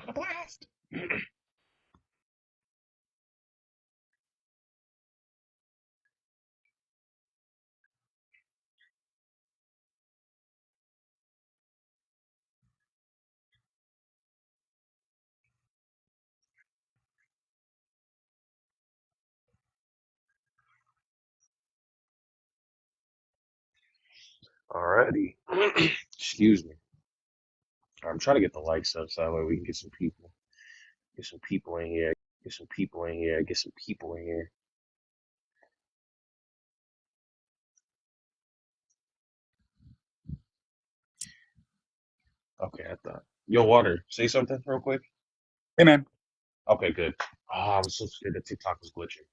A blast. Alrighty. Excuse me. I'm trying to get the likes up so that way we can get some people. Get some people in here. Get some people in here. Get some people in here. Okay, I thought. Yo, Water, say something real quick. Hey, man. Okay, good. I was so scared that TikTok was glitching.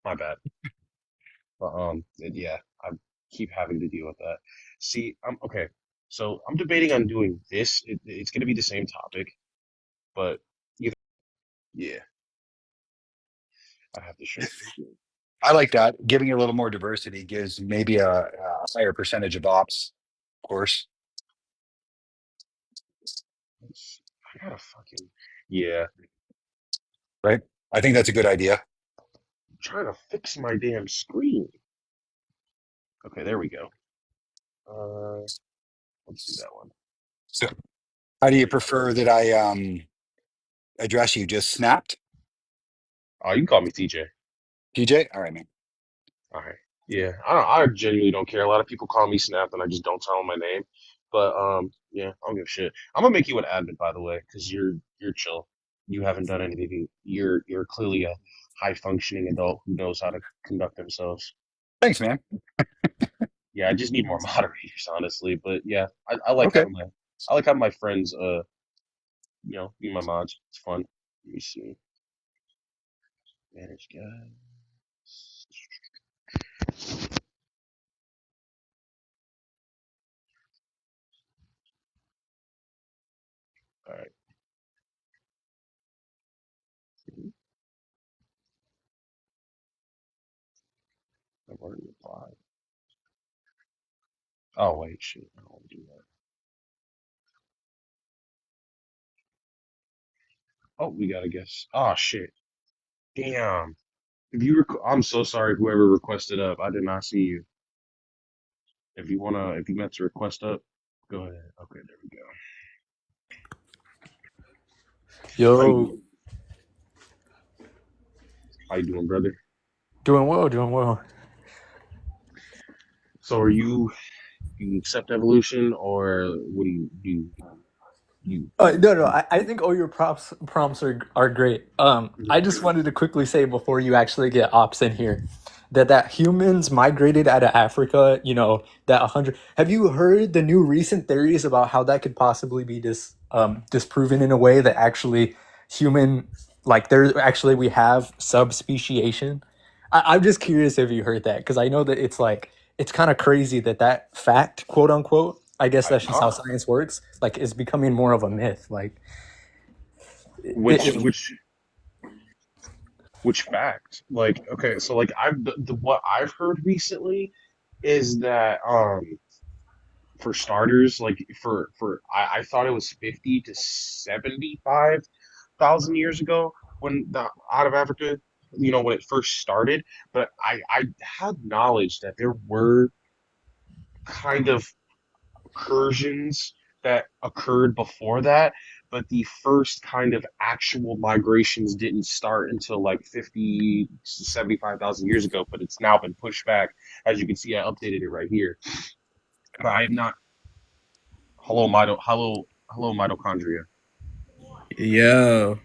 My bad. But yeah, I keep having to deal with that. See, I'm okay. So I'm debating on doing this. It's gonna be the same topic, but either yeah, I have to show you. I like that. Giving a little more diversity gives maybe a higher percentage of ops, of course, I gotta fucking yeah. right? I think that's a good idea. I'm trying to fix my damn screen. Okay, there we go. Uh, let's do that one. So, how do you prefer that I address you? Just snapped? Oh, you can call me TJ. PJ? All right, man. All right. Yeah, I genuinely don't care. A lot of people call me Snap, and I just don't tell them my name. But yeah, I don't give a shit. I'm gonna make you an admin, by the way, because you're chill. You haven't done anything. You're clearly a high functioning adult who knows how to conduct themselves. Thanks, man. Yeah, I just need more moderators, honestly. But yeah, Okay. I like having my friends be my mods. It's fun. Let me see. Manage guys. All right. I've already applied. Oh wait, shit. I don't want to do that. Oh, we gotta guess. Oh shit. Damn. I'm so sorry, whoever requested up. I did not see you. If you meant to request up, go ahead. Okay, there we go. How you Yo, doing? How you doing, brother? doing well, doing well. So you accept evolution or what do you you No, no, I think all your prompts are great. I just wanted to quickly say before you actually get ops in here, that humans migrated out of Africa. That 100. Have you heard the new recent theories about how that could possibly be disproven in a way that actually human like there actually we have subspeciation? I'm just curious if you heard that because I know that it's kind of crazy that fact, quote unquote. I guess I've that's just how not. science works. Like, is becoming more of a myth. Like, Which it, which which fact? Like, okay, so like what I've heard recently is that for starters, like I thought it was 50 to 75,000 years ago when the out of Africa, when it first started. But I had knowledge that there were kind of incursions that occurred before that, but the first kind of actual migrations didn't start until like 50 to 75,000 years ago, but it's now been pushed back. As you can see, I updated it right here. But I have not. Hello, mitochondria. Yo,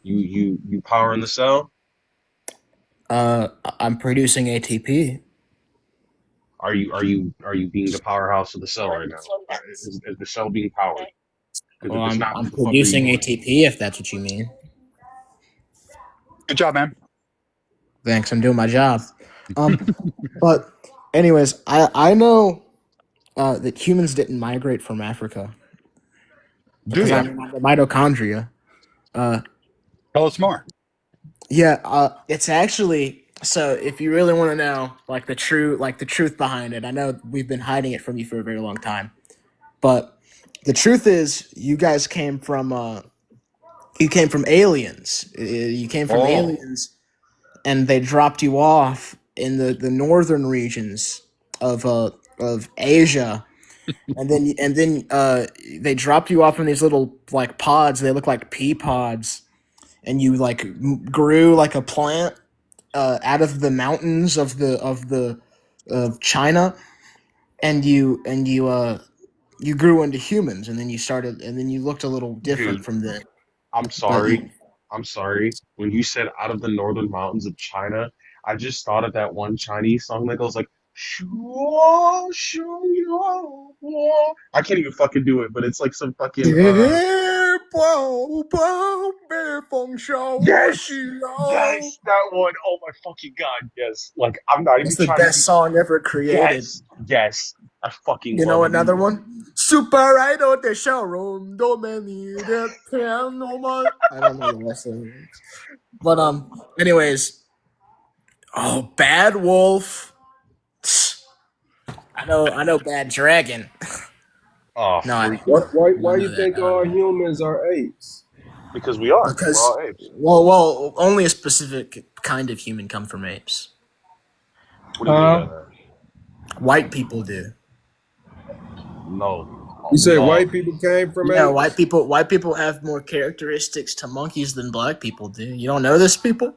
You power in the cell. I'm producing ATP. Are you being the powerhouse of the cell right now? Is the cell being powered? Because Well, if it's I'm not, what I'm the fuck are you producing doing? ATP if that's what you mean. Good job, man. Thanks, I'm doing my job. But anyways, I know that humans didn't migrate from Africa Do because you? I'm the mitochondria. Uh, Tell us more. yeah, it's actually so. If you really want to know, like the truth behind it, I know we've been hiding it from you for a very long time, but The truth is, you came from aliens. You came from Oh, aliens, and they dropped you off in the northern regions of Asia, and then they dropped you off in these little like pods. They look like pea pods, and you like grew like a plant out of the mountains of China, and you grew into humans, and then you looked a little different Dude, from then. I'm But sorry. I'm sorry. When you said out of the northern mountains of China, I just thought of that one Chinese song that goes like, "Shuo, shuo, wo." I can't even fucking do it, but it's like some fucking yes, yes, that one. Oh my fucking god, yes. Like I'm not even It's the trying to be. best song ever created. Yes, yes. I fucking You love know it. another one? Super Idol 的笑容多美丽的天空吗 I don't know the rest of it. But anyways, oh, Bad Wolf. I know Bad Dragon. Oh, No, I, freaking. Why none you of that. think all humans are apes? Because we are. We're Because all apes. well, only a specific kind of human come from apes. What do you mean by that? White people do. No. You say No. white people came from Yeah, apes? white people have more characteristics to monkeys than black people do. You don't know this, people?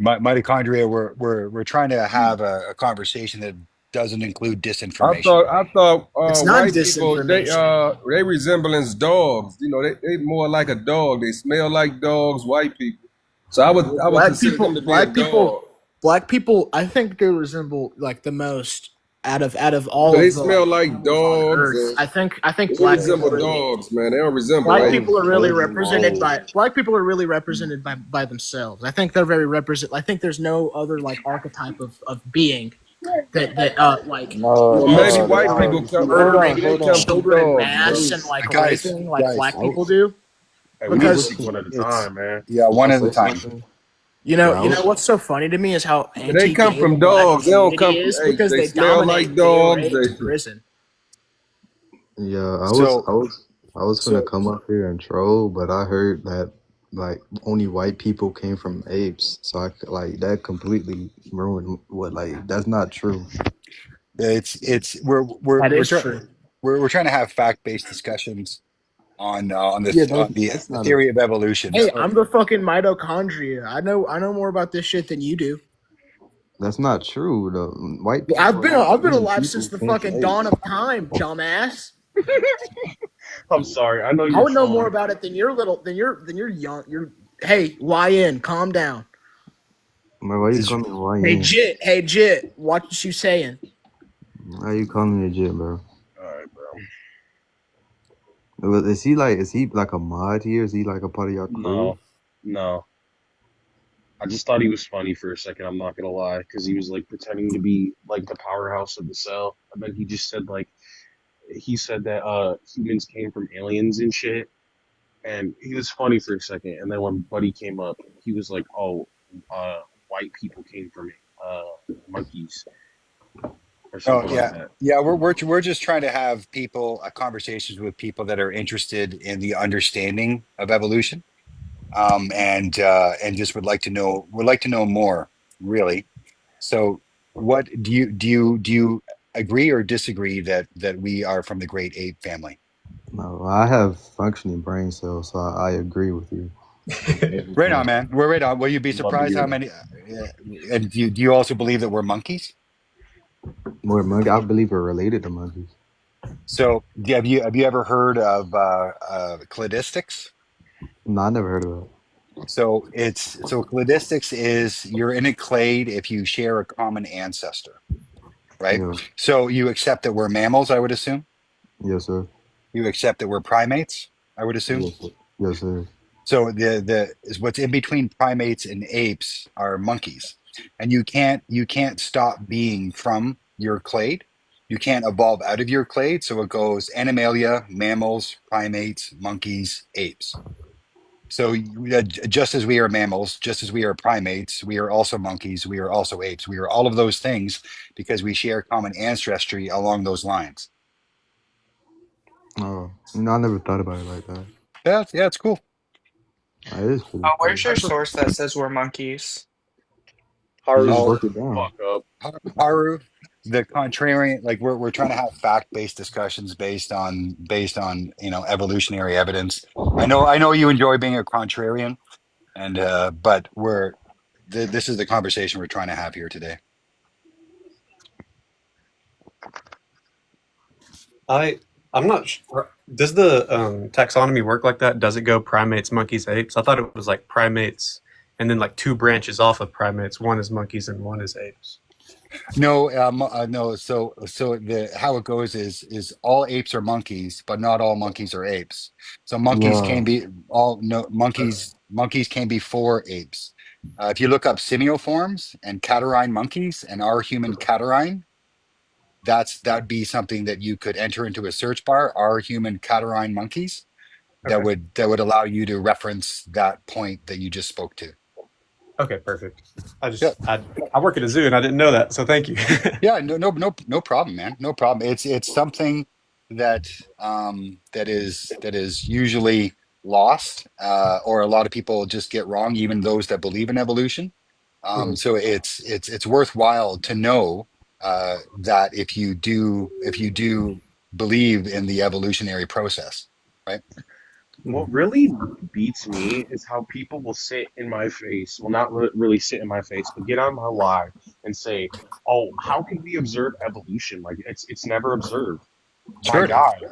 mitochondria. We're trying to have a conversation that doesn't include I disinformation. thought It's not white people disinformation. they resemblance dogs. You know, they more like a dog. They smell like dogs. White people. So I would Black consider people, them to be black a people, dog. black people. I think they resemble like the most out of all They of the smell like animals on dogs. Earth. I think They black people resemble really, dogs, man. They don't resemble black apes. people are really Whoa. represented by by themselves. I think they're very represent. I think there's no other like archetype of being that like Well, maybe white people come. murdering Maybe they come from children in dogs. mass Man. and like Guys, raping like guys, black people do. Hey, we Because- just one at a It's- time, man. Yeah, one I'll at a say time. something. You know what's so funny to me is how They come anti-gay from the black dogs. They don't come community from is apes. because They they smell dominate like gay dogs. rape They- in prison. Yeah, So- I was so- gonna come up here and troll, but I heard that like only white people came from apes, so like that completely ruined what like that's not true. It's That is true. we're trying to have fact-based discussions on the Yeah, on the that's not theory of evolution. Hey, So- I'm the fucking mitochondria. I know more about this shit than you do. That's not true. The white people. I've been only alive people since the came from fucking apes. dawn of time, dumbass. I'm sorry. I know you're I would know trolling. more about it than you're young. Hey, YN, calm down. Man, why you Is- call me a Hey YN? Jit, watch what you saying. Why you calling me a jit, bro? All right, bro. Is he like a mod here? Is he like a part of your crew? No. I just thought he was funny for a second. I'm not gonna lie, because he was like pretending to be like the powerhouse of the cell, and then he just said like he said that humans came from aliens and shit, and he was funny for a second, and then when Buddy came up, he was like, "Oh, white people came from monkeys." Or something like that. Yeah, we're just trying to have conversations with people that are interested in the understanding of evolution, and just would like to know more, really. So, what do you agree or disagree that we are from the great ape family? No, I have functioning brain cells, so I agree with you. Right on, man. We're right on. Will you be Love to surprised hear how that. many? And do you also believe that we're monkeys? More monkey. I believe we're related to monkeys. So, have you ever heard of cladistics? No, I never heard of it. So cladistics is you're in a clade if you share a common ancestor, right? Yeah. So you accept that we're mammals, I would assume. Yes, sir. You accept that we're primates, I would assume. Yes, sir. Yes, sir. So the is what's in between primates and apes are monkeys, and you can't stop being from your clade. You can't evolve out of your clade. So it goes animalia, mammals, primates, monkeys, apes. So just as we are mammals, just as we are primates, we are also monkeys, we are also apes, we are all of those things because we share common ancestry along those lines. Oh, no, I never thought about it like that. Yeah, it's cool. It is pretty Where's cool. your source that says we're monkeys? You just Oh, look it down. Fuck up. Haru, the contrarian, like we're trying to have fact-based discussions based on evolutionary evidence. I know you enjoy being a contrarian, and but this is the conversation we're trying to have here today. I'm not sure. Does the taxonomy work like that? Does it go primates, monkeys, apes? I thought it was like primates, and then like two branches off of primates. One is monkeys and one is apes. No, no. So the how it goes is all apes are monkeys, but not all monkeys are apes. So monkeys Yeah. can be all no monkeys can be four apes. If you look up simioforms and catarrhine monkeys and our human catarrhine, that'd be something that you could enter into a search bar. Our human catarrhine monkeys that Okay. would allow you to reference that point that you just spoke to. Okay, perfect. Yeah. I work at a zoo and I didn't know that, so thank you. Yeah, no problem, man. No problem. It's something that that is usually lost, or a lot of people just get wrong, even those that believe in evolution. Mhm. So it's worthwhile to know that if you do believe in the evolutionary process, right? What really beats me is how people will sit in my face, well, not really sit in my face, but get on my live and say, "Oh, how can we observe evolution? Like it's never observed." My Sure. God, Yeah.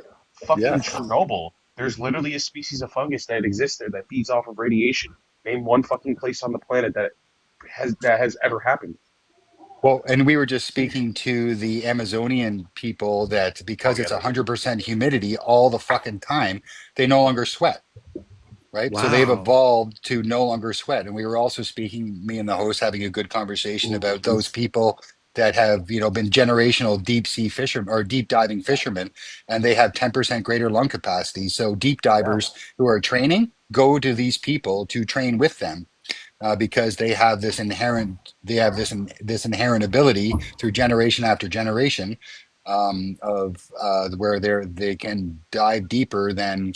fucking Chernobyl. There's literally a species of fungus that exists there that feeds off of radiation. Name one fucking place on the planet that has ever happened. Well, and we were just speaking to the Amazonian people that Oh because yeah, it's 100% humidity all the fucking time, they no longer sweat, right? So they've wow. evolved to no longer sweat. And we were also speaking, me and the host having a good conversation Ooh, about those people that have, been generational deep sea fishermen or deep diving fishermen, and they have 10% greater lung capacity. So deep divers who are training go to these people to train with them because they have this inherent ability through generation after generation of where they can dive deeper than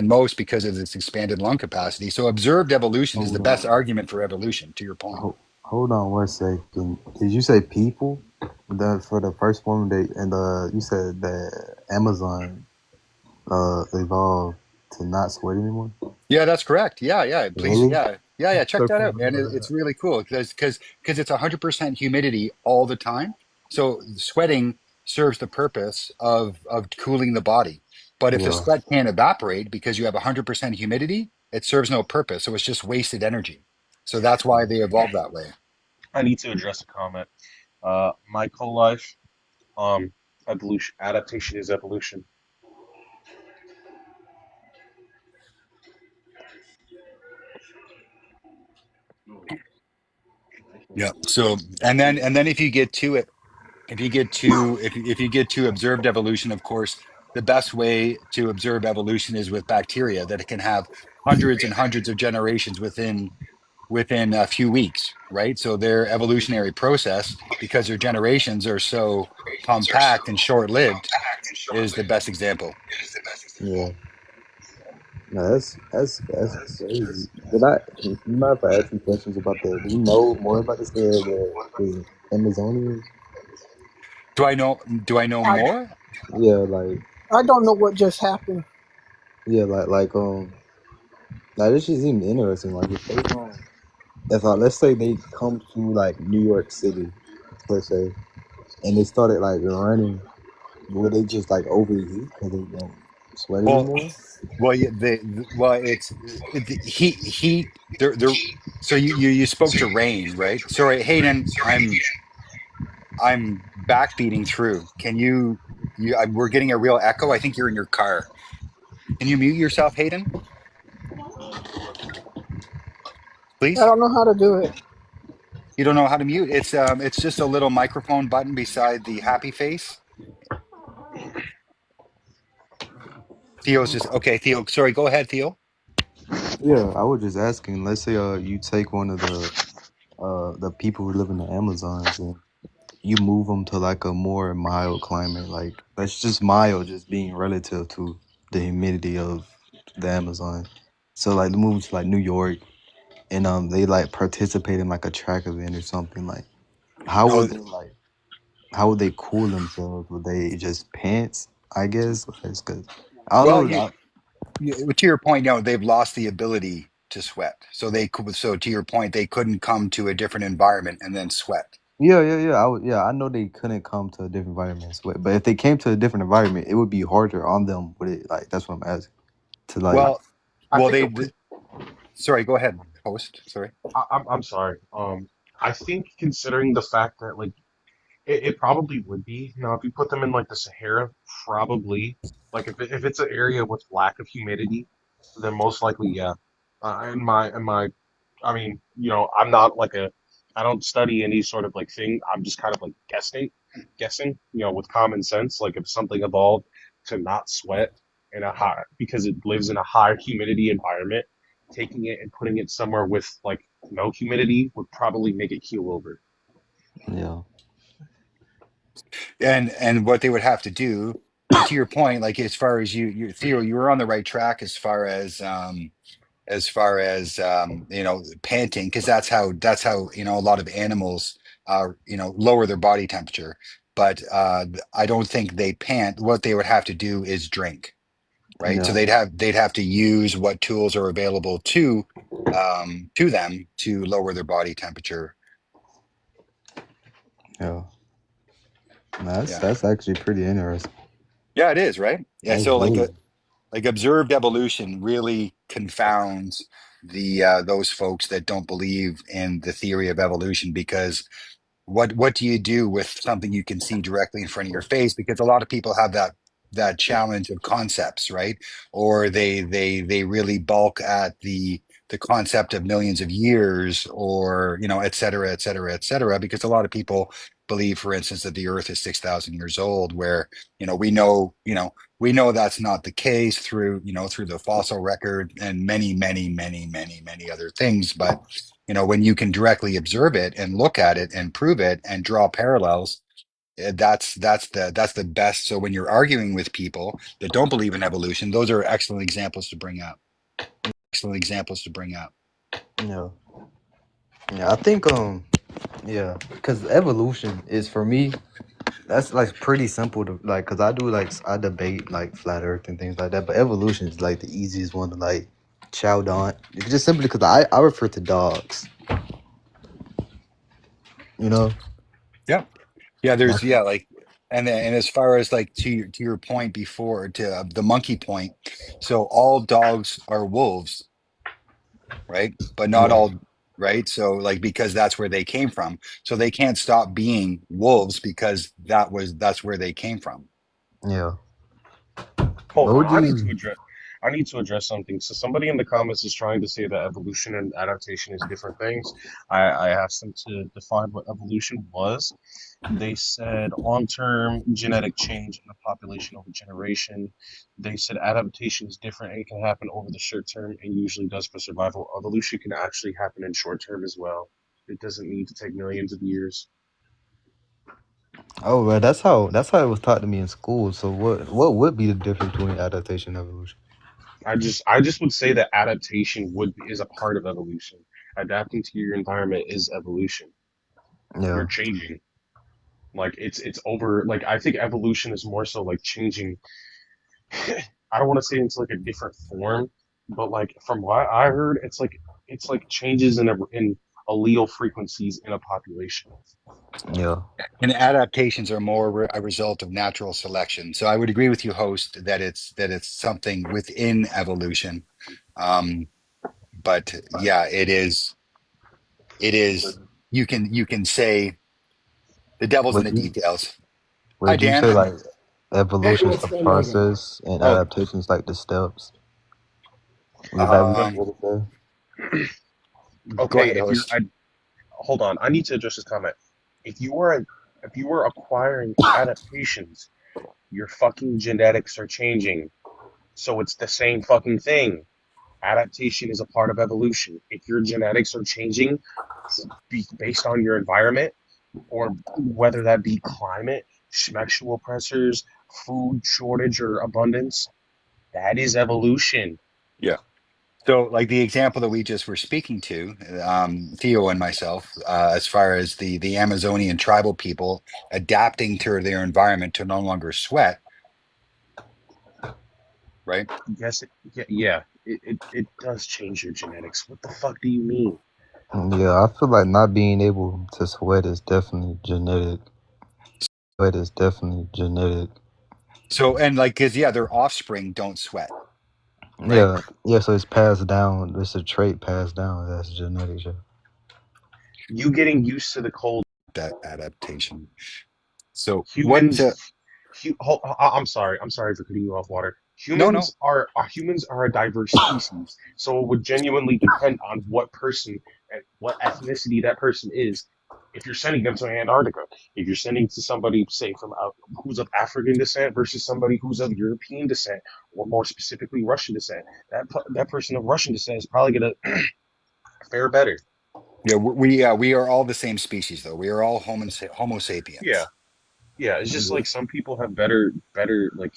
most because of this expanded lung capacity. So observed evolution is the hold best on. argument for evolution. To your point. Hold on 1 second. Did you say people? That for the first form they and you said that Amazon evolved to not sweat anymore? Yeah, that's correct. Yeah. Please, Really? yeah. Check So that cool. out, man. It's really cool because it's 100% humidity all the time. So sweating serves the purpose of cooling the body. But if the Yeah. sweat can't evaporate because you have 100% humidity, it serves no purpose. So it's just wasted energy. So that's why they evolved that way. I need to address a comment. My co-life, evolution, adaptation is evolution. Yeah. So and then if you get to it, if you get to observed evolution, of course, the best way to observe evolution is with bacteria that it can have hundreds and hundreds of generations within a few weeks, right? So their evolutionary process, because their generations are so compact and short-lived, is the best example. Yeah. No, that's crazy. You mind if I ask you questions about that? Do you know more about this the Amazonians? Do I know I, more? Yeah, like I don't know what just happened. yeah, like this just seems interesting. Like if let's say they come to like New York City, let's say, and they started like running, would they just like overheat because they don't sweat Well, anymore? it's he there. So you spoke to Rain, right? Sorry, Hayden, I'm backbeating through. Can we're getting a real echo. I think you're in your car. Can you mute yourself, Hayden, I please? don't know how to do it. You don't know how to mute. It's just a little microphone button beside the happy face. Theo's just okay. Theo, sorry. Go ahead, Theo. Yeah, I was just asking. Let's say you take one of the people who live in the Amazons, and you move them to like a more mild climate, like that's just mild, just being relative to the humidity of the Amazon. So like, they move to like New York, and they like participate in like a track event or something. Like, how No, would they like? How would they cool themselves? Would they just pants? I guess it's good. I well, don't know. to your point, they've lost the ability to sweat. So to your point, they couldn't come to a different environment and then sweat. Yeah. I know they couldn't come to a different environment, but if they came to a different environment, it would be harder on them. Would it? Like, that's what I'm asking. To like, Well, I well, think they. Sorry, go ahead, host. Sorry. I'm sorry. I think considering the fact that like it probably would be. Now, if you put them in like the Sahara, probably. Like if it's an area with lack of humidity, then most likely, yeah. I mean, I'm not like I don't study any sort of like thing. I'm just kind of like guessing, with common sense. Like if something evolved to not sweat in a high, because it lives in a high humidity environment, taking it and putting it somewhere with like no humidity would probably make it keel over. yeah, And what they would have to do, to your point, like as far as Theo, you were on the right track as far as panting, because that's how a lot of animals lower their body temperature. But I don't think they pant. What they would have to do is drink, right? So yeah, they'd have to use what tools are available to them to lower their body temperature. yeah. Nah, Yeah, that's actually pretty interesting. yeah, it is, right? Yeah, That's so really like observed evolution really confounds the those folks that don't believe in the theory of evolution, because what do you do with something you can see directly in front of your face? Because a lot of people have that challenge of concepts, right? Or they really balk at the concept of millions of years, or et cetera, et cetera, et cetera, because a lot of people believe, for instance, that the earth is 6,000 years old, where we know that's not the case through the fossil record and many, many, many, many, many other things. But when you can directly observe it and look at it and prove it and draw parallels, that's the best. So when you're arguing with people that don't believe in evolution, those are excellent examples to bring up. Excellent examples to bring up. yeah, yeah. I think yeah, because evolution is for me. That's like pretty simple to like, cause I debate like flat Earth and things like that, but evolution is like the easiest one to like chow on. Just simply because I refer to dogs, you know. Yeah, there's, That's, yeah, like, and as far as like to your point before, to the monkey point, so all dogs are wolves, right? But not yeah, all, right? So like, because that's where they came from, so they can't stop being wolves because that's where they came from. yeah. Hold What on, would you? I need to address something. So somebody in the comments is trying to say that evolution and adaptation is different things. I asked them to define what evolution was. They said long-term genetic change in a population over generation. They said adaptation is different and can happen over the short term and usually does for survival. Evolution can actually happen in short term as well. It doesn't need to take millions of years. Oh, well, that's how it was taught to me in school. So what would be the difference between adaptation and evolution? I just would say that adaptation is a part of evolution. Adapting to your environment is evolution. You're Yeah, changing. Like it's over. Like I think evolution is more so like changing. I don't want to say into like a different form, but like from what I heard, it's like changes in allele frequencies in a population. yeah, And adaptations are more a result of natural selection. So I would agree with you, host, that it's something within evolution. Um, but yeah, it is. It is. You can say the devil's in Would the you details. Hi, would you Dan. say like Heck, evolution is what's the going on, guys? process and Oh, adaptation is like the steps? Would that be The, um, what it say? go okay, ahead, host. hold on. I need to address this comment. If you were if you were acquiring adaptations, your fucking genetics are changing. So it's the same fucking thing. Adaptation is a part of evolution. If your genetics are changing based on your environment, or whether that be climate, sexual pressures, food shortage or abundance, that is evolution. Yeah. So, like the example that we just were speaking to, Theo and myself, as far as the Amazonian tribal people adapting to their environment to no longer sweat, right? Yes, it does change your genetics. What the fuck do you mean? Yeah, I feel like not being able to sweat is definitely genetic. Sweat is definitely genetic. So, and like, cause yeah, their offspring don't sweat, right? Yeah, yeah. So it's passed down. It's a trait passed down. That's genetics. Yeah. You getting used to the cold. That adaptation. So, what? Humans, I'm sorry. I'm sorry for cutting you off, Water. No. Humans are a diverse species, so it would genuinely depend on what person and what ethnicity that person is. If you're sending them to Antarctica, if you're sending to somebody, say from who's of African descent versus somebody who's of European descent, or more specifically Russian descent, that person of Russian descent is probably gonna fare better. Yeah, we are all the same species, though. We are all Homo Yeah, sapiens. yeah. It's just like some people have better like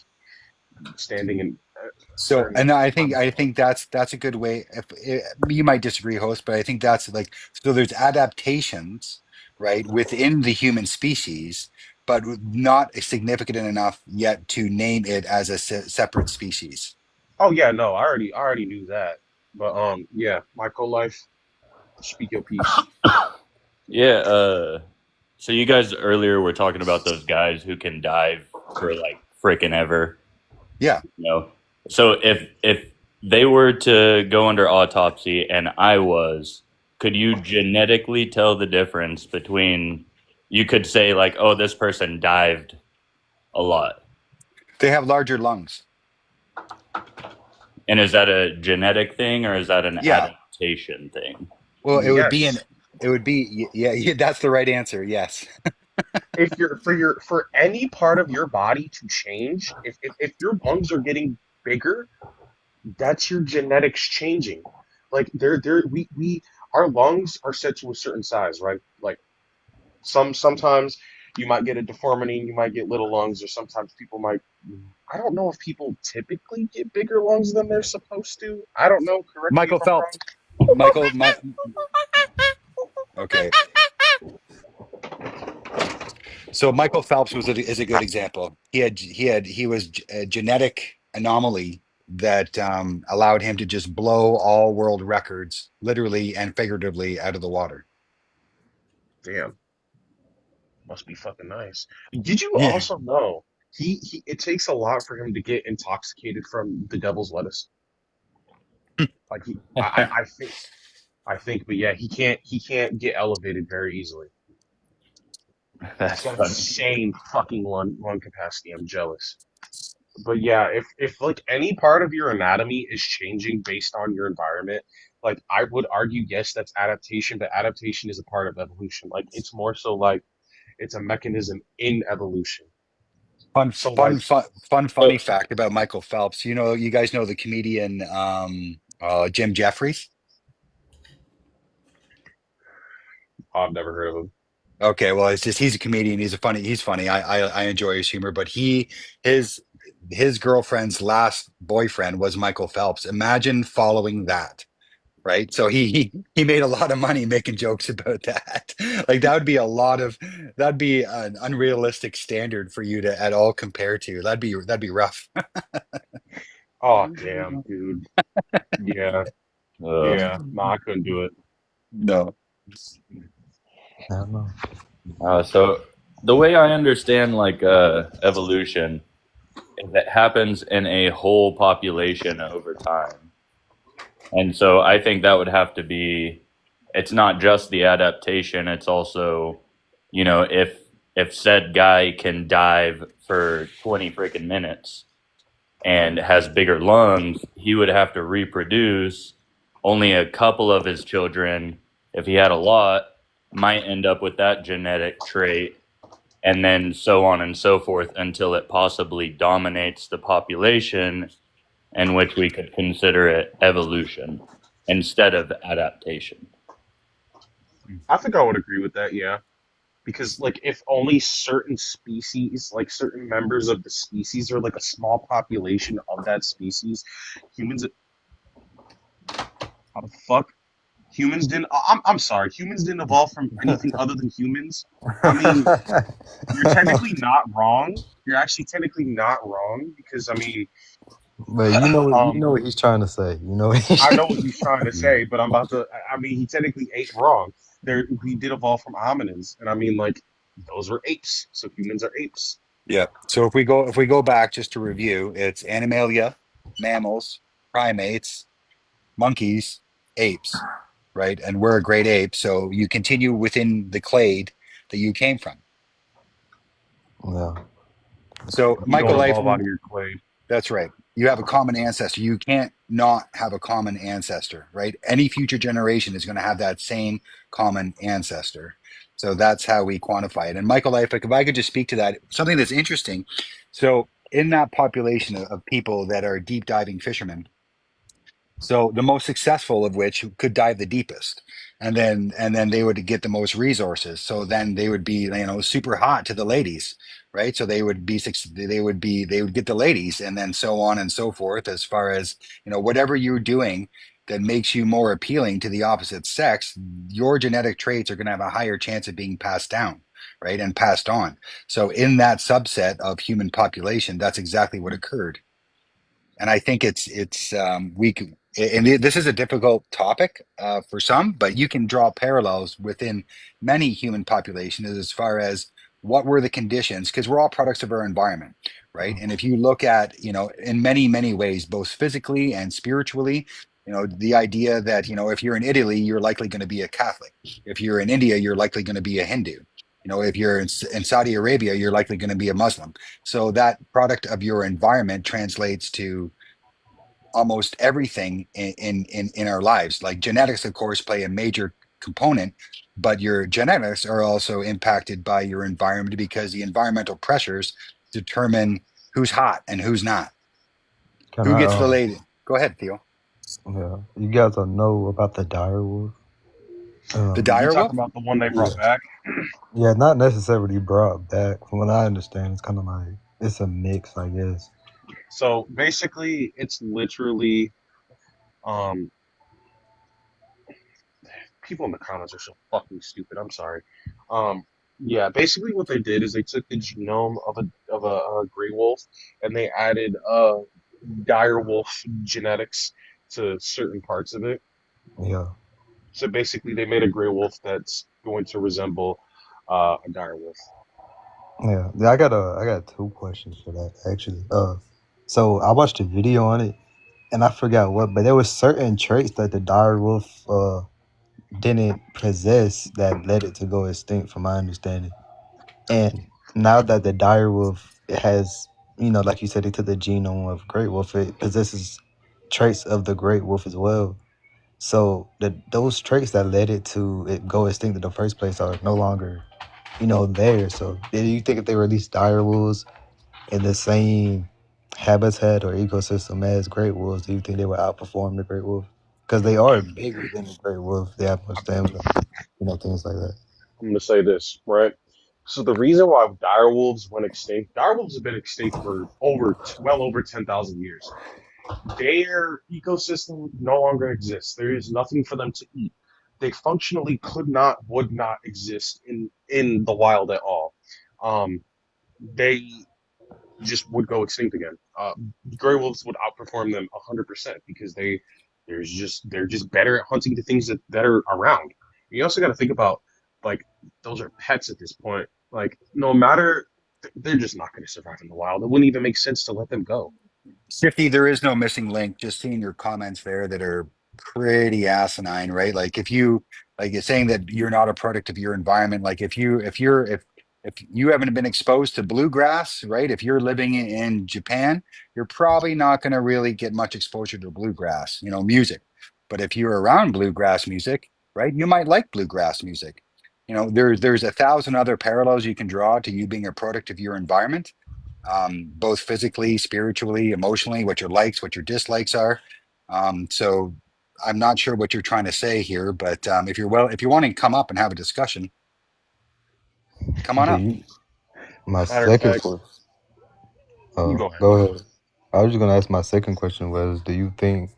standing in So, certain and climate I zones. think that's a good way. If you might disagree, host, but I think that's like so. There's adaptations, right, within the human species, but not significant enough yet to name it as a separate species. Oh yeah, no, I already knew that. But yeah, Michael Life, speak your piece. Yeah, so you guys earlier were talking about those guys who can dive for like freaking ever, Yeah, you know. So if they were to go under autopsy and I was, could you genetically tell the difference between you could say like, oh, this person dived a lot. they have larger lungs. And is that a genetic thing or is that an Yeah. adaptation thing? Well, it would be Yes. yeah, that's the right answer. Yes. If you're for any part of your body to change, if your lungs are getting bigger, that's your genetics changing. Like they're we our lungs are set to a certain size, right? Like sometimes you might get a deformity and you might get little lungs, or sometimes people might. I don't know if people typically get bigger lungs than they're supposed to. I don't know. Correct me if Michael I'm wrong. Phelps. Michael, my okay. So Michael Phelps is a good example. He was a genetic anomaly that allowed him to just blow all world records, literally and figuratively, out of the water. Damn, must be fucking nice. Did you Yeah. also know he it takes a lot for him to get intoxicated from the devil's lettuce? Like I think, but yeah, he can't get elevated very easily. He's That's got funny. insane fucking lung capacity. I'm jealous. But yeah, if like any part of your anatomy is changing based on your environment, like I would argue, yes, that's adaptation, but adaptation is a part of evolution. Like it's more so like it's a mechanism in evolution. So like, Funny fact about Michael Phelps. You guys know the comedian Jim Jeffries. I've never heard of him. Okay, well, it's just he's a comedian. He's funny. I enjoy his humor, but his his girlfriend's last boyfriend was Michael Phelps. Imagine following that, right? So he made a lot of money making jokes about that. Like that'd be an unrealistic standard for you to at all compare to. That'd be rough. Oh damn, dude. Yeah, Uh, yeah. No, I couldn't do it. No. I don't know. so the way I understand like evolution is it happens in a whole population over time. And so I think that would have to be it's not just the adaptation, it's also, if said guy can dive for 20 freaking minutes and has bigger lungs, he would have to reproduce only a couple of his children. If he had a lot, might end up with that genetic trait, and then so on and so forth until it possibly dominates the population, in which we could consider it evolution instead of adaptation. I think I would agree with that. Yeah. because like if only certain species, like certain members of the species, or like a small population of that species, humans, how the fuck? Humans didn't. I'm sorry. Humans didn't evolve from anything other than humans. I mean, you're technically not wrong. You're actually technically not wrong because I mean, But you know what he's trying to say. You know. I know what he's trying to say, but I'm about to. I mean, he technically ain't wrong. There, we did evolve from hominids, and I mean, like those were apes. So humans are apes. Yeah. So if we go back just to review, it's Animalia, mammals, primates, monkeys, apes, right? And we're a great ape, so you continue within the clade that you came from. Yeah. So You Michael don't Life, evolve out of your clade. that's right. You have a common ancestor. You can't not have a common ancestor, right? Any future generation is going to have that same common ancestor. So that's how we quantify it. And Michael Life, like if I could just speak to that, something that's interesting. So in that population of people that are deep diving fishermen, so the most successful of which could dive the deepest, and then they would get the most resources. So then they would be, you know, super hot to the ladies, right? So they would be they would get the ladies, and then so on and so forth. As far as, you know, whatever you're doing that makes you more appealing to the opposite sex, your genetic traits are going to have a higher chance of being passed down, right, and passed on. So in that subset of human population, that's exactly what occurred. And I think we can, and this is a difficult topic for some, but you can draw parallels within many human populations as far as what were the conditions, because we're all products of our environment, right? And if you look at, you know, in many ways, both physically and spiritually, you know, the idea that, you know, if you're in Italy, you're likely going to be a Catholic. If you're in India, you're likely going to be a Hindu. You know, if you're in Saudi Arabia, you're likely going to be a Muslim. So that product of your environment translates to almost everything in our lives. Like genetics, of course, play a major component, but your genetics are also impacted by your environment because the environmental pressures determine who's hot and who's not. Can Who I? gets the lady? Go ahead, Theo. Yeah. You guys don't know about the dire wolf. The You dire wolf? talking about the one they brought back? Yeah, not necessarily brought back. From what I understand, it's kind of like it's a mix, I guess. So basically, it's literally um. People in the comments are so fucking stupid. I'm sorry. Um, yeah, basically what they did is they took the genome of a gray wolf and they added dire wolf genetics to certain parts of it. Yeah. So basically, they made a gray wolf that's going to resemble a dire wolf. Yeah. I got two questions for that actually. So I watched a video on it and I forgot what, but there was certain traits that the dire wolf didn't possess that led it to go extinct, from my understanding. And now that the dire wolf has, you know, like you said, it took the genome of great wolf, it possesses traits of the great wolf as well. So those traits that led it to it go extinct in the first place are no longer, you know, there. So do you think if they released dire wolves in the same habitat or ecosystem as great wolves, do you think they would outperform the great wolf? Because they are bigger than the great wolf. They have more stamina, you know, things like that. I'm gonna say this, right? So the reason why dire wolves went extinct, dire wolves have been extinct for well over 10,000 years. Their ecosystem no longer exists. There is nothing for them to eat. They functionally would not exist in the wild at all. They just would go extinct again. Gray wolves would outperform them 100% because they're just better at hunting the things that are around. You also got to think about, like, those are pets at this point. Like, no matter, they're just not going to survive in the wild. It wouldn't even make sense to let them go. Shifty, there is no missing link. Just seeing your comments there that are pretty asinine, right? Like if you like you're saying that you're not a product of your environment, like if you haven't been exposed to bluegrass, right? If you're living in Japan, you're probably not going to really get much exposure to bluegrass, you know, music. But if you're around bluegrass music, right, you might like bluegrass music. You know, there's a thousand other parallels you can draw to you being a product of your environment, both physically, spiritually, emotionally, what your likes, what your dislikes are. So I'm not sure what you're trying to say here, but if you're wanting to come up and have a discussion. Come on Do up. you? My Matter of second fact, question. you go ahead. Go ahead. I was just gonna ask my second question was, do you think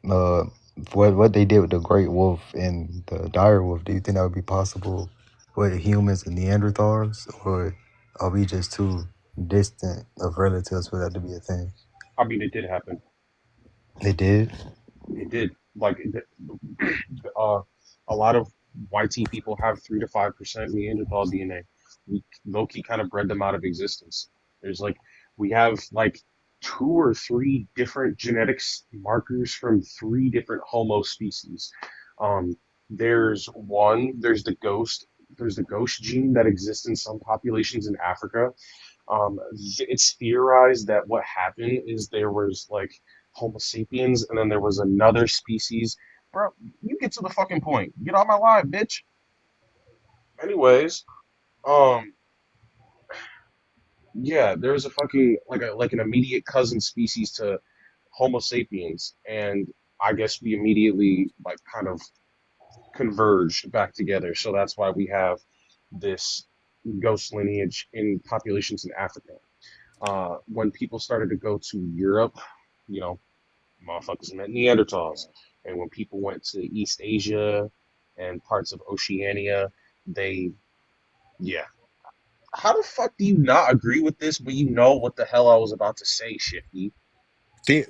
uh what they did with the great wolf and the dire wolf, do you think that would be possible with humans and Neanderthals, or are we just too distant of relatives for that to be a thing? I mean, it did happen. They did. It did. Like, uh, a lot of YT people have 3 to 5% Neanderthal DNA. We low-key kind of bred them out of existence. There's like, we have like 2 or 3 different genetics markers from 3 different Homo species. Um, there's the ghost gene that exists in some populations in Africa. It's theorized that what happened is there was like Homo sapiens, and then there was another species. Bro, you get to the fucking point. Get on my live, bitch. Anyways, um, yeah, there's a fucking like an immediate cousin species to Homo sapiens, and I guess we immediately like kind of converged back together. So that's why we have this ghost lineage in populations in Africa. When people started to go to Europe, you know, motherfuckers met Neanderthals. And when people went to East Asia and parts of Oceania, they, yeah. How the fuck do you not agree with this, but you know what the hell I was about to say, Shifty?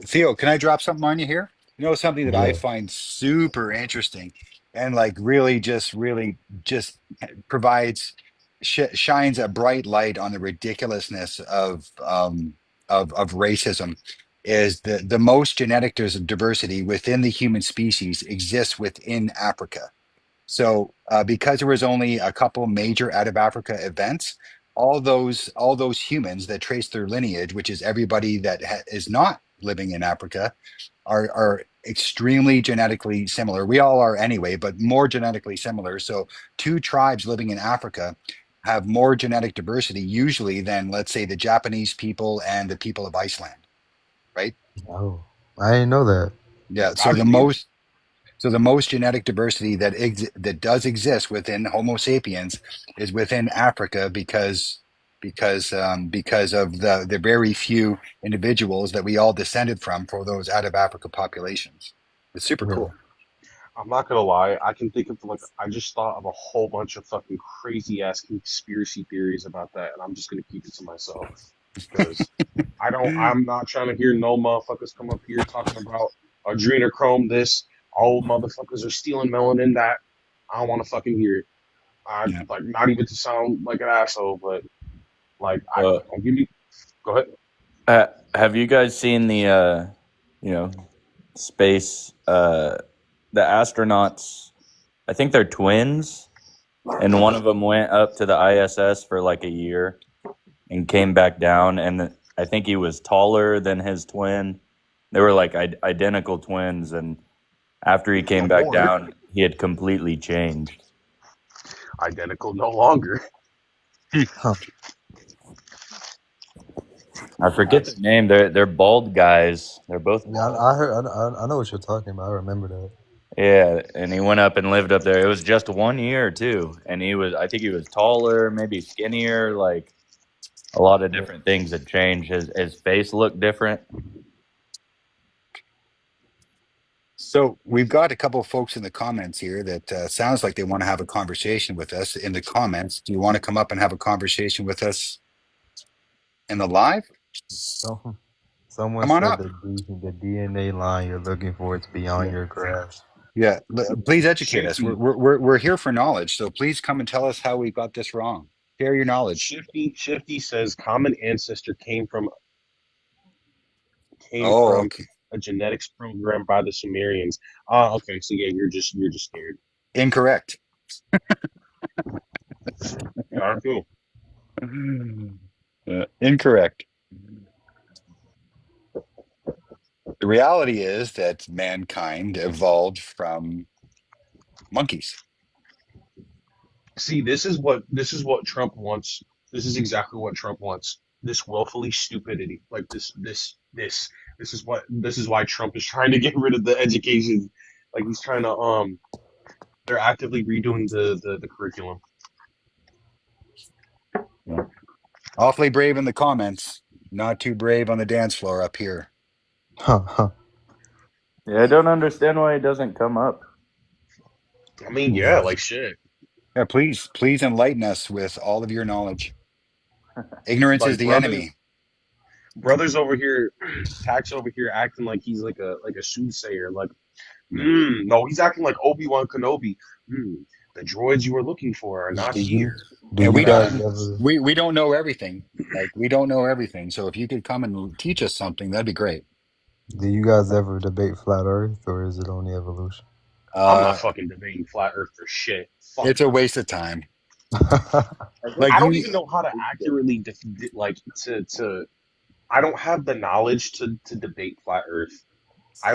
Theo, can I drop something on you here? You know, something that I Yeah. find super interesting and like really just provides shines a bright light on the ridiculousness of racism is the most genetic diversity within the human species exists within Africa. So, because there was only a couple major out of Africa events, all those humans that trace their lineage, which is everybody that is not living in Africa, are extremely genetically similar. We all are anyway, but more genetically similar. So, two tribes living in Africa have more genetic diversity usually than, let's say, the Japanese people and the people of Iceland, right? Oh, I didn't know that. Yeah. I didn't either. So the most genetic diversity that does exist within Homo sapiens is within Africa because of the very few individuals that we all descended from for those out of Africa populations. It's super Yeah. cool. I'm not gonna lie, I can think of like I just thought of a whole bunch of fucking crazy ass conspiracy theories about that, and I'm just gonna keep it to myself because I'm not trying to hear no motherfuckers come up here talking about adrenochrome this. All motherfuckers are stealing melanin that. I don't want to fucking hear it. I Yeah. like not even to sound like an asshole, but like I Uh, don't give me. Go ahead. have you guys seen the space the astronauts? I think they're twins, and one of them went up to the ISS for like a year and came back down, and I think he was taller than his twin. They were like identical twins, and after he came No back more. down, he had completely changed. Identical no longer. Huh. I forget the name. They're bald guys. They're both Yeah, bald. I heard. I know what you're talking about. I remember that. Yeah, and he went up and lived up there. It was just 1 year too, and I think he was taller, maybe skinnier. Like a lot of different things had changed. His face looked different. So we've got a couple of folks in the comments here that sounds like they want to have a conversation with us in the comments. Do you want to come up and have a conversation with us in the live? Someone Come on said up. the DNA line you're looking for is beyond your grasp. Yeah, please educate us. Shifty, We're here for knowledge, so please come and tell us how we got this wrong. Share your knowledge. Shifty says common ancestor came Oh, from okay. a genetics program by the Sumerians. Okay, so yeah, you're just scared. Incorrect. All right, cool. Incorrect. The reality is that mankind evolved from monkeys. See, this is what Trump wants. This is exactly what Trump wants. This willfully stupidity, like this is why Trump is trying to get rid of the education. Like he's trying to they're actively redoing the curriculum. Yeah. Awfully brave in the comments, not too brave on the dance floor up here. Huh. Yeah, I don't understand why it doesn't come up. I mean, yeah, like shit. Yeah, please enlighten us with all of your knowledge. Ignorance is Like the brothers, enemy. brothers over here, Tax over here acting like he's like a soothsayer. Like, no, he's acting like Obi-Wan Kenobi. The droids you were looking for are not Do you here. do And you we You don't guys gotta. ever we don't know everything. Like we don't know everything. So if you could come and teach us something, that'd be great. debate flat Earth, or is it only evolution? I'm not Uh, fucking debating flat Earth for shit. Fuck it's a no. waste of time. I think Like I don't you, even know how to accurately like to. I don't have the knowledge to debate flat Earth.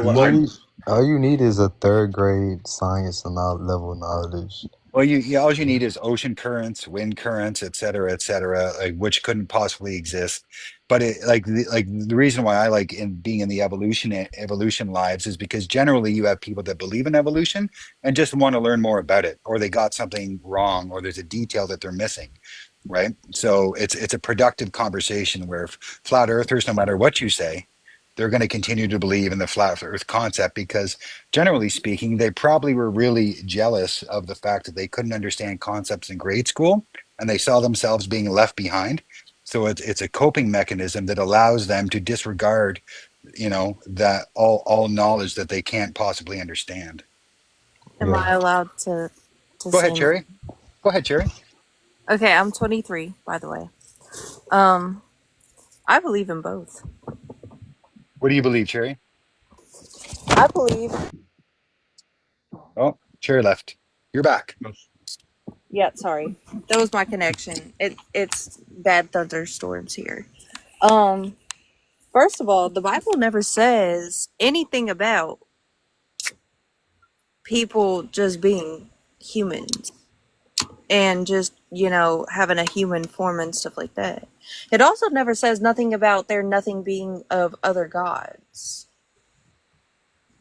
You I need all you need is a third grade science and level knowledge. well, all you need is ocean currents, wind currents, et cetera, like which couldn't possibly exist. But like the reason why I like in being in the evolution lives is because generally you have people that believe in evolution and just want to learn more about it, or they got something wrong, or there's a detail that they're missing, right? So it's a productive conversation where flat earthers, no matter what you say, they're going to continue to believe in the flat earth concept because generally speaking, they probably were really jealous of the fact that they couldn't understand concepts in grade school and they saw themselves being left behind. So it's a coping mechanism that allows them to disregard, that all knowledge that they can't possibly understand. Am Yeah. I allowed to Go say ahead, anything? Cherry. Go ahead, Cherry. Okay, I'm 23, by the way. I believe in both. What do you believe, Cherry? I believe. Oh, Cherry left. You're back. Yeah, sorry. That was my connection. It's bad thunderstorms here. First of all, the Bible never says anything about people just being humans and just, having a human form and stuff like that. It also never says nothing about there nothing being of other gods.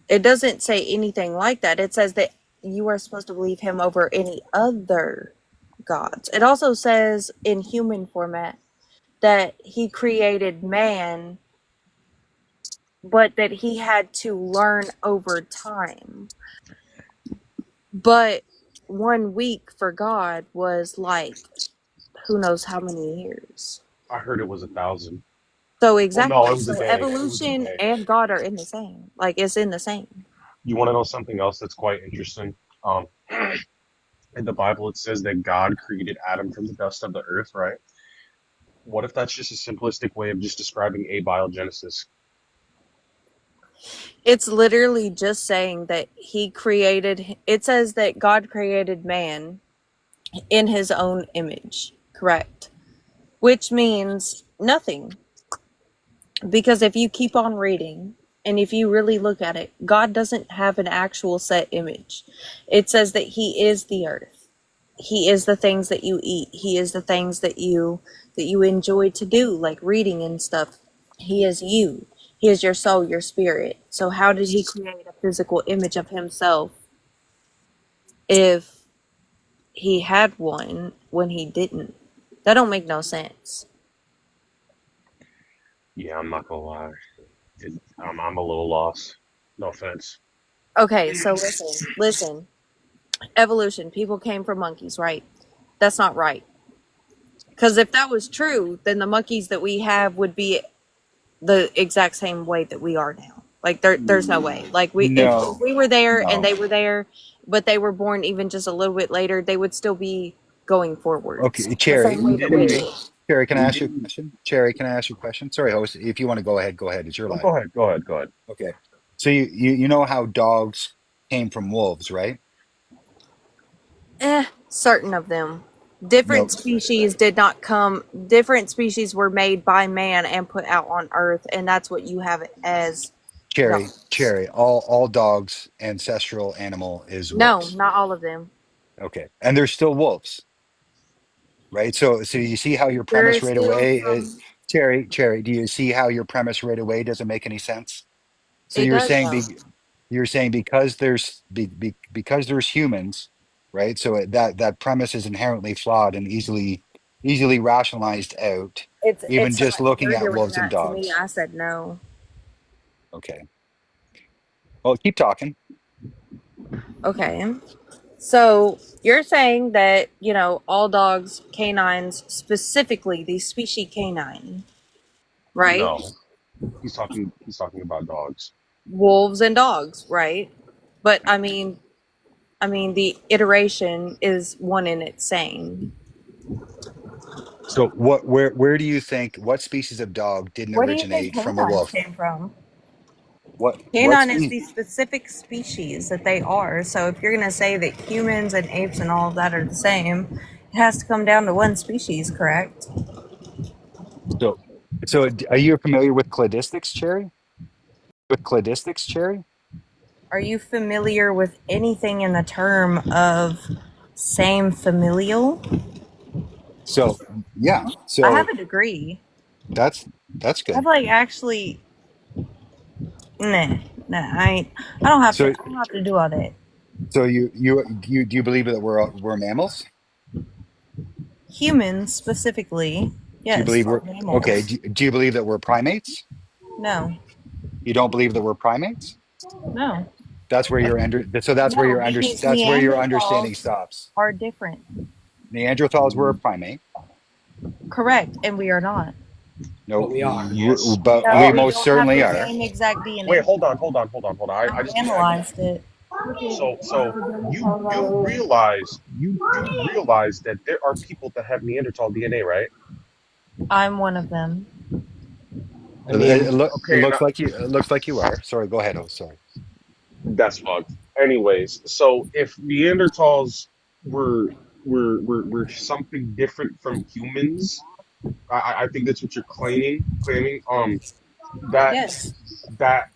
It doesn't say anything like that. It says that you are supposed to believe him over any other gods. It also says in human format that he created man, but that he had to learn over time. But 1 week for God was like who knows how many years. I heard it was 1,000. So Oh exactly. no, it was a So day. It was a evolution day. and God are in the same. Like it's in the same. You want to know something else that's quite interesting? In the Bible, it says that God created Adam from the dust of the earth, right? What if that's just a simplistic way of just describing abiogenesis? It's literally just saying that it says that God created man in his own image, correct? Which means nothing. Because if you keep on reading and if you really look at it, God doesn't have an actual set image. It says that he is the earth. He is the things that you eat. He is the things that you enjoy to do, like reading and stuff. He is you. He is your soul, your spirit. So how did he create a physical image of himself if he had one when he didn't? That don't make no sense. Yeah, I'm not gonna lie. I'm a little lost. No offense. Okay, so listen. Evolution. People came from monkeys, right? That's not right. Because if that was true, then the monkeys that we have would be the exact same way that we are now. Like there's no way. Like if No, we were there and no. they were there, but they were born even just a little bit later, they would still be going forwards. Okay, The Cherry. same way that we did. Cherry, can I ask you a question? Cherry, can I ask you a question? Sorry, host. If you want to go ahead, go ahead. It's your Oh, life. go ahead. Go ahead. Go ahead. Okay. So you know how dogs came from wolves, right? Certain of them. No, Different species were made by man and put out on earth, and that's what you have as dogs. Cherry. All dogs' ancestral animal is No, wolves. not all of them. Okay, and they're still wolves, right? So you see how your There premise is right still away, some. Cherry. Do you see how your premise right away doesn't make any sense? So It does though. you're saying because there's humans, right? So that premise is inherently flawed and easily easily rationalized out, even It's just not. looking You're at doing wolves and that to me. dogs. I said no. Okay. Well, keep talking. Okay. So you're saying that, all dogs, canines, specifically the species canine, right? No. He's talking about dogs. Wolves and dogs, right? But the iteration is one in its same. So where do you think, what species of dog didn't Where do you think originate from a canine wolf? came from? What Canine is species? the specific species that they are. So if you're going to say that humans and apes and all of that are the same, it has to come down to one species, correct? So are you familiar with cladistics, Cherry? With cladistics, Cherry? Are you familiar with anything in the term of same familial? So yeah. I So have a degree. that's good. I've actually I don't have So to do all that. so you do you believe that we're mammals? Humans specifically, Do you yes, believe are we're okay? mammals. Do you believe that we're primates? No, You don't believe that we're primates? no, That's where your no, because that's where your understanding Neanderthals stops. are different. Neanderthals were a primate. Correct, and we are not. No, But we are. but No, we we most don't certainly have the are. same exact DNA. Wait, hold on. I just Analyzed it. so you realize that there are people that have Neanderthal DNA, right? I'm one of them. I mean, It Okay, looks like you are. Sorry, go ahead. Oh, sorry. that's fucked. Anyways, so if Neanderthals were something different from humans, I think that's what you're claiming. That Yes. that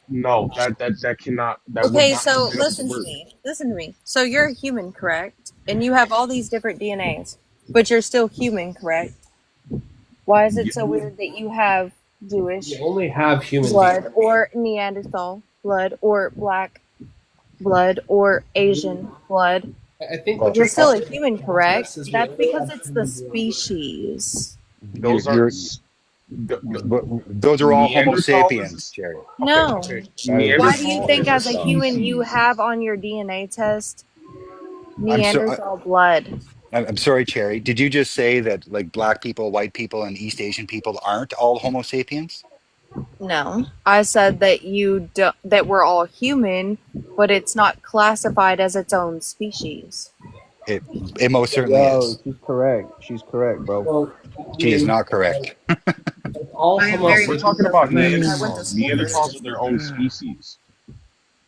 cannot that would Okay, not so be able to listen to work. me. Listen to me. So you're a human, correct? And you have all these different DNAs, but you're still human, correct? Why is it so weird that you have Jewish you only have human blood DNA. or Neanderthal blood or black blood or Asian blood? I think Well, what You're you're still a talking human, about correct? is we That's only because have it's the human DNA. species. Those You're, are those are all Homo Neanderthals sapiens, is Jerry. No. okay. Why do you Neanderthal think is as a human you have on your DNA test I'm so Neanderthal blood? I'm sorry, Cherry. Did you just say that like black people, white people, and East Asian people aren't all Homo sapiens? No, I said that that we're all human, but it's not classified as its own species. It most certainly Yo, is. she's correct, bro. Well, She is not correct. all I am Homo very We're sapiens. talking about I went to Neanderthals. school for Neanderthals this. are their own species.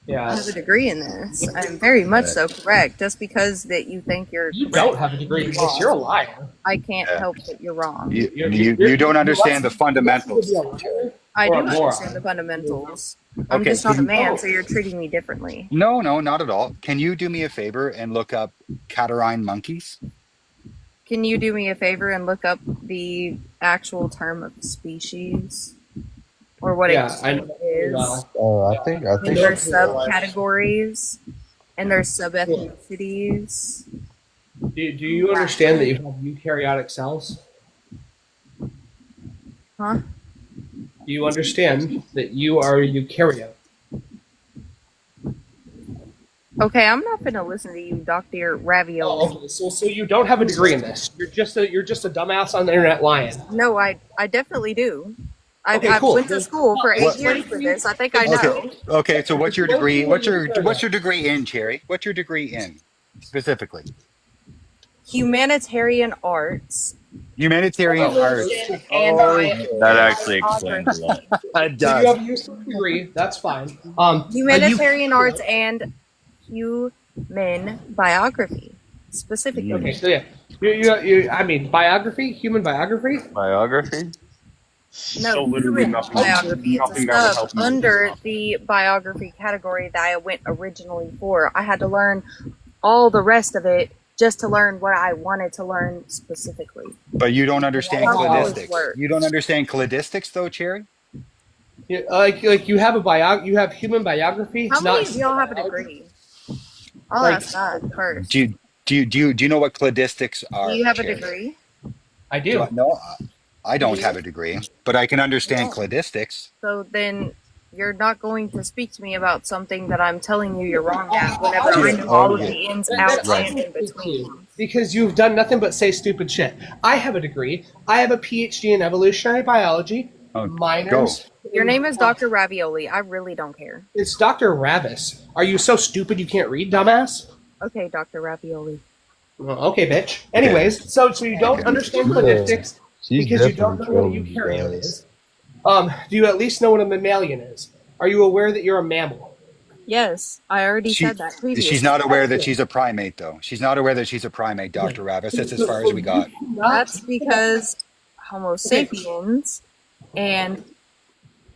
I Yeah, have a degree in this. I'm very much so correct. Just because that you think you're you correct, don't have a degree because you're a liar. I can't Yeah. help that you're wrong. You don't understand the fundamentals. You're either a liar I or do a moron. understand the fundamentals. I'm Okay, just not a can, man, so you're treating me differently. no, not at all. Can you do me a favor and look up Catarrhine monkeys? Can you do me a favor and look up the actual term of species? Or what Yeah, I it know. is? I think And their subcategories and their subethnicities. Do you understand that you have eukaryotic cells? Huh? Do you understand that you are a eukaryote? Okay, I'm not gonna listen to you, Dr. Ravioli. Oh, okay. So you don't have a degree in this. You're just a dumbass on the internet lying. No, I definitely do. Okay, I cool. went to school for 8 What- years for this. I think I know. Okay, so what's your degree? What's your degree in, Cherry? What's your degree in specifically? Humanitarian arts Humanitarian arts. and That actually explains a lot. It So you does. have a useless degree. That's fine. humanitarian arts and human biography specifically. Okay, so yeah, I mean biography, human biography. Biography? No, So literally human nothing. biography. It's Nothing a that would sub help you. under the biography category that I went originally for. I had to learn all the rest of it just to learn what I wanted to learn specifically. But you don't understand How college cladistics. works. You don't understand cladistics, though, Cherry. Yeah, like you have you have human biography. How It's many not of y'all have a degree? I'll Like- ask that first. Do you know what cladistics are? Do you have a Cherry? degree? I Do do. I, no, I Do don't you? have a degree, but I can understand No. cladistics. So then you're not going to speak to me about something that I'm telling you you're wrong at I whenever I Yeah. know understand all Oh, of yeah. the ins, that outs, Right. I and can in speak to you betweens. because you've done nothing but say stupid shit. I have a degree. I have a PhD in evolutionary biology, Oh, go. minors. Your In, name is Dr. Ravioli. I really don't care. it's Dr. Ravis. Are you so stupid you can't read, dumbass? Okay, Dr. Ravioli. Well, okay, bitch. Okay. Anyways, so you don't Okay. understand She's cladistics she's because you don't definitely know what a trolling you eukaryote guys. is. Do you at least know what a mammalian is? Are you aware that you're a mammal? Yes, I already She said that she's previously. not aware that Excellent. she's a primate, though. She's not aware that she's a primate, Dr. Ravis. That's as far as So we you got. cannot. That's because Homo Okay. sapiens and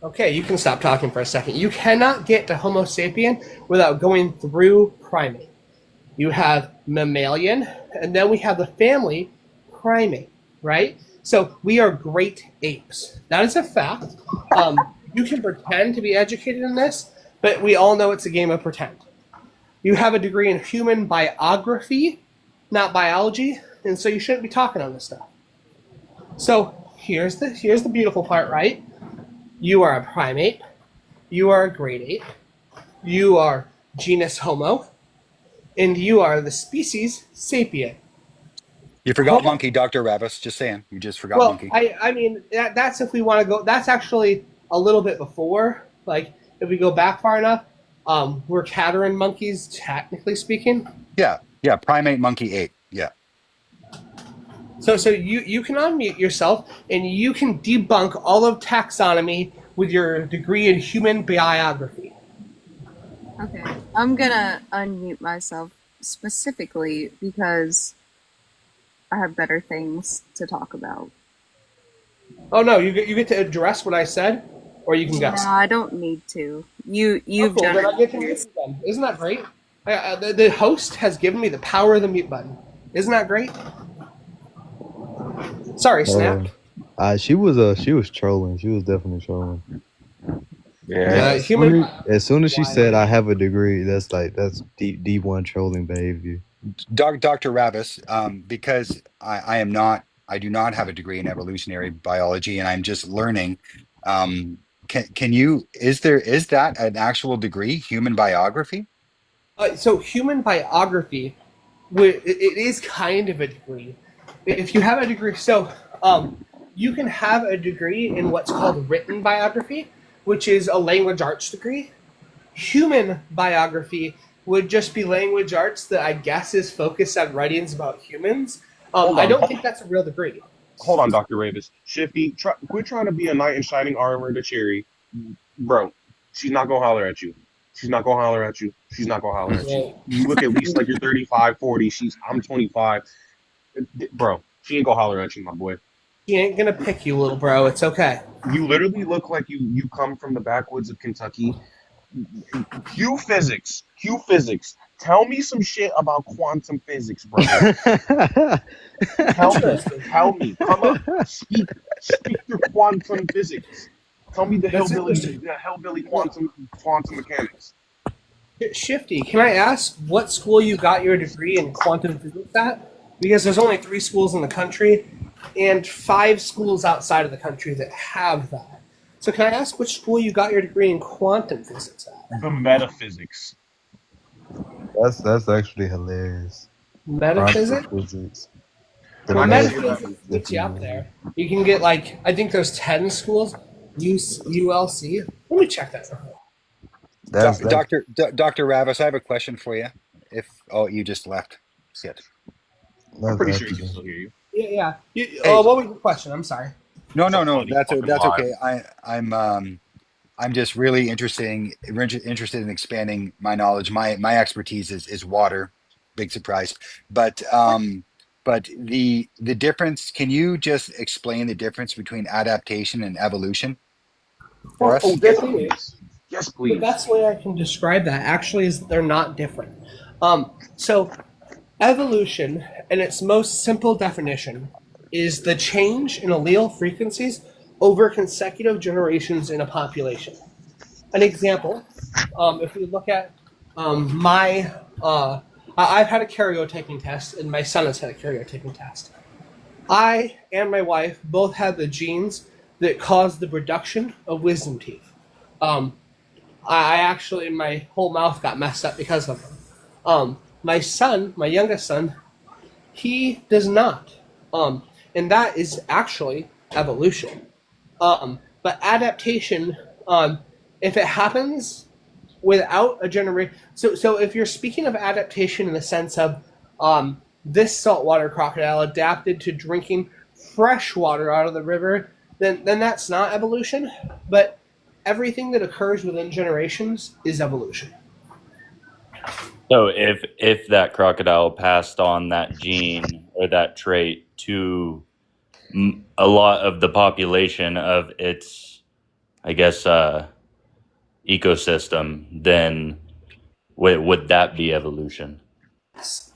Okay, you can stop talking for a second. You cannot get to Homo sapien without going through primate. You have mammalian, and then we have the family primate, right? So we are great apes. That is a fact. You can pretend to be educated in this, but we all know it's a game of pretend. You have a degree in human biography, not biology, and so you shouldn't be talking on this stuff. So here's the beautiful part, right? You are a primate. You are a great ape. You are genus Homo, and you are the species sapien. You forgot Homo. monkey, Dr. Ravis. Just saying. You just forgot Well, monkey. I mean that's if we want to go. That's actually a little bit before. Like if we go back far enough, we're Catarrhine monkeys, technically speaking. Yeah. Yeah. Primate, monkey, ape. Yeah. So you can unmute yourself and you can debunk all of taxonomy with your degree in human biography. okay, I'm gonna unmute myself specifically because I have better things to talk about. Oh no, you get to address what I said, or you can No, guess. I don't need to. You've Oh, cool. done Then I get it. to mute you then. Isn't that great? The host has given me the power of the mute button. Isn't that great? Sorry, Snap. She was trolling. She was definitely trolling. Yeah. As soon as she said I have a degree, that's D1 trolling behavior. Dr. Ravis, because I do not have a degree in evolutionary biology, and I'm just learning. Can you? Is that an actual degree? Human biography? So human biography, it is kind of a degree. If you have a degree, so you can have a degree in what's called written biography, which is a language arts degree. Human biography would just be language arts that I guess is focused on writings about humans. I don't think that's a real degree. Hold on, Dr. Ravis. Shifty, quit trying to be a knight in shining armor to Cherry. Bro, she's not going to holler at you. She's not going to holler at you. She's not going to holler at you. You look at least like you're 35, 40. I'm 25. Bro, she ain't going to holler at you, my boy. She ain't going to pick you, little bro. It's okay. You literally look like you come from the backwoods of Kentucky. Q physics. Tell me some shit about quantum physics, bro. Tell me. Come up. Speak your quantum physics. Tell me the hillbilly quantum mechanics. Shifty, can I ask what school you got your degree in quantum physics at? Because there's only 3 schools in the country and 5 schools outside of the country that have that. So can I ask which school you got your degree in quantum physics at? The metaphysics. That's actually hilarious. Metaphysics? Quantum physics. Well, metaphysics gets you up there. You can get I think there's 10 schools. ULC. Let me check that. Dr. Ravis, I have a question for you. You just left. Shit. I'm pretty sure he can still hear you. Yeah. What was your question? I'm sorry. No. That's okay. I'm just really interested in expanding my knowledge. My expertise is water. Big surprise. But the difference. Can you just explain the difference between adaptation and evolution for us? Yes, please. The best way I can describe that actually is they're not different. So evolution, in its most simple definition, is the change in allele frequencies over consecutive generations in a population. An example, if we look at I've had a karyotyping test, and my son has had a karyotyping test. I and my wife both had the genes that caused the production of wisdom teeth. Um, I actually, my whole mouth got messed up because of them. My son, my youngest son, he does not. And that is actually evolution. But adaptation, if it happens without a generation, so if you're speaking of adaptation in the sense of this saltwater crocodile adapted to drinking fresh water out of the river, then that's not evolution. But everything that occurs within generations is evolution. So if that crocodile passed on that gene or that trait to a lot of the population of its, I guess, ecosystem, then would that be evolution?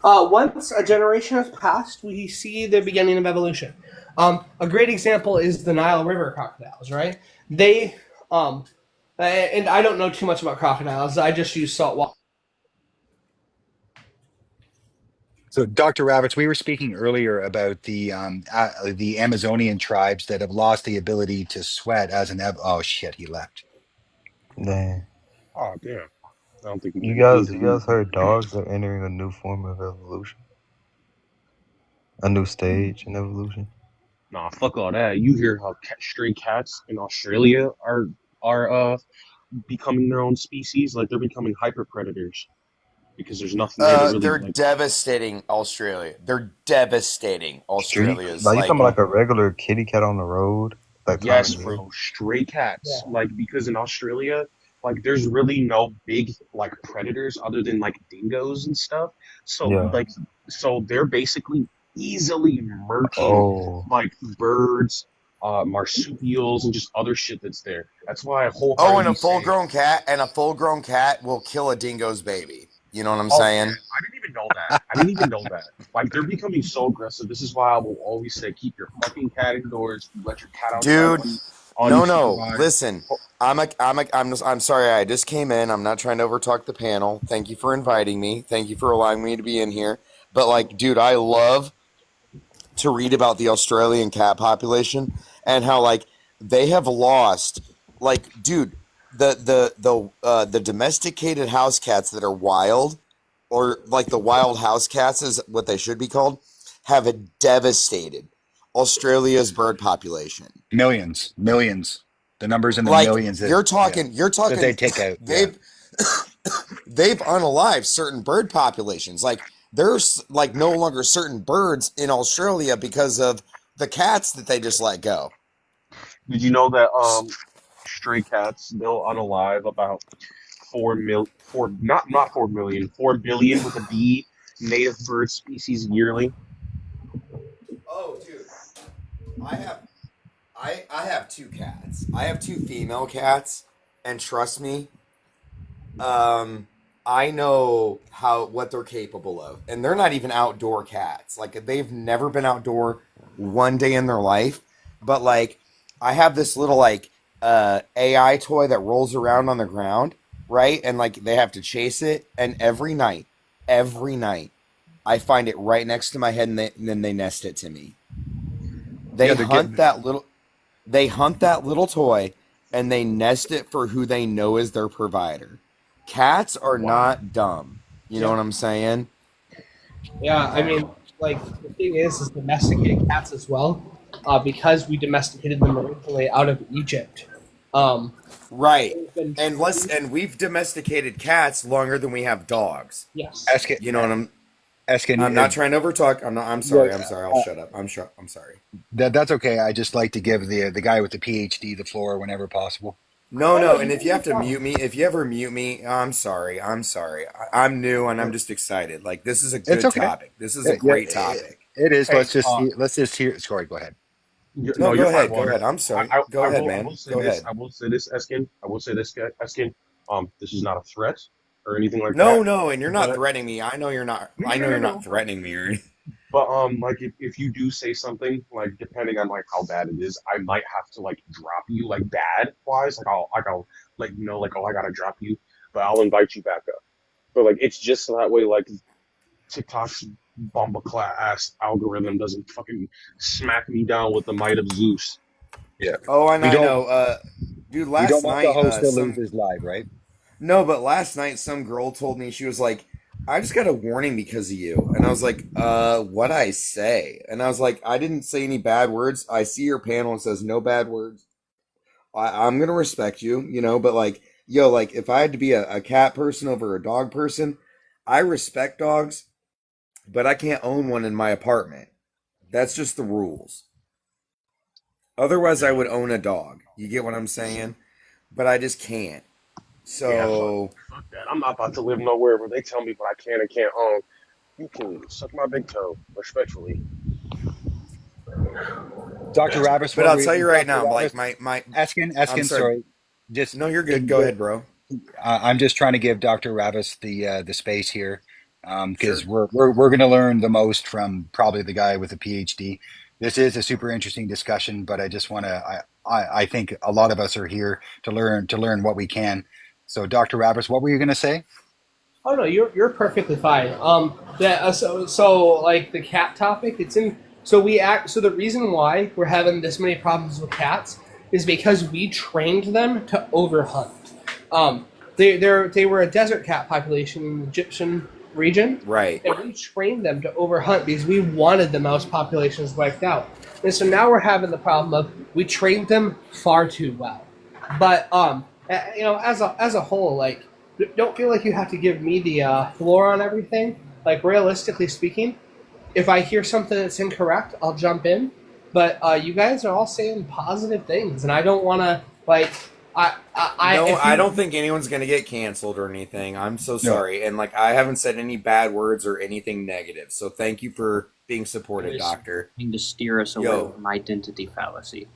Once a generation has passed, we see the beginning of evolution. A great example is the Nile River crocodiles, right? They, and I don't know too much about crocodiles. I just use salt water. So, Dr. Ravitz, we were speaking earlier about the Amazonian tribes that have lost the ability to sweat as an oh shit, he left. Damn. Oh damn! I don't think You he guys did leave. heard dogs are entering a new form of evolution? A new stage in evolution? Nah, fuck all that. You hear how stray cats in Australia are becoming their own species? Like they're becoming hyper predators because there's nothing there to really They're like. devastating Australia. They're devastating Street? Australia's Like you talking like about like a regular kitty cat on the road? Like Yes, Tommy Lee? bro, stray cats. Yeah. Like because in Australia, like there's really no big like predators other than like dingoes and stuff. So Yeah. like so they're basically easily murking Oh. like birds, marsupials, and just other shit that's there. That's why I oh, and wholeheartedly a say. full-grown cat will kill a dingo's baby. You know what I'm Oh, saying? I didn't even know that. I didn't even know that. Like they're becoming so aggressive. This is why I will always say keep your fucking cat indoors. Let your cat outside. Dude, no. unsupervised. Listen, I'm sorry. I just came in. I'm not trying to overtalk the panel. Thank you for inviting me. Thank you for allowing me to be in here. But like, dude, I love to read about the Australian cat population and how like they have lost, like, dude, the domesticated house cats that are wild, or like the wild house cats is what they should be called, have devastated Australia's bird population. Millions. The numbers in the Like millions that you're talking that they take out. Yeah. they've unalived certain bird populations. Like there's like no longer certain birds in Australia because of the cats that they just let go. Did you know that stray cats they'll unalive about 4 billion with a B native bird species yearly? Oh, dude, I have two cats. I have two female cats, and trust me, I know what they're capable of, and they're not even outdoor cats. Like they've never been outdoor one day in their life. But like, I have this little like AI toy that rolls around on the ground, right? And like they have to chase it, and every night, I find it right next to my head, and then they nest it to me. They hunt that little toy, and they nest it for who they know is their provider. Cats are not dumb. You know what I'm saying? Yeah, I mean, like the thing is domesticated cats as well, because we domesticated them originally out of Egypt. Right, and we've domesticated cats longer than we have dogs. Yes, you know what I'm. Asking, I'm not trying to overtalk. I'm sorry. I'll shut up. I'm sorry. That's okay. I just like to give the guy with the PhD the floor whenever possible. No. And if you have to mute me, if you ever mute me, I'm sorry. I'm new and I'm just excited. Like this is a good topic. This is a great topic. It is. Let's just hear. Sorry, go ahead. No, go ahead. Go ahead. I'm sorry. Go ahead, man. Go ahead. I will say this, Eskin. This is not a threat or anything like that. No, and you're not threatening me. I know you're not. I know you're not threatening me or anything. But like if you do say something, like depending on like how bad it is, I might have to like drop you, like bad wise. I'll let you know, like, oh, I gotta drop you, but I'll invite you back up. But like it's just that way. Like TikTok's bumbleclat ass algorithm doesn't fucking smack me down with the might of Zeus. Yeah. Oh, We I don't know. Dude, we don't last want the night, host to lose his live, right? no, but last night some girl told me, she was like, I just got a warning because of you. And I was like, what'd I say? And I was like, I didn't say any bad words. I see your panel and says no bad words. I'm gonna respect you, but like, yo, like if I had to be a cat person over a dog person, I respect dogs, but I can't own one in my apartment. That's just the rules. Otherwise, I would own a dog. You get what I'm saying? But I just can't. Yeah, So, fuck that. I'm not about to live nowhere where they tell me what I can and can't own. You can suck my big toe, respectfully. Dr. Ravis, but what I'll were tell you right Dr. now, like Ravis, my Eskin, I'm sorry. sorry. Just No, you're good. can Go you ahead, bro. I'm just trying to give Dr. Ravis the space here, Sure. because we're going to learn the most from probably the guy with the PhD. This is a super interesting discussion, but I just want to I think a lot of us are here to learn what we can. So, Dr. Ravis, what were you going to say? Oh no, you're perfectly fine. So like the cat topic, it's in. So the reason why we're having this many problems with cats is because we trained them to overhunt. They were a desert cat population in the Egyptian region, Right. and we trained them to overhunt because we wanted the mouse populations wiped out. And so now we're having the problem of we trained them far too well. But as a whole, like, don't feel like you have to give me the floor on everything. Like, realistically speaking, if I hear something that's incorrect, I'll jump in. But you guys are all saying positive things, and I don't want to I don't think anyone's gonna get canceled or anything. I'm so sorry, and like I haven't said any bad words or anything negative. So thank you for being supportive, Doctor. To steer us away Yo. from identity fallacy.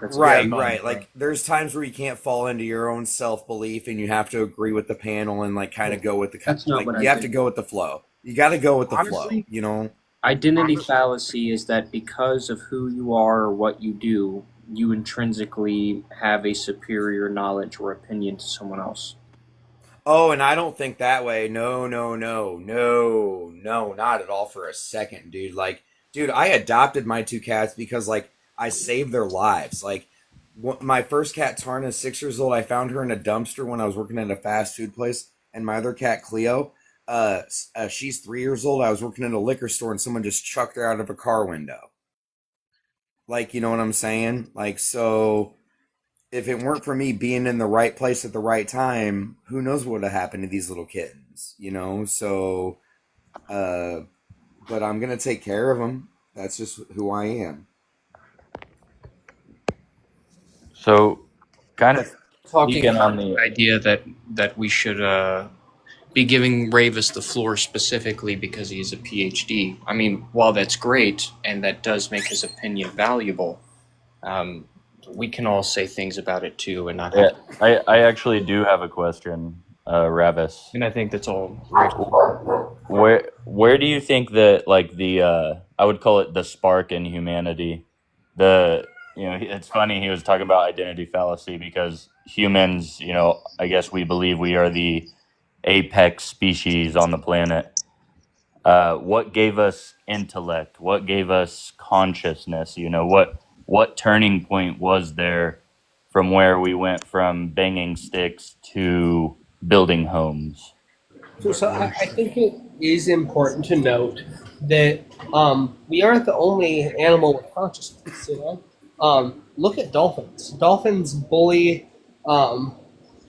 That's Right, very right. Like there's times where you can't fall into your own self belief, and you have to agree with the panel and like kind of go with the. That's not like what I you have to did. go with the flow. You got to go with the Honestly, flow. Identity fallacy is that because of who you are or what you do, you intrinsically have a superior knowledge or opinion to someone else. Oh, and I don't think that way. No, not at all for a second, dude. Like, dude, I adopted my two cats because, like, I saved their lives. Like, my first cat, Tarna, is 6 years old. I found her in a dumpster when I was working at a fast food place. And my other cat, Cleo, she's 3 years old. I was working in a liquor store and someone just chucked her out of a car window. Like, you know what I'm saying? Like, so if it weren't for me being in the right place at the right time, who knows what would have happened to these little kittens, So, but I'm going to take care of them. That's just who I am. So, kind of Talking speaking about on the the idea that we should be giving Ravis the floor specifically because he's a PhD. I mean, while that's great and that does make his opinion valuable, we can all say things about it too and not yeah, have. I actually do have a question, Ravis. And I think that's all. Where do you think that like the I would call it the spark in humanity, it's funny he was talking about identity fallacy because humans, I guess we believe we are the apex species on the planet. What gave us intellect? What gave us consciousness? What turning point was there from where we went from banging sticks to building homes? So I think it is important to note that we aren't the only animal with consciousness. Look at dolphins. Dolphins bully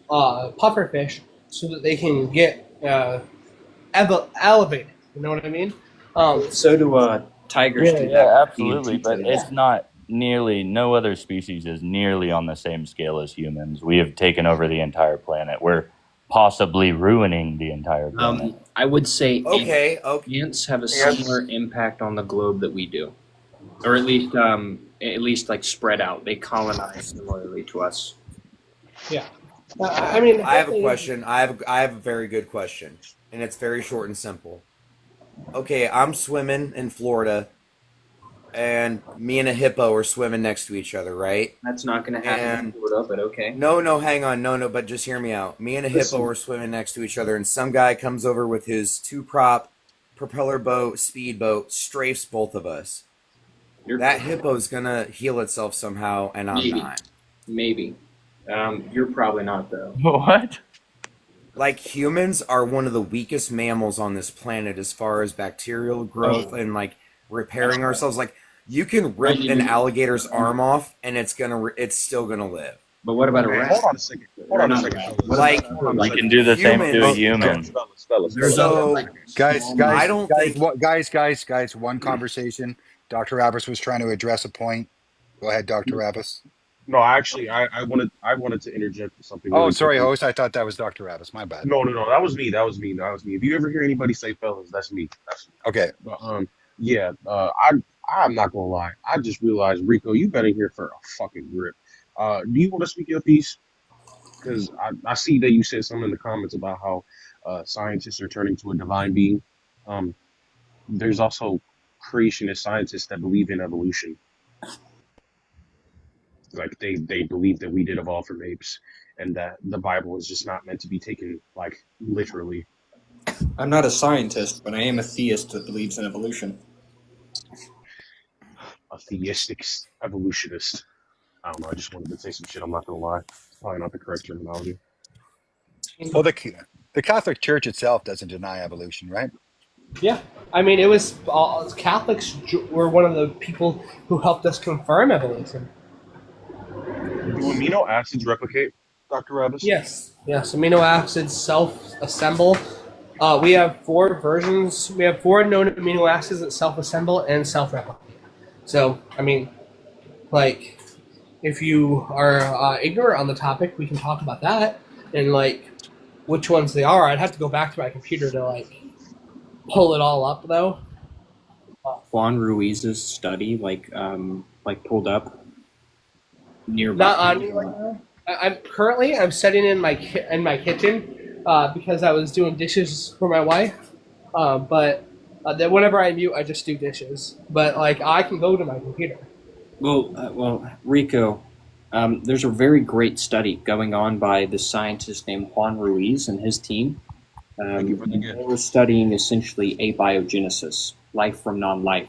pufferfish so that they can get elevated. You know what I mean? So do tigers do that. Yeah, absolutely. But it's not nearly, no other species is nearly on the same scale as humans. We have taken over the entire planet. We're possibly ruining the entire planet. I would say Okay. ants have a similar impact on the globe that we do, or at least like spread out. They colonize similarly to us. Yeah. I mean, I have a question. I have a very good question, and it's very short and simple. Okay, I'm swimming in Florida, and me and a hippo are swimming next to each other, right? That's not going to happen in Florida, but okay. No, hang on. No, but just hear me out. Me and a hippo are swimming next to each other, and some guy comes over with his 2-prop propeller boat, speedboat, strafes both of us. That hippo's gonna heal itself somehow, and I'm Maybe. not. Maybe. You're probably not, though. What? Like, humans are one of the weakest mammals on this planet as far as bacterial growth and like repairing ourselves. Like, you can rip an alligator's arm off, and it's still gonna live. But what about a rat? Hold on a second. Hold on a second. Like, We can do the same to a human. So, Guys, one conversation. Dr. Ravis was trying to address a point. Go ahead, Dr. Ravis. No, actually, I wanted to interject with something. Oh, really sorry, quickly. host. I thought that was Dr. Ravis. My bad. No, that was me. That was me. If you ever hear anybody say fellas, that's me. Okay. But yeah. I'm not gonna lie. I just realized, Rico, you've been in here for a fucking grip. Do you want to speak your piece? Because I see that you said something in the comments about how scientists are turning to a divine being. There's also creationist scientists that believe in evolution. Like they believe that we did evolve from apes, and that the Bible is just not meant to be taken like literally. I'm not a scientist, but I am a theist that believes in evolution. A theistic evolutionist. I don't know. I just wanted to say some shit. I'm not gonna lie. It's probably not the correct terminology. Well, the Catholic Church itself doesn't deny evolution, right? Yeah, I mean, it was Catholics were one of the people who helped us confirm evolution. Do amino acids replicate, Dr. Ravis? Yes, amino acids self-assemble. We have 4 versions. We have 4 known amino acids that self-assemble and self-replicate. So, I mean, like, if you are ignorant on the topic, we can talk about that and like which ones they are. I'd have to go back to my computer to like pull it all up, though. Juan Ruiz's study, like pulled up nearby. Not on me right now. I'm sitting in my kitchen because I was doing dishes for my wife. But then whenever I mute, I just do dishes. But like I can go to my computer. Well, Rico, there's a very great study going on by this scientist named Juan Ruiz and his team. They were studying essentially abiogenesis, life from non-life.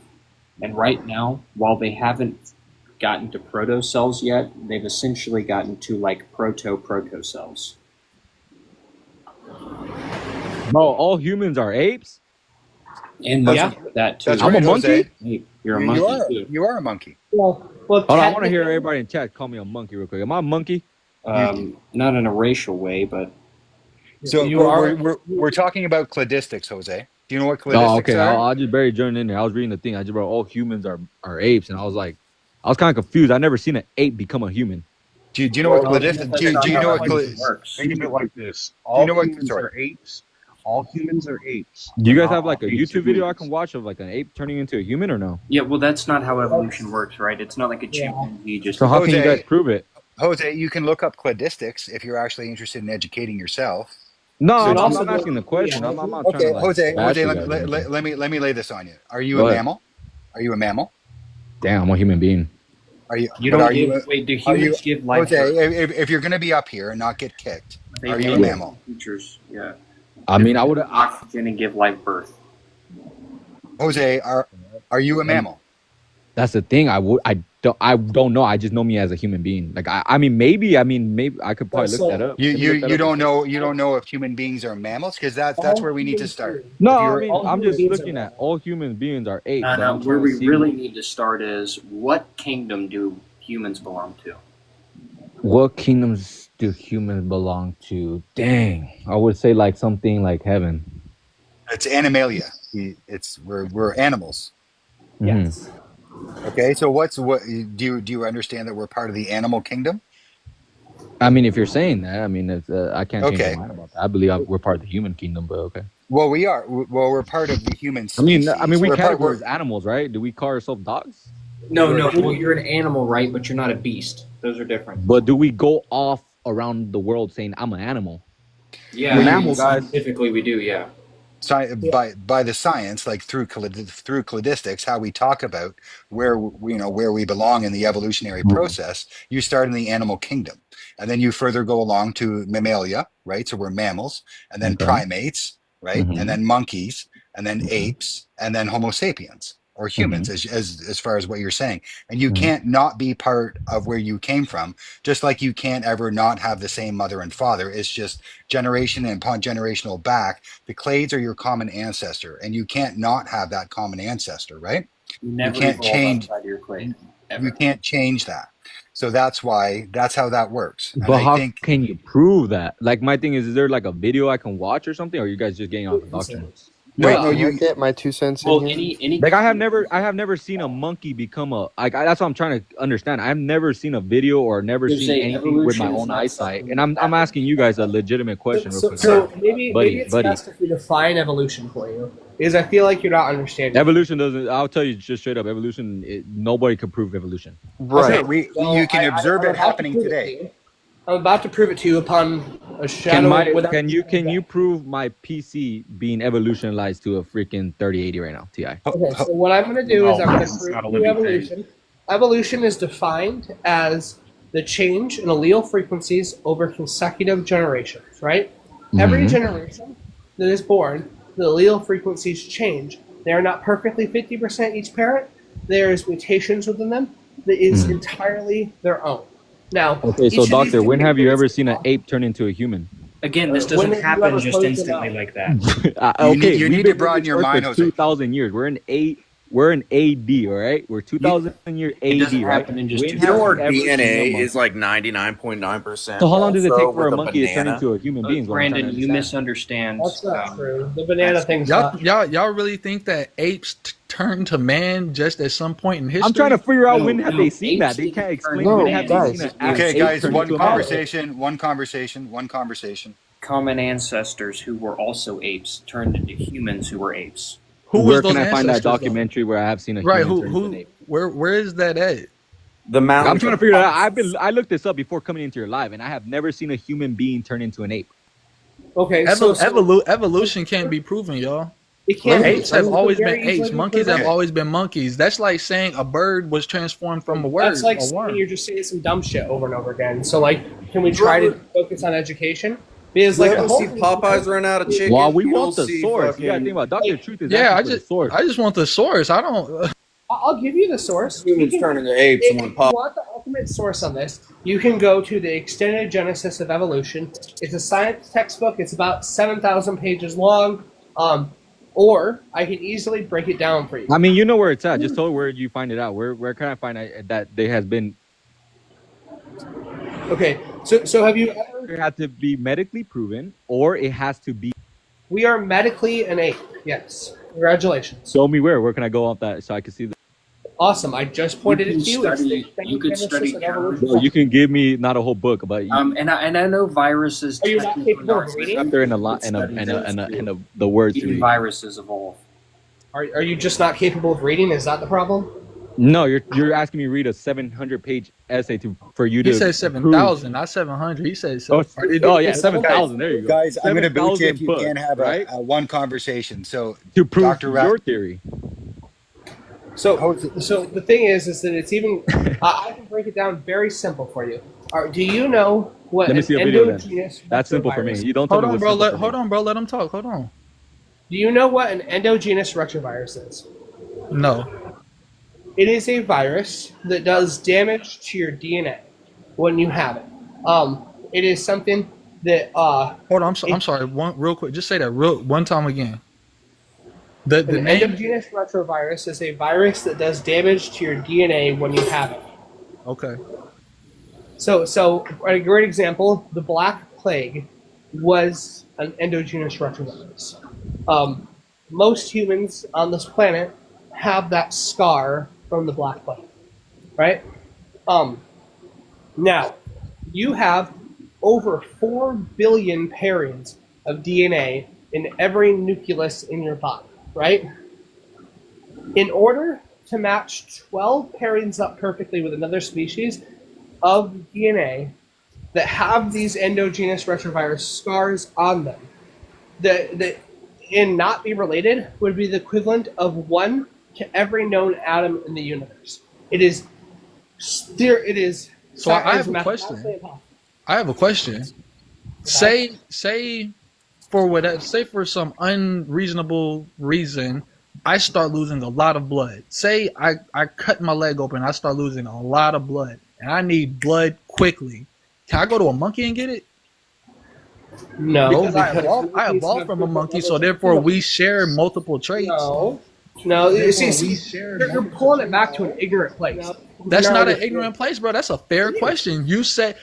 And right now, while they haven't gotten to proto-cells yet, they've essentially gotten to like proto-cells. Bro, all humans are apes? And that too. That's I'm right, a monkey? Jose. Hey, you're a monkey too. You are a monkey. Well, Hold on, I want to hear everybody in chat call me a monkey real quick. Am I a monkey? Not in a racial way, but So we're talking about cladistics, Jose. Do you know what cladistics Oh, okay. are? I just barely joined in there. I was reading the thing. I just wrote all humans are apes, and I was kind of confused. I never seen an ape become a human. Do you know what cladistics? Do you know what works? Think of it like this: you all know what- humans sorry. are apes. All humans are apes. Do you guys Not have like a all apes are YouTube video I humans. can watch of like an ape turning into a human or no? Yeah, well, that's not how evolution works, right? It's not like a chimpanzee just. So how can you Jose- guys prove it? Jose, you can look up cladistics if you're actually interested in educating yourself. No, So I'm also not asking the question. I'm not trying Okay, to like Jose, bash you let, guys or let, anything. let me lay this on you. Are you Go a ahead. mammal? Are you a mammal? Damn, I'm a human being. Are you? You but don't are you give. Wait, do are humans you- give life? Jose, if you're going to be up here and not get kicked, They are you a make mammal? Creatures, yeah. I mean, I would. Oxygen and give life birth. Jose, are you a mammal? That's the thing. I don't know. I just know me as a human being. Like I mean maybe I could probably look that up. You Let me look that you up. don't know if human beings are mammals because that's where we need to start. No, If I you're- mean I'm just looking at all human beings are apes. so I'm Where trying we to see really need to start is what kingdom do humans belong to? what kingdoms do humans belong to? Dang, I would say like something like heaven. It's animalia. We're animals. Yes. Okay, so what do you understand that we're part of the animal kingdom? I mean, if you're saying that, I mean, I can't change Okay. my mind about that. I believe we're part of the human kingdom, but okay. Well, we are. Well, we're part of the human I species. mean, we We're part- categorize animals, right? Do we call ourselves dogs? No. Well, you're an animal, right? But you're not a beast. Those are different. But do we go off around the world saying I'm an animal? Yeah, We're animals, guys. Scientifically, we do. Yeah. By the science, like through cladistics, how we talk about where we belong in the evolutionary process. You start in the animal kingdom, and then you further go along to mammalia, right? So we're mammals, and then Okay. primates, right? Mhm. And then monkeys, and then apes, and then Homo sapiens or humans, as far as what you're saying. And you can't not be part of where you came from, just like you can't ever not have the same mother and father. It's just generation and upon generational back, the clades are your common ancestor, and you can't not have that common ancestor, right? You never can't evolve change outside your clade. Ever. you can't change that. So that's how that works. And But I how think can you prove that? Like, my thing is there like a video I can watch or something, or are you guys just getting off the doctrine? no, Can I get my 2 cents in Well, here? any Like, I have never seen a monkey become a like. That's what I'm trying to understand. I've never seen a video or never There's seen a anything with my evolution is own not eyesight. something And I'm asking you guys a legitimate question, real quick. So maybe buddy, it's buddy. best if we define evolution for you, because I feel like you're not understanding. Evolution doesn't. I'll tell you just straight up. Evolution. Nobody can prove evolution. okay, you can I'm observe it about to happening prove it today. to you. I'm about to prove it to you upon a shadow. Can you prove my PC being evolutionized to a freaking 3080 right now? Ti. Okay, so what I'm going to do is No, I'm going it's to not a prove living evolution. Evolution is defined as the change in allele frequencies over consecutive generations, right? Every generation that is born, the allele frequencies change. They are not perfectly 50% each parent. There is mutations within them that is entirely their own. Now, Okay, so each of these doctor, when have you ever different seen an ape turn into a human? Again, this When doesn't have you happen ever just closed your instantly mouth? like that. Okay, you we've need been to broaden your doing this mind, for Jose. 2,000 years. We're in AD, all right? We're 2,000 year AD, doesn't right? happen in just When two have You know our you ever seen a DNA monkey? is like 99.9%. So how long does it take also for a with monkey to turn banana. into a human being? is what I'm trying Brandon, to you understand. misunderstand. That's not true. The banana thing's not. Y'all really think that apes turn to man just at some point in history? I'm trying to figure out No, when have no, they seen that. apes They didn't can't turn explain to when man. have they guys. seen an Okay, ape guys, turn one into a man. conversation. Common ancestors who were also apes turned into humans who were apes. Who was Where those can I find that ancestors, though? documentary where I have seen a Right? human turn into an ape? Where is that at? The mountain. I'm trying to figure that out. I looked this up before coming into your live, and I have never seen a human being turn into an ape. Okay, Evolution can't be proven, y'all. it can't. Apes have always been Very easily apes. Monkeys have proven. always been monkeys. That's like saying a bird was transformed from a word. That's like a saying worm. you're just saying some dumb shit over and over again. So like, can we try to focus on education? Because like, Like, see Popeyes run out of chicken. Well, we you'll want the see source. You gotta fucking- think about Dr. Truth is Yeah, asking for the source. I just want the source. I don't. I'll give you the source. Humans turn into apes If and when you Pop. want the ultimate source on this, you can go to the Extended Genesis of Evolution. It's a science textbook. It's about 7,000 pages long. Or I can easily break it down for you. I mean, you know where it's at. Just tell me where you find it out. Where can I find that there has been? Okay, so have you ever? It had to be medically proven, or it has to be. We are medically an ape. Yes. Congratulations. Show me where. Where can I go off that so I can see? Awesome. I just pointed You it can to you. It's the study- Extended you could Genesis study of Evolution. Bro, you can give me not a whole book, but And I know viruses. Are you not technically capable of aren't reading? up there in a lot and the words to Even read. viruses evolve. Are you just not capable of reading? Is that the problem? No, you're asking me to read a 700-page essay for you to. He said prove- 7,000, not 700. He said Oh, 7,000. oh yeah, 7,000. There you go. Guys, I'm going to boot you if 7,000 you books, can't have right? a one conversation. So, To prove Dr. your theory. So the thing is that it's even. I can break it down very simple for you. Do you know what Let me an see a video then. endogenous That's simple for me. retrovirus- You don't tell Hold me on, what's bro. simple for me. Hold on, bro. Let him talk. Hold on. Do you know what an endogenous retrovirus is? No. It is a virus that does damage to your DNA when you have it. It is something that Hold on. I'm sorry. One real quick. Just say that one time again. The an name. endogenous retrovirus is a virus that does damage to your DNA when you have it. Okay. So a great example, the Black Plague was an endogenous retrovirus. Most humans on this planet have that scar from the Black Plague, right? Now, you have over 4 billion pairings of DNA in every nucleus in your body, right? In order to match 12 pairings up perfectly with another species of DNA that have these endogenous retrovirus scars on them, that and not be related would be the equivalent of 1 to every known atom in the universe. It is. It is. So I it have is a question. mathematically impossible. I have a question. Say for whatever, say for some unreasonable reason, I start losing a lot of blood. Say I cut my leg open, I start losing a lot of blood, and I need blood quickly. Can I go to a monkey and get it? No, Because I evolved from a monkey, so therefore we share multiple traits. No, you see, you're pulling it back to an ignorant place. That's No, not an ignorant place, bro. That's a fair question. You said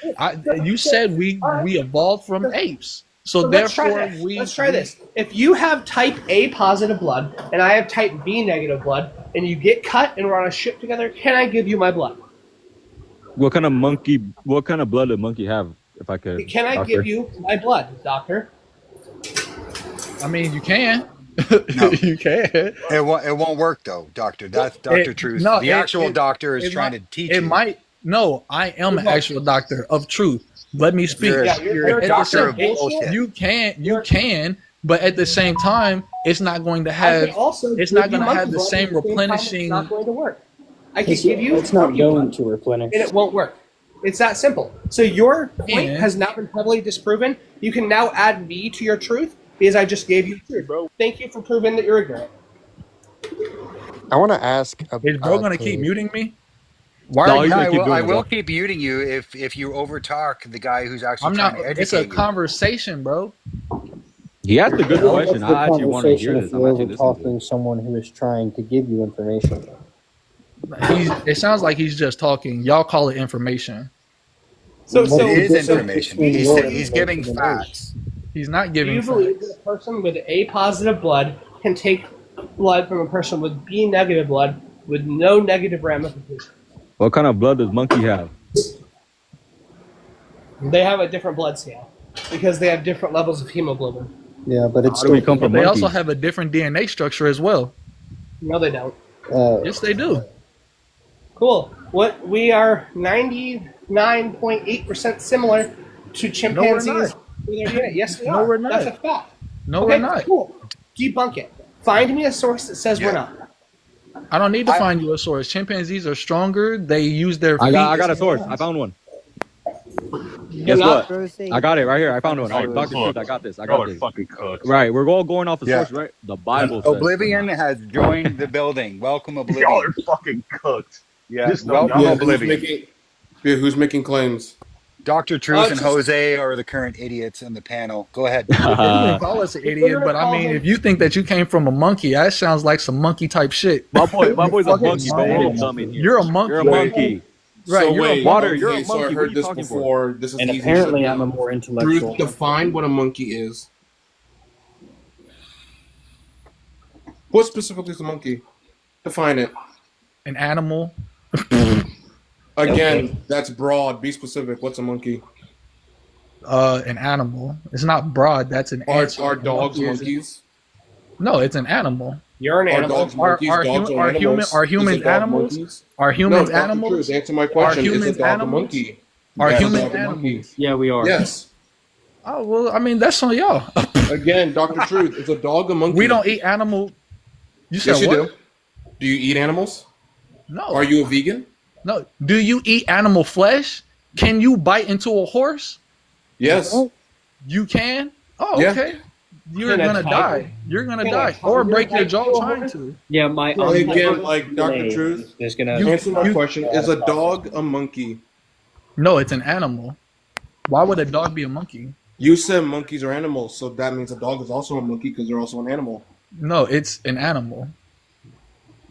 we evolved from apes, so let's try therefore this. we. Let's try this. If you have type A positive blood and I have type B negative blood, and you get cut and we're on a ship together, can I give you my blood? What kind of blood does monkey have? If I could. Can I doctor? give you my blood, doctor? I mean, you can. No. You can. It won't work though, doctor. That's Dr. Truth. No, the actual doctor is it trying might- to teach It you. might. No, I am an actual doctor of truth. Let me speak. You're a At the doctor of same- bullshit. You can, but at the same time, it's not going to have. It's not going to have the same replenishing. It's not going to work. I can give you. It's not monkey going blood, to replenish. and it won't work. It's that simple. So your point Yeah. has now been heavily disproven. You can now add me to your truth because I just gave you truth. Thank you for proving that you're ignorant. I want to ask. Is bro going to keep muting me? Why No, are you? I will keep muting you if you overtalk the guy who's actually I'm not. trying to educate It's a you. conversation, bro. He asked a good Well, question. what's the I actually want to hear conversation this. if I'm you're actually over listening to talking someone who is trying to give you information? It sounds like he's just talking. Y'all call it information. It is information. He's giving facts. He's not Do giving. you believe that a person with A positive blood can take blood from a person with B negative blood with no negative ramifications? What kind of blood does monkey have? They have a different blood scale because they have different levels of hemoglobin. Yeah, but it's How do we come But from they monkeys? also have a different DNA structure as well. No, they don't. Yes, they do. Cool. What we are 99.8% similar to chimpanzees. not. with their DNA. Yes, we No, are. we're not. That's a fact. No, Okay, we're not. Cool. Debunk it. Find me a source that says we're not. I don't need to find you a source. Chimpanzees are stronger. They use their feet. I got a source. I found one. Guess not- what? I got it right here. I found one. All right, Dr. Truth, I got this. I got this. Fucking cooked. Right, we're all going off the Yeah. source, right? The Bible says. Oblivion has joined the building. Welcome, Oblivion. Y'all are fucking cooked. Yeah, Just know welcome, y'all- Oblivion. Who's making claims? Dr. Truth and just- Jose are the current idiots in the panel. Go ahead. You can call us an idiot, but I mean, if you think that you came from a monkey, that sounds like some monkey type shit. My boy's a Fucking monkey, but small. he dumb in here. You're a monkey. You're a monkey. Right, So you're a wait, water, okay, you're a so I monkey. What are heard you this talking for? before. This is And easy. apparently So I'm a more intellectual. Truth, define what a monkey is. What specifically is a monkey? Define it. An animal. Again, that's broad. Be specific. What's a monkey? An animal. It's not broad. That's an answer. Are A dogs monkey is- monkeys? No, it's an animal. You're an Are animal. dogs monkeys? Dogs are animals. Are Is a humans dog animals? monkeys? Are humans No, Dr. animals? Cruz, answer my question. Is a humans dog a animals? monkey? Are Yes, humans dog a monkey. animals? Yeah, we are. Yes. Oh well, I mean that's on y'all. Again, Dr. Truth, is a dog a monkey? We don't eat animal. You said Yes, you what? do. Do you eat animals? No. Are you a vegan? No. Do you eat animal flesh? Can you bite into a horse? Yes. You can. Oh, Yeah. okay. You're Can a gonna tiger- die. You're gonna can a die, tiger or break your bite jaw into a trying horse? to. Yeah, my Again, like Dr. Truth, is gonna. answer my question. Is a dog a monkey? No, it's an animal. Why would a dog be a monkey? You said monkeys are animals, so that means a dog is also a monkey because they're also an animal. No, it's an animal.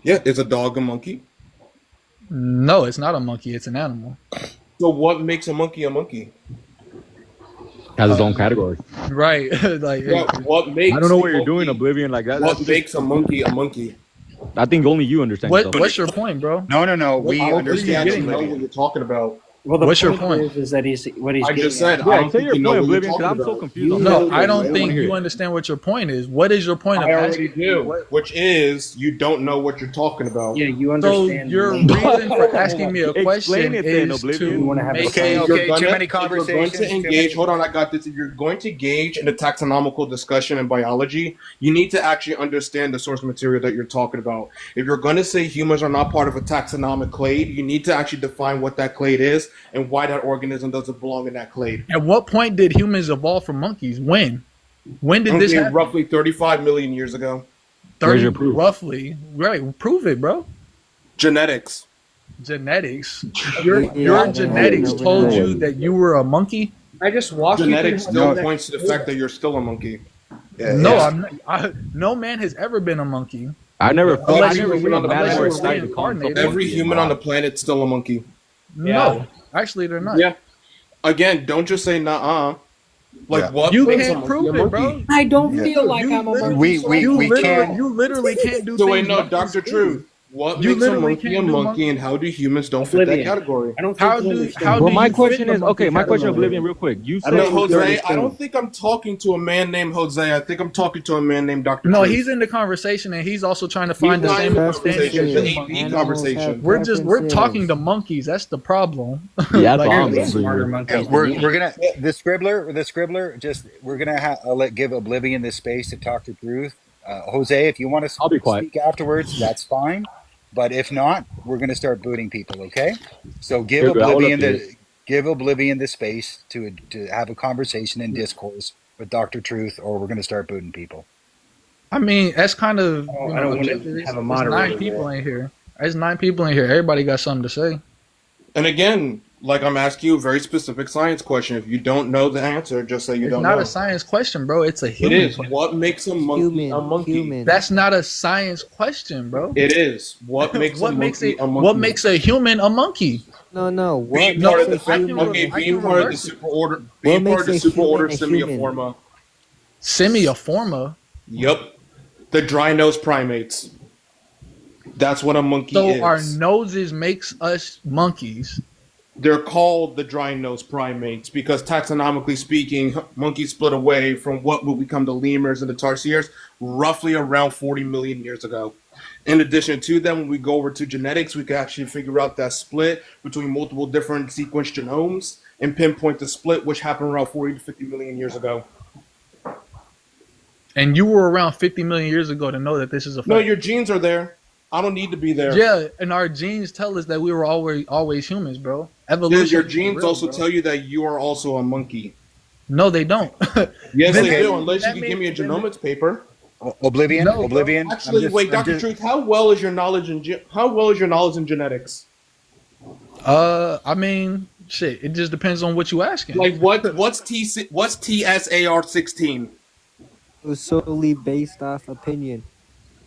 Yeah, is a dog a monkey? No, it's not a monkey. It's an animal. So what makes a monkey a monkey? Has its own category. Right. Like What makes I don't know a what you're doing, monkey- Oblivion, like that. What makes a monkey a monkey? I think only you understand. what? yourself. What's your point, bro? No. We I don't think you understand. actually know Oblivion. what you're talking about. Well, the What's your point point? is that what he's I getting just said, at. I Yeah, don't say think your you know point, what you're Oblivion, because talking I'm so about. confused. on No, that. I don't wanna think hear you it. understand what your point is. What is your point of I already asking? do, which is you don't know what you're talking about. Yeah, you So understand. your the- reason for asking me a Explain question it then, is Oblivion. to You wanna have a make Okay, If okay. you're gonna- Too many if you're going conversations. to too engage, many- hold on, I got this. If you're going to engage in a taxonomical discussion in biology, you need to actually understand the source material that you're talking about. If you're going to say humans are not part of a taxonomic clade, you need to actually define what that clade is and why that organism doesn't belong in that clade. At what point did humans evolve from monkeys? When? When did this Okay, happen? roughly 35 million years ago. 30, roughly. Right, prove it, bro. Genetics. Genetics. Your genetics told you that you were a monkey? I just walked Genetics you through still the points to the fact that you're still a monkey. No, I'm not, no man has ever been a monkey. I never Unless seen you- a man unless more you were excited to call himself reincarnated. a Every monkey. human on the planet's still a monkey. No, actually they're not. Yeah. Again, don't just say nah. Like Yeah. what? You makes a can't monkey prove a it, bro. monkey? I don't Yeah. feel like I'm a monkey. We can. You literally can't do So things. wait, no, monkeys Dr. do. Truth. What You makes a literally monkey a can't do monkey, and how do humans don't fit that Oblivion. category? I don't How think you do understand. how Well, do my you question fit the is monkey okay. My question, category? Oblivion, real quick. You I say don't No, think you Jose, I understand. don't think I'm talking to a man named Jose. I think I'm talking to a man named Dr. No, Truth. he's in the conversation and he's also trying to find the not same in the understanding conversation. as The you. AP conversation. We're talking to monkeys. That's the problem. Yeah, Like, that's you're- Smarter Yeah, monkeys. we're gonna the scribbler. Just we're gonna give Oblivion the space to talk the truth. Jose, if you want to I'll be quiet. speak afterwards, that's fine. But if not, we're gonna start booting people. Okay? So Here, hold up here. give Oblivion the space to have a conversation and discourse with Dr. Truth, or we're gonna start booting people. I mean, that's kind of Oh, you I know, don't want to objective. have a There's moderator. 9 people in here. There's 9 people in here. Everybody got something to say. And again, like I'm asking you a very specific science question. If you don't know the answer, just say you It's don't not know. a science question, bro. It's a It human is. question. What makes a monkey a monkey? That's not a science question, bro. It is. What makes What a makes monkey it? a monkey? What makes a human a monkey? No. What being No, part of the I can okay, re- I being can part of the reverse it. superorder, being part of the makes a superorder human a human? Semioforma. Semioforma. Yep, the dry nose primates. That's what a monkey So is. our noses makes us monkeys. They're called the dry nose primates because taxonomically speaking, monkeys split away from what will become the lemurs and the tarsiers roughly around 40 million years ago. In addition to them, when we go over to genetics, we can actually figure out that split between multiple different sequence genomes and pinpoint the split, which happened around 40 to 50 million years ago. And you were around 50 million years ago to know that this is a fact. No, your genes are there. I don't need to be there. Yeah, and our genes tell us that we were always humans, bro. Does Evolution. your is genes real, also bro. tell you that you are also a monkey? No, they don't. Yes, Then they that do, means- unless you that can give me a means- then- genomics paper. Oblivion. No, bro. Oblivion. Actually, wait, Dr. Truth, how well is your knowledge in genetics? I mean, shit. It just depends on what you asking. Like what's TSAR16? It was solely based off opinion.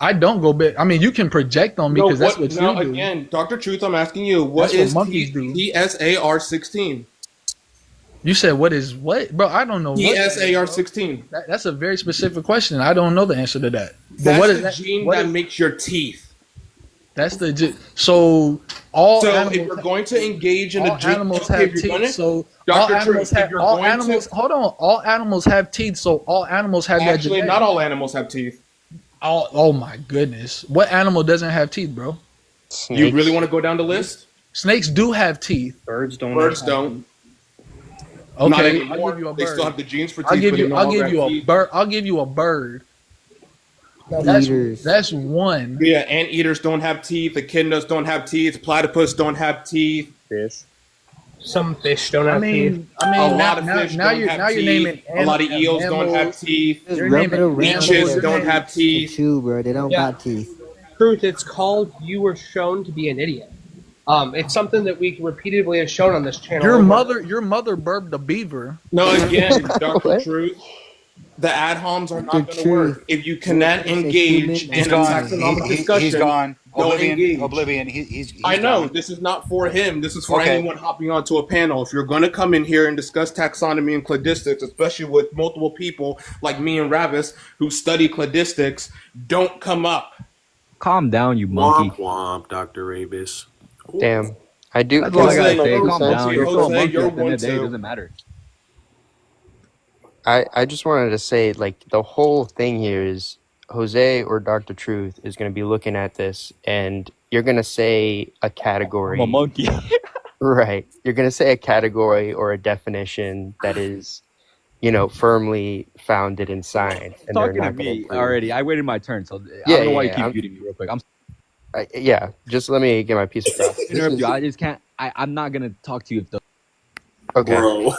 I don't go big. I mean, you can project on me because that's what you do. Again, Dr. Truth, I'm asking you, what That's what is monkeys do. TSAR16? You said what is what, bro? I don't know. What that is, bro. TSAR16. That's a very specific question. I don't know the answer to that. But That's what the is that? gene what that is- makes your teeth. That's the so all So animals. if we're going to engage in all the gene, animals okay, have if you're teeth. gonna- So Dr. all Truth, animals if have you're all going to- animals. Hold on, all animals have teeth. So all animals have that. Actually, genetic. not all animals have teeth. Oh my goodness! What animal doesn't have teeth, bro? You really want to go down the list? Snakes do have teeth. Birds don't. Birds don't. Not Okay, anymore. I'll give you a bird. They still have the genes for teeth. I'll give but they you. no I'll longer give you have a teeth. bird. I'll give you a bird. Eaters. That's one. Yeah, anteaters don't have teeth. Echidnas don't have teeth. Platypus don't have teeth. Fish. Some fish don't I have teeth. mean, A now, lot of fish now don't you're have now you're teeth. naming A lot of eels don't have mammals. teeth. Just You're rub naming it around Leeches there. don't have To teeth. chew, bro. They don't Yeah. got teeth. Truth, it's called you were shown to be an idiot. It's something that we repeatedly have shown on this channel. Your over- mother burped a beaver. No, again, Dr. What? Truth, the ad homs are not Dr. going to work. Truth. If you cannot It's a engage human- in He's a gone. taxonomic discussion, He's gone. don't engage. Oblivion. He's I know gone. this is not for him. This is for Okay. anyone hopping onto a panel. If you're going to come in here and discuss taxonomy and cladistics, especially with multiple people like me and Ravis who study cladistics, don't come up. Calm down, you monkey. Womp womp, Dr. Ravis. Damn. I do. That's all I gotta Jose, say. Calm Jose, down. You're still a Jose, monkey. you're At the end of the day, it one doesn't matter. I just wanted to say, like, the whole thing here is Jose or Dr. Truth is going to be looking at this, and you're going to say a category. I'm a monkey. Right. You're going to say a category or a definition that is, you know, firmly founded in science. And they're Talking to not going me to prove. already. I waited my turn, so I Yeah, don't know why yeah, you keep I'm- muting me real quick. I'm Yeah, just let me get my piece across. interrupt you. I just can't. I'm not gonna talk to you if the. Okay. Bro,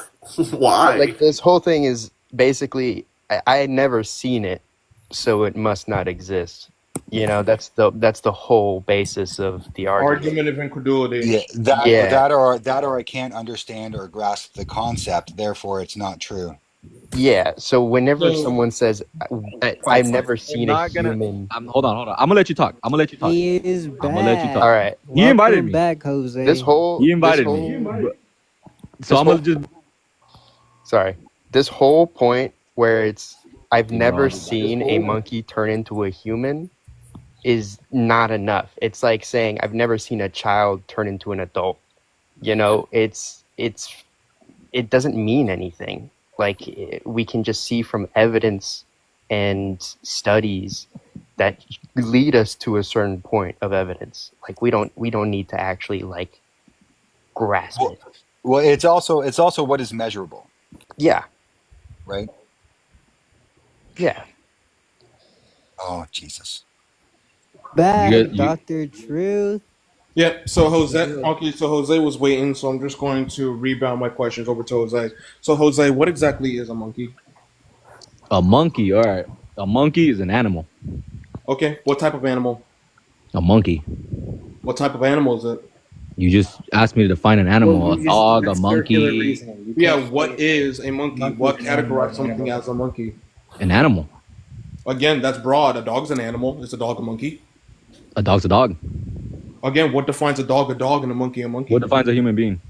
why? Like, this whole thing is basically I had never seen it, so it must not exist. You know, that's the whole basis of the argument. Argument of incredulity. Yeah, Yeah. that or I can't understand or grasp the concept, therefore it's not true. Yeah. So whenever So- someone says, I've never seen a not gonna- human. Hold on. I'm gonna let you talk. He is back. I'm gonna let you talk. All right. He invited Welcome me. back, Jose. This whole. He invited this me. whole- So I'm gonna just. Sorry. This whole point where it's I've You never know, seen a monkey turn into a human is not enough. It's like saying I've never seen a child turn into an adult. You know, it doesn't mean anything. Like we can just see from evidence and studies that lead us to a certain point of evidence. Like we don't need to actually like grasp it. Well, it's also what is measurable, Yeah. right? Yeah. Oh, Jesus. Back, You- Dr. Truth. Yeah, so Jose was waiting, so I'm just going to rebound my questions over to Jose. So Jose, what exactly is a monkey? A monkey. All right. A monkey is an animal. Okay, what type of animal? A monkey. What type of animal is it? You just asked me to define an animal. A dog, a monkey, Yeah, what is a monkey? What categorizes something as a monkey? an animal. Again, that's broad. A dog's an animal. Is a dog a monkey? A dog's a dog. Again, what defines a dog, and a monkey, a monkey? What defines a human being?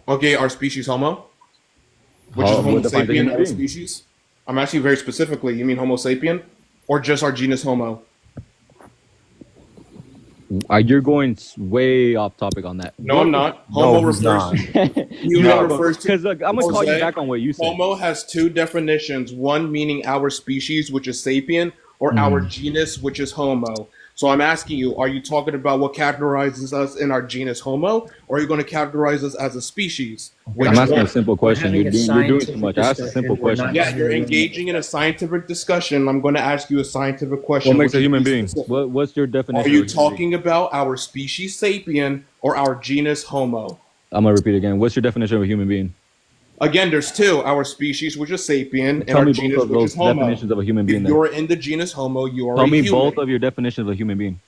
Okay, our species Homo, which How- is Homo what defines a sapien, human our being? species. I'm actually very specifically. You mean Homo sapien, or just our genus Homo? You're going way off topic on that. No, I'm not. Homo refers. Human refers to. Because I'm gonna call you Jose, back on what you said. Homo has two definitions. One meaning our species, which is sapien, or our genus, which is Homo. So I'm asking you, are you talking about what categorizes us in our genus Homo, or are you going to categorize us as a species? Which I'm asking one? a simple question. You're doing too much. Ask a simple question. Yeah, you're engaging in a scientific discussion. I'm going to ask you a scientific question. What makes which a human is being? specific. What's your definition? Are you of a human being? talking about our species sapien or our genus Homo? I'm gonna repeat again. What's your definition of a human being? Again, there's two: our species, which is sapien, and Tell our me genus, both of which those is Homo. definitions of a human being. If then. you're in the genus Homo, you are Tell a me human. both of your definitions of a human being.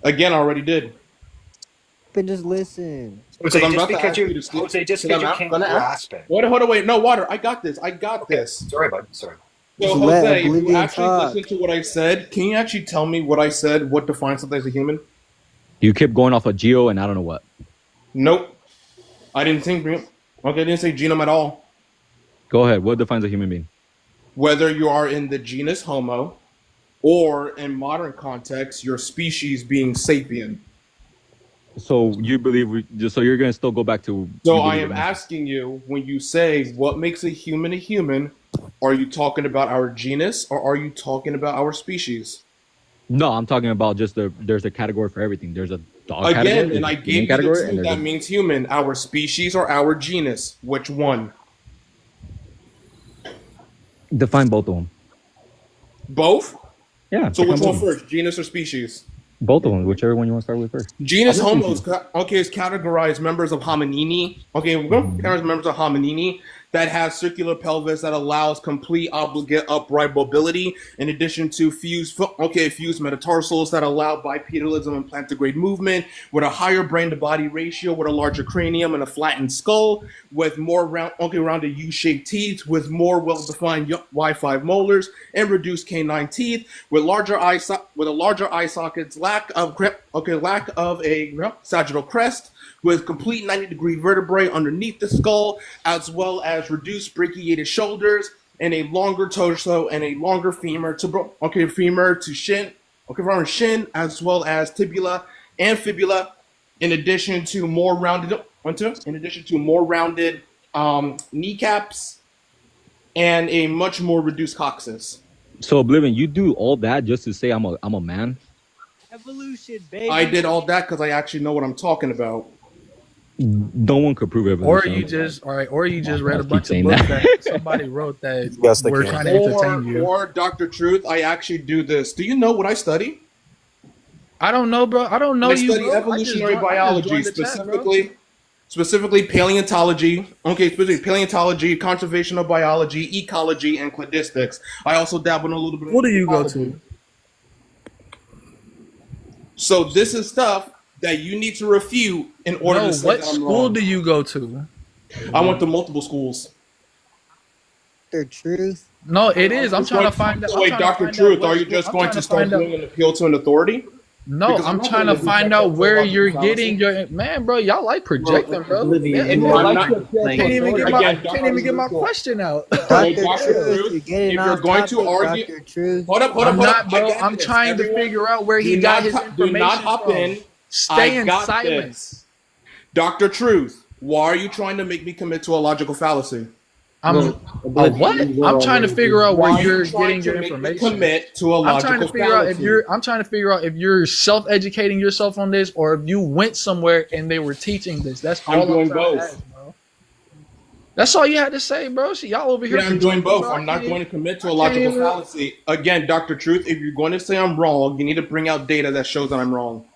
Again, I already did. But just listen. Because I'm about to ask you to speak. Because I'm gonna ask- Hold on, wait. No, Water. I got this. Sorry, bud. Sorry. So, Just let Jose, if you Oblivion actually talk. listen to what I said, can you actually tell me what I said? What defines something as a human? You kept going off of geo and I don't know what. Nope. I didn't think. Okay, I didn't say genome at all. Go ahead. What defines a human being? Whether you are in the genus Homo, or in modern context, your species being sapien. So you believe so you're gonna still go back to. So you I believe am in- asking you, when you say what makes a human, are you talking about our genus or are you talking about our species? No, I'm talking about just there's a category for everything. There's a dog Again, category, and I there's a gave human you category, the two. and there's That a- means human. Our species or our genus? Which one? define both of them. Both? Yeah. So which define one both of them. first? Genus or species? Both of them, whichever one you want to start with first. Genus I'll listen Homo to is, you. is categorized members of hominini. Okay, we're going to categorize members of hominini that have circular pelvis that allows complete obligate upright mobility, in addition to fused metatarsals that allow bipedalism and plantigrade movement, with a higher brain to body ratio, with a larger cranium and a flattened skull, with more rounded U-shaped teeth, with more well-defined Y5 molars and reduced canine teeth, with a larger eye sockets, lack of a sagittal crest, with complete 90-degree vertebrae underneath the skull, as well as reduced brachiated shoulders and a longer torso and a longer femur to shin, from shin, as well as tibula and fibula, in addition to more rounded kneecaps and a much more reduced coccyx. So Oblivion, you do all that just to say I'm a man? Evolution, baby. I did all that because I actually know what I'm talking about. No one could prove evolution. Or you just read a bunch of saying books that. that somebody wrote that Yes, they we're can. trying to entertain you. Or Dr. Truth, I actually do this. Do you know what I study? I don't know, bro. I don't know I you. study Bro. evolutionary I just biology joined the chat, bro. specifically. specifically paleontology. Okay, specifically paleontology, conservational biology, ecology, and cladistics. I also dabble in a little bit of What do you go anthropology. to? So this is stuff that you need to refute in order No, to say what that I'm school wrong. do you go to? I went to multiple schools. Dr. Truth. No, it is. I'm Just trying to going- find out. so wait, I'm trying to Dr. find Truth, out what are you school- just I'm going trying to to start find out. doing an appeal to an authority? No, Because I'm not trying gonna to do find that out where theological you're fallacy. getting your man, bro. Y'all like projecting, bro. Oblivion, And you're I I'm not not- can't even get my Again, can't even get my question out. Wait, Dr. Dr. Truth, Truth, you're getting if you're off going to topic, argue, Dr. Truth. hold up. I'm I not, bro. got I'm this. trying to Everyone, figure out where he do got not his do information not hop from. in. Stay I in got silence. this. Dr. Truth, why are you trying to make me commit to a logical fallacy? I'm what? I'm trying to figure out Why where are you you're trying getting to your make me information. commit to a I'm logical trying to figure out if fallacy? I'm trying to figure out if you're self-educating yourself on this or if you went somewhere and they were teaching this. That's all I'm I'm doing trying to both. ask, bro. That's all you had to say, bro. See, y'all over here. Yeah, I'm doing projecting, both. bro. I'm not going to commit to a I can't logical even- fallacy. Again, Dr. Truth, if you're going to say I'm wrong, you need to bring out data that shows that I'm wrong.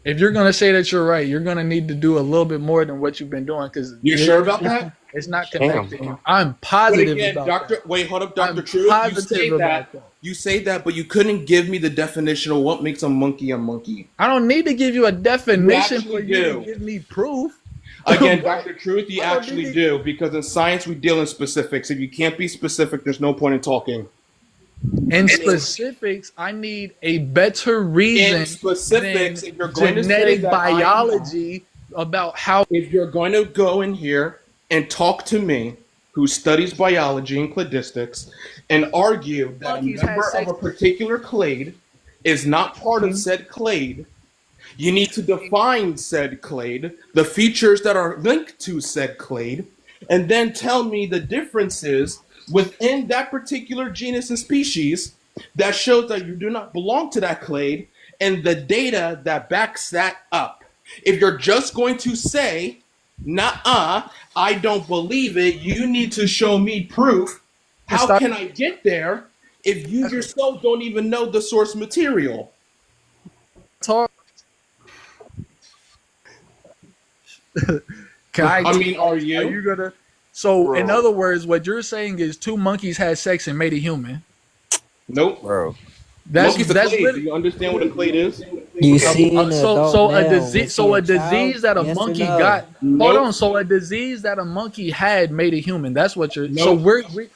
If you're gonna say that you're right, you're gonna need to do a little bit more than what you've been doing because You sure about that? It's not Damn. connecting. I'm But positive again, about Doctor, that. wait, hold up, I'm Dr. Truth. You positive say about that. that. You say that, but you couldn't give me the definition of what makes a monkey a monkey. I don't need to give you a definition actually for you do. to give me proof. Again, Dr. Truth, you I don't actually need do, because in science we deal in specifics. If you can't be specific, there's no point in talking. In specifics, I need a better reason In specifics, than if you're going to say genetic that I'm biology about how. If you're going to go in here and talk to me, who studies biology and cladistics, and argue that a Monkeys had member of sex. a particular clade is not part of said clade, you need to define said clade, the features that are linked to said clade, and then tell me the differences within that particular genus and species that shows that you do not belong to that clade and the data that backs that up. If you're just going to say, "Nuh-uh, I don't believe it," you need to show me proof. How Stop. can I get there if you yourself don't even know the source material? Talk. Can I mean, are you? Are you gonna? So, Bro. in other words, what you're saying is two monkeys had sex and made a human. Nope. Bro. Monkeys are that's clade. Do literally. you understand what a clade is? You see an So adult a male disease so a with a child? disease that a Yes or monkey no? got Nope. hold on, so a disease that a monkey had made a human. That's what you're so Nope. we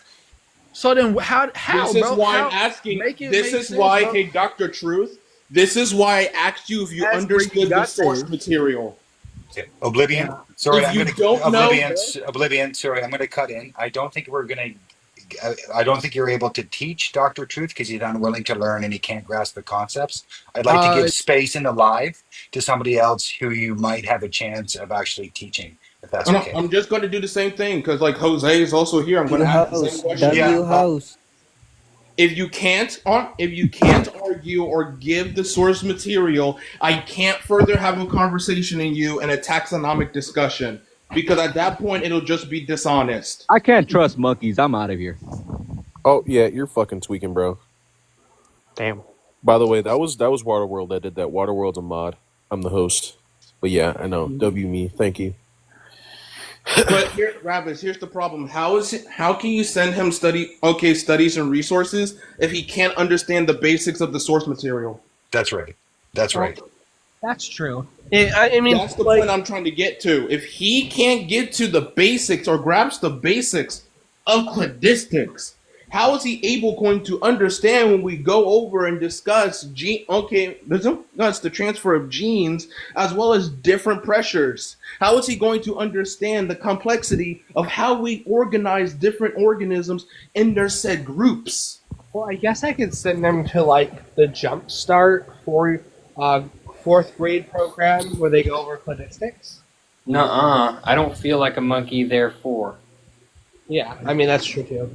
so then how This is bro? why How- I'm asking. make it This make is sense, why, bro. hey, Dr. Truth, this is why I asked you if you That's where you understood the got source there. material. Oblivion. Sorry, If I'm you going don't to know- Oblivion. Sorry, I'm going to cut in. I don't think we're going to. I don't think you're able to teach Dr. Truth because he's unwilling to learn and he can't grasp the concepts. I'd like to give space in the live to somebody else who you might have a chance of actually teaching, if that's And okay. I'm just going to do the same thing because, like, Jose is also here. I'm going to ask the same Host, question. W host. If you can't argue or give the source material, I can't further have a conversation in you and a taxonomic discussion because at that point it'll just be dishonest. I can't trust monkeys. I'm out of here. Oh yeah, you're fucking tweaking, bro. Damn. By the way, that was Waterworld that did that. Waterworld's a mod. I'm the host. But yeah, I know. W me. Thank you. But here, Ravis, here's the problem. How can you send him studies and resources if he can't understand the basics of the source material? That's right. That's right. That's true. I mean, That's the like, point I'm trying to get to. If he can't get to the basics or grasp the basics of cladistics, how is he going to understand when we go over and discuss the transfer of genes as well as different pressures? How is he going to understand the complexity of how we organize different organisms in their said groups? well, I guess I could send them to like the Jumpstart for fourth grade program where they go over cladistics. Nuh-uh. I don't feel like a monkey, therefore. Yeah, I mean that's true too.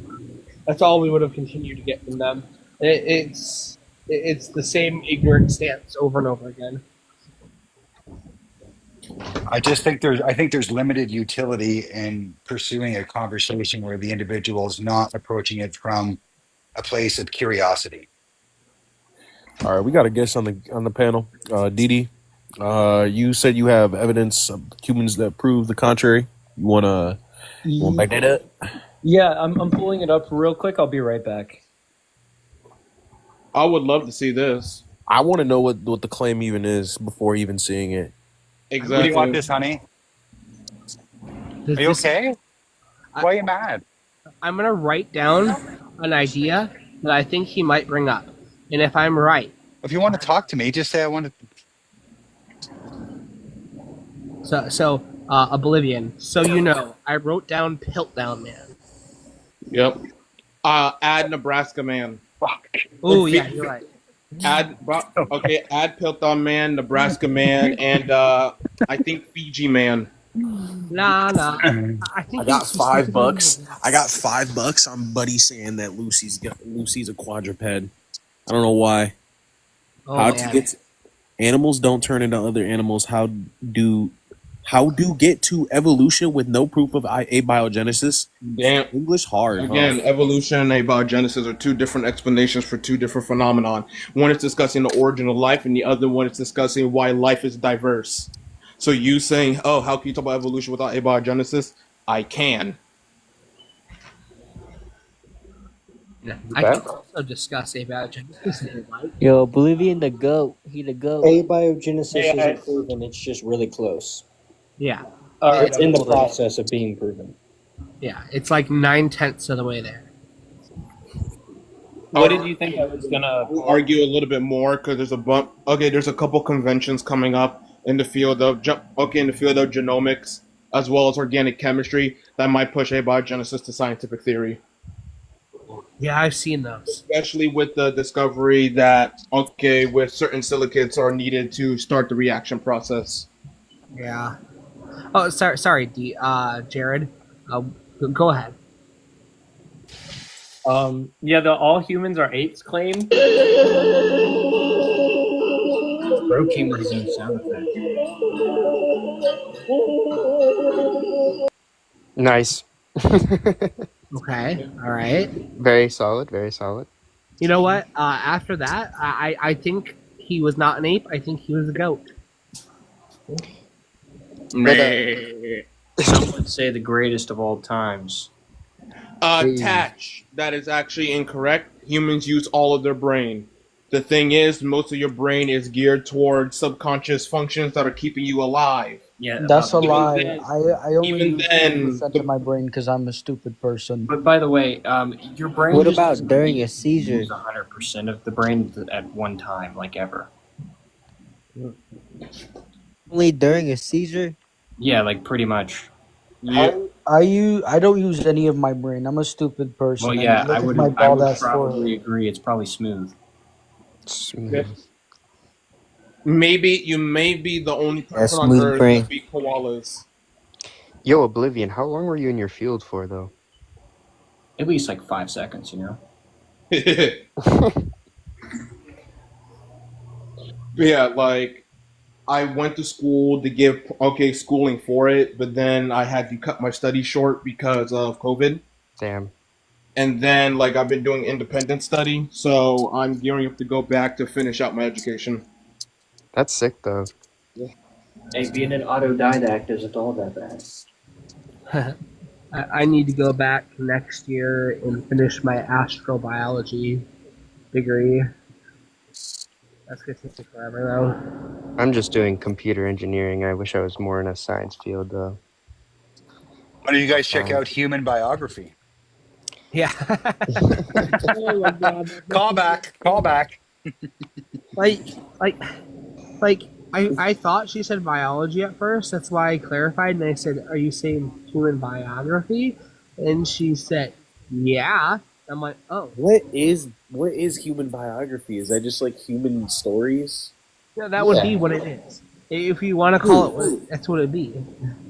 That's all we would have continued to get from them. It's the same ignorant stance over and over again. I think there's limited utility in pursuing a conversation where the individual is not approaching it from a place of curiosity. All right, we got a guest on the panel. Didi, You said you have evidence of humans that prove the contrary. You wanna back that up? Yeah, I'm pulling it up real quick. I'll be right back. I would love to see this. I want to know what the claim even is before even seeing it. Exactly. What do you want this, honey? Are you okay? Why are you mad? I'm gonna write down an idea that I think he might bring up, and if I'm right, If you want to talk to me, just say I want to. so Oblivion. So you know, I wrote down Piltdown Man. Yep. Add Nebraska Man. Oh yeah, you're right. Add Piltdown Man, Nebraska Man, and I think Fiji Man. Nah. I think I got he's $5. I got $5 on Buddy saying that Lucy's a quadruped. I don't know why. Oh, How man. to get animals don't turn into other animals? How do get to evolution with no proof of abiogenesis? Damn. English hard. Again, evolution and abiogenesis are two different explanations for two different phenomenon. One is discussing the origin of life, and the other one is discussing why life is diverse. So you saying, "Oh, how can you talk about evolution without abiogenesis?" I can. I can also discuss abiogenesis. if you'd like. Yo, Oblivion the goat. He the goat. Abiogenesis Yeah. isn't proven. It's just really close. Yeah. It's in the process of being proven. Yeah, it's like 9/10 of the way there. What did you think I was gonna argue a little bit more because there's a bump. Okay, there's a couple conventions coming up in the field of genomics as well as organic chemistry that might push abiogenesis to scientific theory. Yeah, I've seen those. Especially with the discovery that with certain silicates are needed to start the reaction process. Yeah. Oh, sorry, Jared. Go ahead. Yeah, the all humans are apes claim. Bro came with his own sound effect. Nice. Okay. All right. Very solid. Very solid. You know what? After that, I think he was not an ape. I think he was a goat. Some would say the greatest of all times. Tatch. That is actually incorrect. Humans use all of their brain. The thing is, most of your brain is geared towards subconscious functions that are keeping you alive. Yeah, That's a Even lie. then- I only even use then, 10% of my brain because I'm a stupid person. But by the way, your brain. What just about doesn't during a seizure? use 100% of the brain at one time, like ever. Only during a seizure? Yeah, like pretty much. I don't use any of my brain. I'm a stupid person. Well, yeah, Look I at would. my I bald would ass forehead. probably agree. It's probably smooth. Maybe you may be the only person on smooth Earth brain. that beat koalas. Yo, Oblivion, how long were you in your field for, though? At least like 5 seconds, you know. Yeah, like I went to school to give schooling for it, but then I had to cut my studies short because of COVID. Damn. And then like I've been doing independent study, so I'm gearing up to go back to finish out my education. That's sick, though. Hey, being an autodidact isn't all that bad. I need to go back next year and finish my astrobiology degree. That's gonna take me forever, though. I'm just doing computer engineering. I wish I was more in a science field, though. Why don't you guys check out Human Biography? Yeah. Oh my god. Call back. I thought she said biology at first. That's why I clarified, and I said, "Are you saying human biography?" And she said, "Yeah." I'm like, "Oh, What is human biography? Is that just like human stories? yeah, that would be what it is. If you want to call it, that's what it'd be."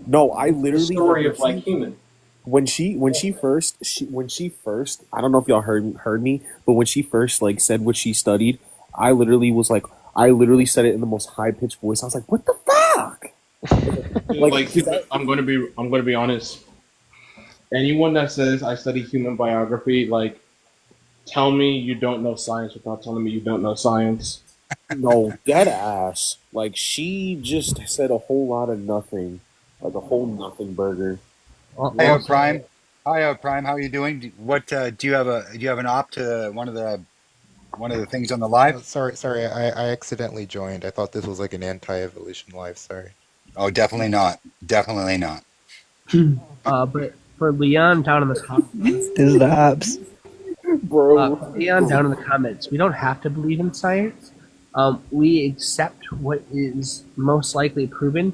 No, I literally Story of like human. when she first I don't know if y'all heard me, but when she first like said what she studied, I literally said it in the most high pitched voice. I was like, "What the fuck?" I'm gonna be honest. Anyone that says I study human biography, like, tell me you don't know science without telling me you don't know science. No, dead ass. Like she just said a whole lot of nothing, like a whole nothing burger. Hi, Out Prime. Hi, Out Prime. How are you doing? What do you have an op to one of the things on the live? Sorry, I accidentally joined. I thought this was like an anti-evolution live. Sorry. Oh, definitely not. Definitely not. But for Leon down in the comments, This is the ops. Bro. Leon down in the comments, we don't have to believe in science. We accept what is most likely proven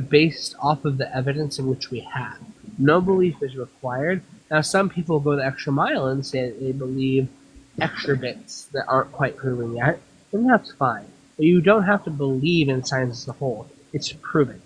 based off of the evidence in which we have. No belief is required. Now, some people go the extra mile and say they believe extra bits that aren't quite proven yet, and that's fine. But you don't have to believe in science as a whole. It's proven.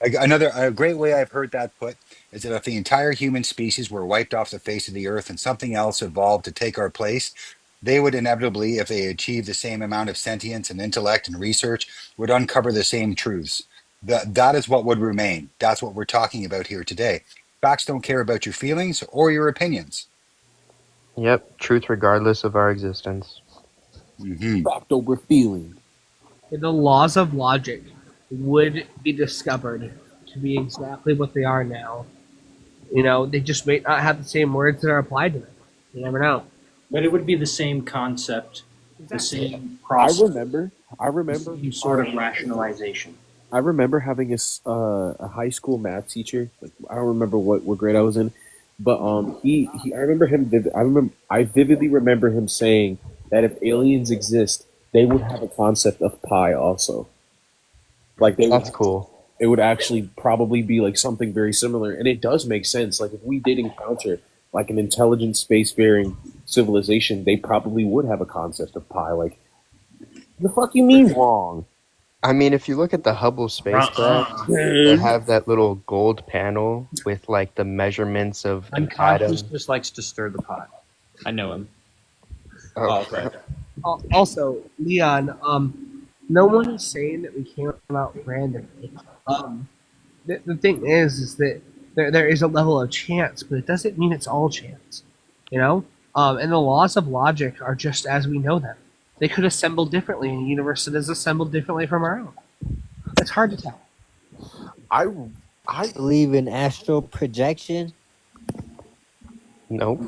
A great way I've heard that put is that if the entire human species were wiped off the face of the earth and something else evolved to take our place, they would inevitably, if they achieved the same amount of sentience and intellect and research, would uncover the same truths. That is what would remain. That's what we're talking about here today. Facts don't care about your feelings or your opinions. Yep, truth regardless of our existence. Fact over feeling. The laws of logic would be discovered to be exactly what they are now. You know, they just may not have the same words that are applied to them. You never know. But it would be the same concept, the same I process, remember. the same sort of rationalization. I remember having a high school math teacher. Like, I don't remember what grade I was in, but he I remember him. I vividly remember him saying that if aliens exist, they would have a concept of pi also. Like That's cool. It would actually probably be like something very similar, and it does make sense. Like if we did encounter like an intelligent spacefaring civilization, they probably would have a concept of pi. Like, the fuck you mean wrong? I mean, if you look at the Hubble spacecraft, they have that little gold panel with like the measurements of an Unconscious atom. just likes to stir the pot. I know him. Oh, okay. Also, Leon, no one is saying that we came out randomly. The thing is that there is a level of chance, but it doesn't mean it's all chance. You know? And the laws of logic are just as we know them. They could assemble differently in a universe that is assembled differently from our own. It's hard to tell. I believe in astral projection. Nope.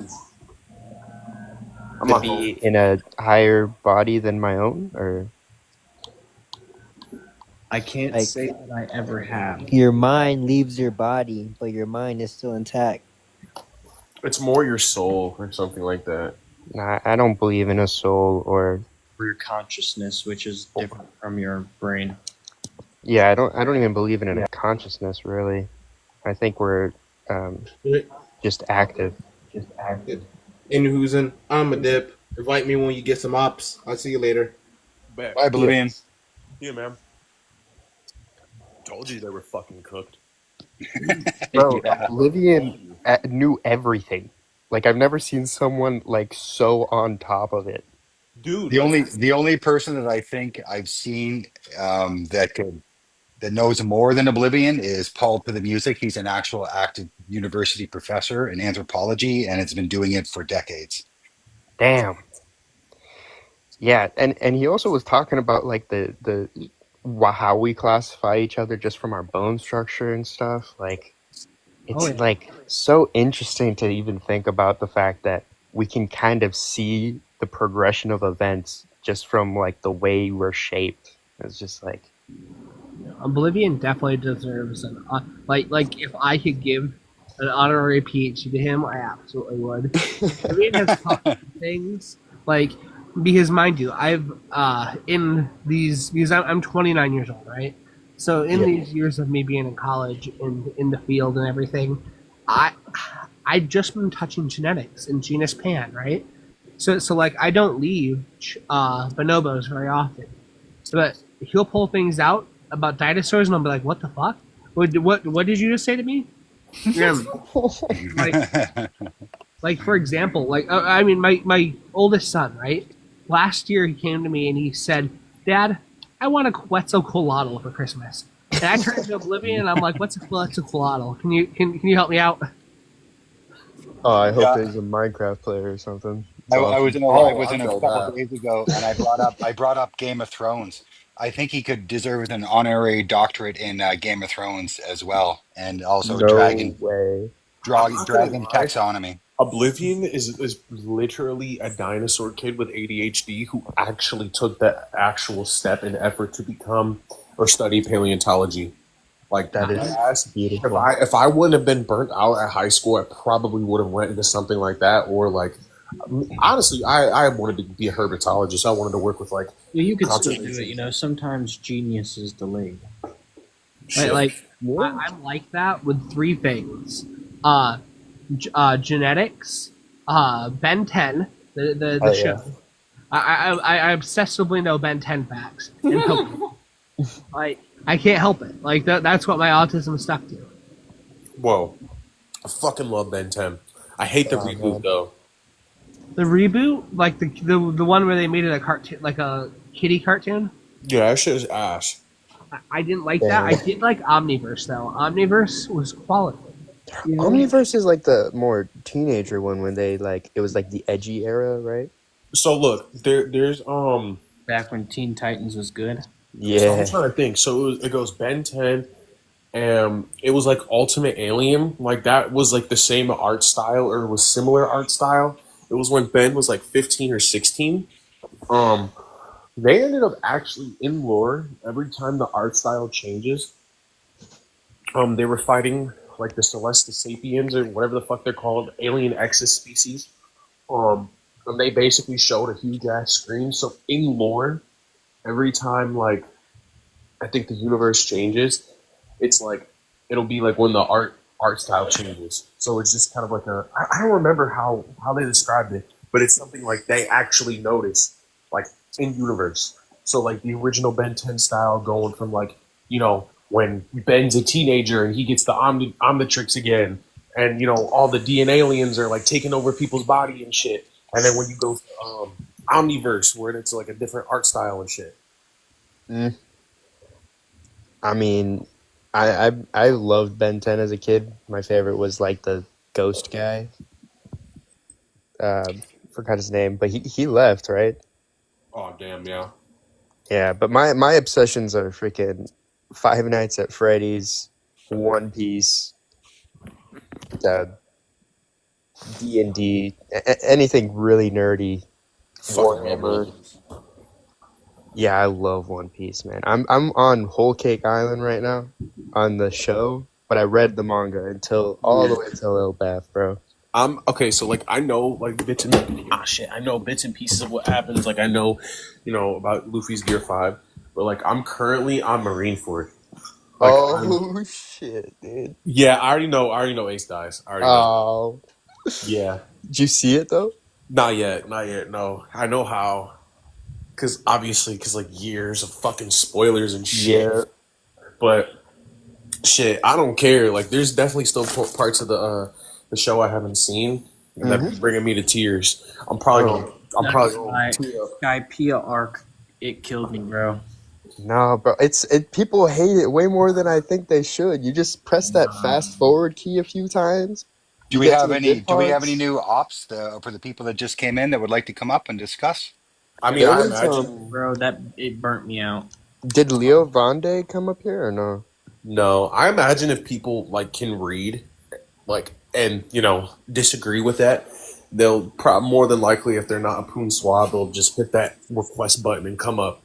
To be in a higher body than my own, or I can't Like- say that I ever have. Your mind leaves your body, but your mind is still intact. It's more your soul or something like that. nah, I don't believe in a soul or For your consciousness, which is different from your brain. yeah. I don't even believe in a consciousness really. I think we're just active. In who's in? I'm a dip. Invite me when you get some ops. I'll see you later. Bet. Bye, Oblivion. Yeah, man. Told you they were fucking cooked. Bro, Oblivion knew everything. Like I've never seen someone like so on top of it. Dude, The only person that I think I've seen that knows more than Oblivion is Paul to the Music. He's an actual active university professor in anthropology and has been doing it for decades. Damn. Yeah, and he also was talking about like the how we classify each other just from our bone structure and stuff. Like it's like so interesting to even think about the fact that we can kind of see the progression of events just from like the way we're shaped. It's just like Oblivion definitely deserves an like if I could give an honorary PhD to him, I absolutely would. Oblivion has taught me things like because mind you, I've in these because I'm 29 years old, right? So in these years of me being in college in the field and everything, I just been touching genetics and genus pan, right? So like I don't leave bonobos very often, but he'll pull things out about dinosaurs and I'll be like, what the fuck? What did you just say to me? like for example, like I mean my oldest son, right? Last year he came to me and he said, Dad, I want a Quetzalcoatl for Christmas. And I turned to Oblivion and I'm like, what's a Quetzalcoatl? Can you help me out? oh, I hope he's a Minecraft player or something. I was in a Oh, live with I him a feel couple that. days ago, and I brought up Game of Thrones. I think he could deserve an honorary doctorate in Game of Thrones as well, and also No way. I'm not gonna dragon lie. taxonomy. Oblivion is literally a dinosaur kid with ADHD who actually took the actual step and effort to become or study paleontology. Like That is beautiful. if I wouldn't have been burnt out at high school, I probably would have went into something like that. Or like, honestly, I wanted to be a herpetologist. I wanted to work with like Yeah, you could still do conservation. it. You know, sometimes genius is delayed. Shit. I'm like that with three things: genetics, Ben 10, the Oh, show. yeah. I obsessively know Ben 10 facts, and Pokemon. Like I can't help it. Like that's what my autism is stuck to. Whoa, I fucking love Ben 10. I hate the reboot though. The reboot, like the one where they made it a cartoon, like a kitty cartoon. Yeah, that shit is ass. I didn't like that. I did like Omniverse though. Omniverse was quality. You know? Omniverse is like the more teenager one when they like it was like the edgy era, right? So look, there's Back when Teen Titans was good. So Yeah. I'm trying to think. So it goes Ben 10, and it was like Ultimate Alien. Like that was like the same art style or was similar art style. It was when Ben was like 15 or 16. They ended up actually in lore. Every time the art style changes, they were fighting like the Celesta Sapiens or whatever the fuck they're called, alien Exus species. And they basically showed a huge ass screen. So in lore, every time like I think the universe changes, it's like it'll be like when the art style changes. So it's just kind of like I don't remember how they described it, but it's something like they actually notice like in universe. So like the original Ben 10 style going from like, you know, when Ben's a teenager and he gets the Omnitrix again, and you know all the DNA aliens are like taking over people's body and shit. And then when you go to Omniverse, where it's like a different art style and shit. Mm. I mean, I loved Ben 10 as a kid. My favorite was like the ghost guy. Forgot his name, but he left, right? Oh damn, yeah. Yeah, but my obsessions are freaking Five Nights at Freddy's, One Piece, D&D, anything really nerdy. Warhammer. Yeah, I love One Piece, man. I'm on Whole Cake Island right now on the show, but I read the manga all the way until Elbaf, bro. Okay, so like I know like bits and I know bits and pieces of what happens. Like I know, you know, about Luffy's Gear 5, but like I'm currently on Marineford. Like, Shit, dude. yeah, I already know Ace dies. I already know. Oh. Yeah. Did you see it though? Not yet. No. I know how. Cause like years of fucking spoilers and shit. Yeah. But shit, I don't care. Like there's definitely still parts of the show I haven't seen that be bringing me to tears. I'm probably going to Skypiea arc. It killed me, bro. No, bro. People hate it way more than I think they should. You just press that fast forward key a few times. Do we you get to have the any? good Do we have parts. any new ops for the people that just came in that would like to come up and discuss? I mean, There I was, imagine. Bro, it burnt me out. Did Leo Vonde come up here or no? No, I imagine if people like can read, like, and you know, disagree with that, they'll more than likely, if they're not a poon swab, they'll just hit that request button and come up.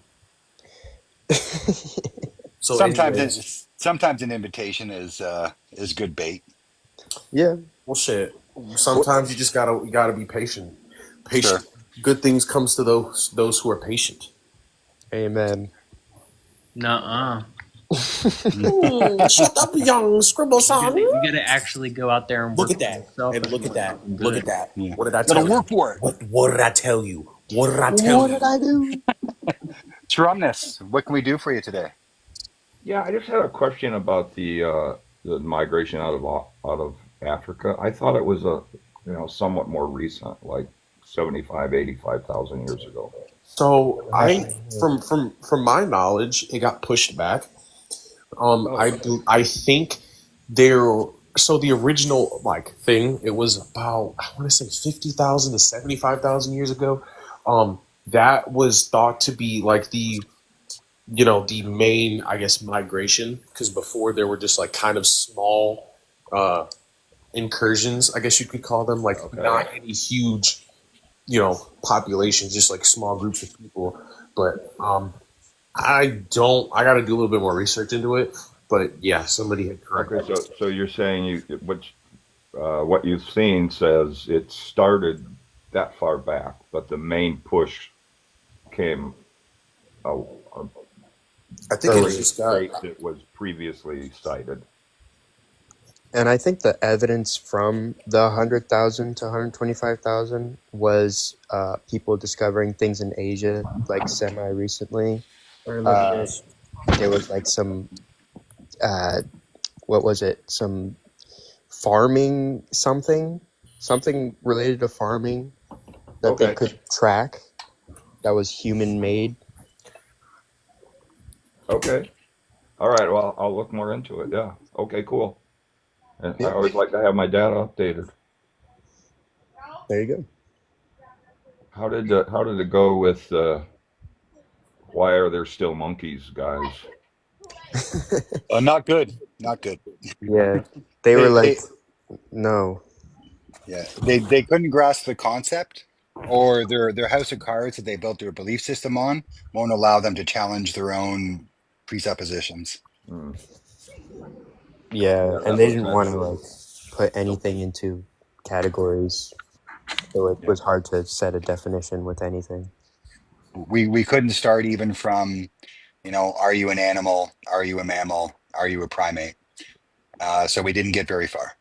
So sometimes an invitation is good bait. Yeah. Well, shit. Sometimes you just gotta be patient. Patient. Sure. Good things comes to those who are patient. Amen. Nuh-uh. Shut up, young scribble son. You gotta actually go out there and Look work at that. yourself And look at that. good. Look at that. Yeah. What did I tell you? Gotta work for it. What did I tell you? What did I tell What you? did I do? Trumnus, what can we do for you today? Yeah, I just had a question about the migration out of Africa. I thought it was somewhat more recent, like 85,000 years ago. So from my knowledge, it got pushed back. I think so the original thing, it was about, I want to say 50,000 to 75,000 years ago. That was thought to be like the main, I guess, migration, because before there were just kind of small incursions, I guess you could call them, not any huge, populations, just small groups of people. But I got to do a little bit more research into it. But yeah, somebody had corrected. Okay, so you're saying what you've seen says it started that far back, but the main push came I think it just got that was previously cited. And I think the evidence from the 100,000 to 125,000 was people discovering things in Asia, semi recently. There was some, what was it? Some farming something related to farming that they could track that was human made. Okay. All right. Well, I'll look more into it. Yeah. Okay, cool. And I always like to have my data updated. There you go. How did it go with why are there still monkeys, guys? Not good. Not good. Yeah. They were no. Yeah. They couldn't grasp the concept, or their house of cards that they built their belief system on won't allow them to challenge their own presuppositions. Yeah, and they didn't want to put anything into categories, so it was hard to set a definition with anything. We couldn't start even from, are you an animal? Are you a mammal? Are you a primate? So we didn't get very far.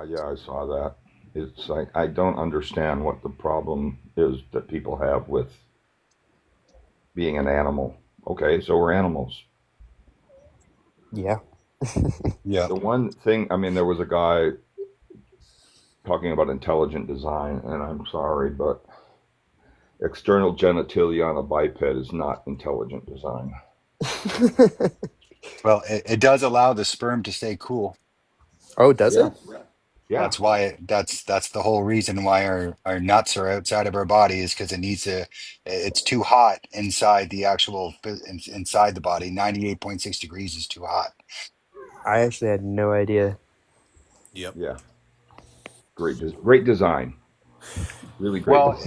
Yeah, I saw that. It's I don't understand what the problem is that people have with being an animal. Okay, so we're animals. Yeah. Yeah. The one thing, there was a guy talking about intelligent design, and I'm sorry, but external genitalia on a biped is not intelligent design. Well, it does allow the sperm to stay cool. Oh, does it? Yeah. That's why that's the whole reason why our nuts are outside of our body, is because it's too hot inside the actual inside the body. 98.6 degrees is too hot. I actually had no idea. Yep. Yeah. Great design. Really great. Well,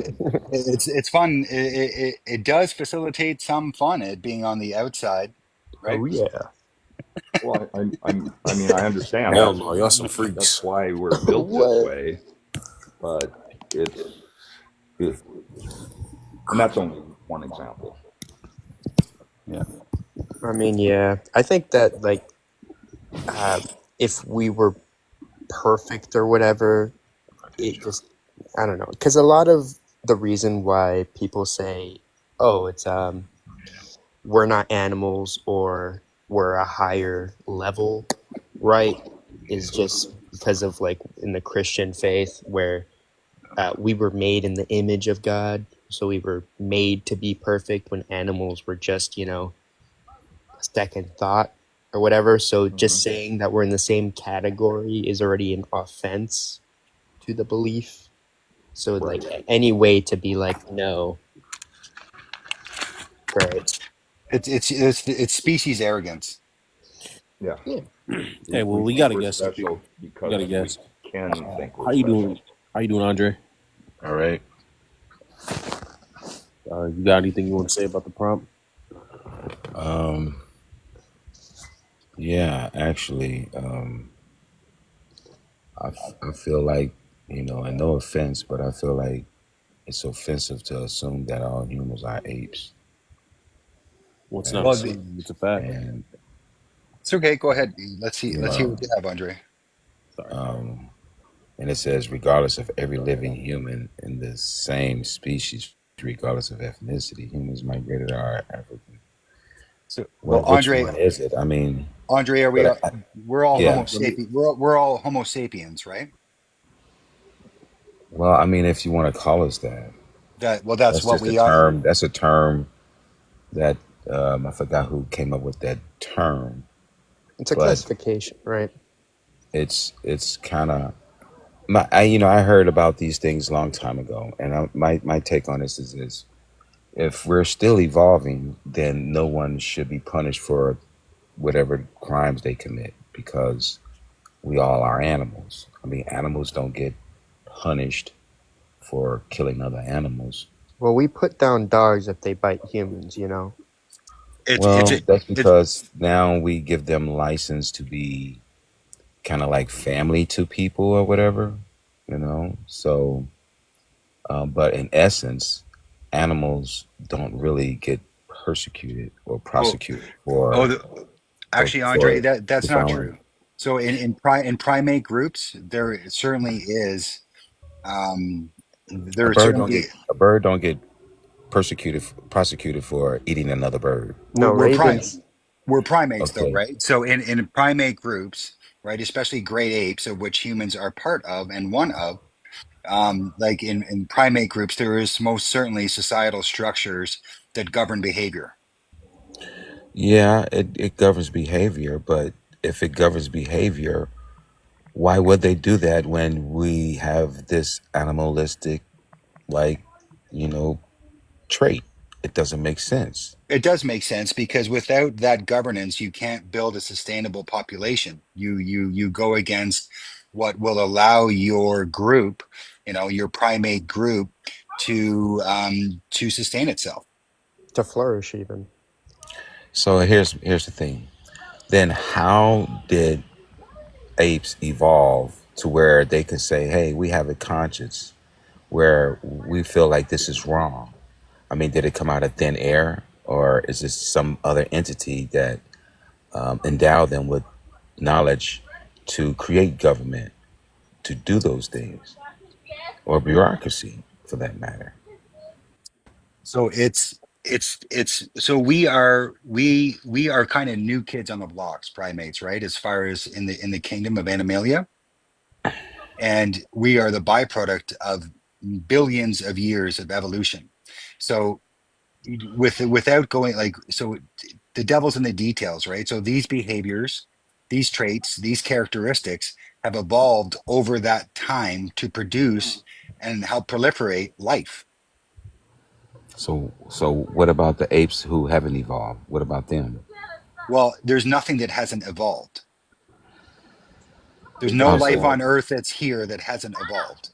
it's fun. It does facilitate some fun, it being on the outside, right? Oh yeah. Well, I understand. Hell no, y'all some freaks. That's why we're built this way. But and that's only one example. Yeah. Yeah. I think that if we were perfect or whatever, it just, I don't know, because a lot of the reason why people say, oh, it's we're not animals or we're a higher level, right, is just because of in the Christian faith where we were made in the image of God, so we were made to be perfect when animals were just second thought or whatever. So just saying that we're in the same category is already an offense to the belief. So any way to be no, right? It's species arrogance. Yeah. Hey, well, we gotta guess. We gotta guess. How you doing? How you doing, Andre? All right. You got anything you want to say about the prompt? Yeah, actually, I feel like, and no offense, but I feel like it's offensive to assume that all humans are apes. What's not assuming? It's a fact. And it's okay. Go ahead. Let's see what you have, Andre. And it says, regardless of every living human in the same species, regardless of ethnicity, humans migrated are African. So, well, Andre, which one is it? Andre, are we? We're all yeah. Homo sapiens. We're all Homo sapiens, right? Well, if you want to call us that. That's what just we a are. term. That's a term that I forgot who came up with that term. It's a classification, right? it's kind of I heard about these things a long time ago, and my take on this is this: if we're still evolving, then no one should be punished for whatever crimes they commit because we all are animals. I mean, animals don't get punished for killing other animals. Well, we put down dogs if they bite humans, you know. Well, that's because now we give them license to be kind of like family to people or whatever, you know. So, but in essence, animals don't really get persecuted or prosecuted for. Actually, Andre, that's not true. So in primate groups, there certainly is. There certainly A bird don't get prosecuted for eating another bird. No, we're ravens. we're primates Okay. though, right? So in primate groups, right, especially great apes, of which humans are part of and one of, like in primate groups, there is most certainly societal structures that govern behavior. Yeah, it governs behavior, but if it governs behavior, why would they do that when we have this animalistic, like, trait? It doesn't make sense. It does make sense because without that governance, you can't build a sustainable population. You go against what will allow your group, your primate group, to sustain itself. To flourish, even. So here's the thing. Then how did apes evolve to where they could say, hey, we have a conscience where we feel like this is wrong? I mean, did it come out of thin air, or is this some other entity that endowed them with knowledge to create government, to do those things, or bureaucracy for that matter? So it's so we are kind of new kids on the blocks, primates, right? As far as in the kingdom of Animalia, and we are the byproduct of billions of years of evolution. So without going the devil's in the details, right? So these behaviors, these traits, these characteristics have evolved over that time to produce and help proliferate life. So what about the apes who haven't evolved? What about them? Well, there's nothing that hasn't evolved. There's no Oh, life so on Earth that's here that hasn't evolved.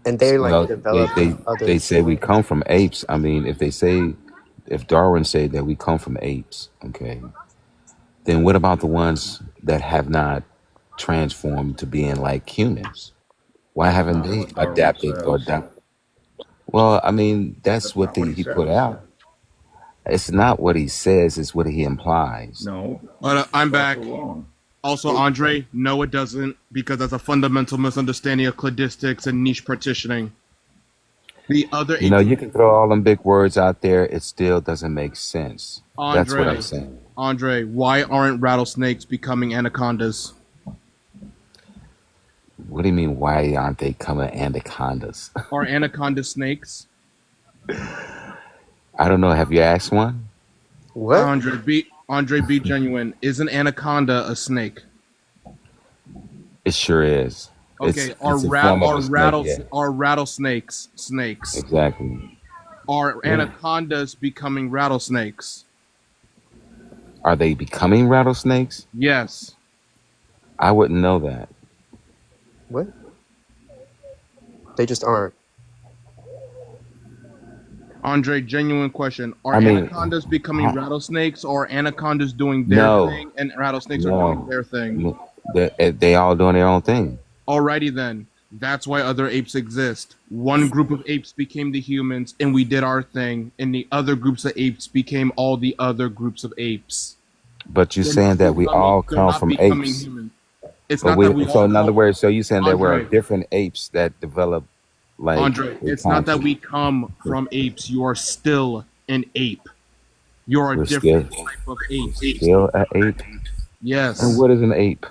And they well, develop other. they say we come from apes. I mean, if Darwin said that we come from apes, okay, then what about the ones that have not transformed to being like humans? Why haven't they What Darwin adapted or says. adapted? Well, I mean, that's what Not what he he put says. out. It's not what he says, it's what he implies. No. I'm back. Also wrong. Also, Andre, no, it doesn't, because that's a fundamental misunderstanding of cladistics and niche partitioning. The other You can throw all them big words out there, it still doesn't make sense. That's what Andre, I'm saying. Andre, why aren't rattlesnakes becoming anacondas? What do you mean, why aren't they coming anacondas? Are anaconda snakes? I don't know. Have you asked one? What? Andre, be genuine. Is an anaconda a snake? It sure is. Okay, It's a form of a snake, yeah. are rattlesnakes snakes? Exactly. Are anacondas becoming rattlesnakes? Are they becoming rattlesnakes? Yes. I wouldn't know that. What? They just aren't. Andre, genuine question. Are I mean, anacondas becoming rattlesnakes, or are anacondas doing their No. thing and rattlesnakes are No. doing their thing? They all doing their own thing. Alrighty then. That's why other apes exist. One group of apes became the humans and we did our thing, and the other groups of apes became all the other groups of apes. But you're They're saying not that we becoming- all they're come not from becoming apes. human. It's But not that we so all in other words, so you're saying that we're Andre. different apes that develop like Andre, a it's not that conscience. we come from apes. You are still an ape. You're a We're different still- type of ape. Still an ape? Yes. And what is an ape?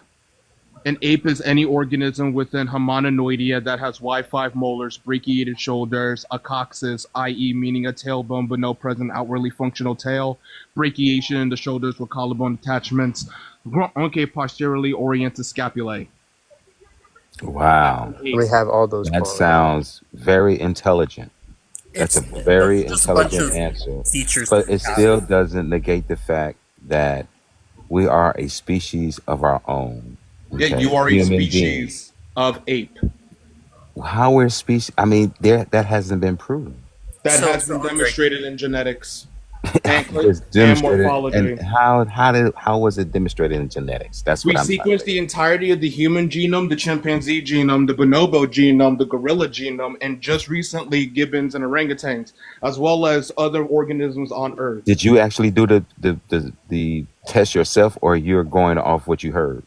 An ape is any organism within Hominoidea that has Y5 molars, brachiated shoulders, a coccyx, i.e. meaning a tailbone but no present outwardly functional tail, brachiation in the shoulders with collarbone attachments, posteriorly oriented scapulae. Wow. We have all those That qualities. sounds very intelligent. That's a very Just a bunch intelligent of answer. features But that it we still have. doesn't negate the fact that we are a species of our own. Yeah, Okay? you are a Human beings. species of ape. How we're species? I mean, that hasn't been proven. That So, has been Andre, demonstrated in genetics and, It's and demonstrated, morphology. and how was it demonstrated in genetics? That's We what I'm trying to sequenced figure. the entirety of the human genome, the chimpanzee genome, the bonobo genome, the gorilla genome, and just recently gibbons and orangutans, as well as other organisms on Earth. Did you actually do the test yourself, or you're going off what you heard?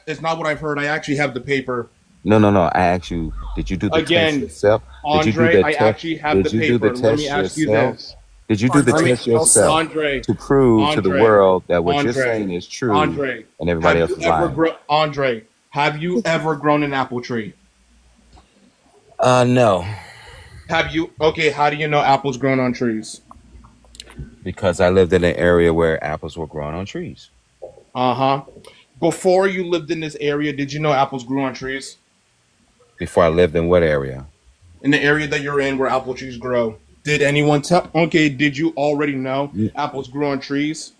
It's not what I've heard. I actually have the paper. No. I asked you, did you do the test Again, yourself? Did you do Andre, the I test? actually have the Did you do the paper. Let me test ask you yourself? this. Did you do the Andre, test yourself Andre, to prove to the Andre, world that what you're Andre, saying is true Andre, and everybody have else you is ever lying? Andre, have you ever grown an apple tree? No, Have you? Okay, how do you know apples grown on trees? because I lived in an area where apples were growing on trees. Uh-huh. Before you lived in this area, did you know apples grew on trees? Before I lived in what area? In the area that you're in where apple trees grow. Did anyone tell? Okay, did you already know apples grew on trees?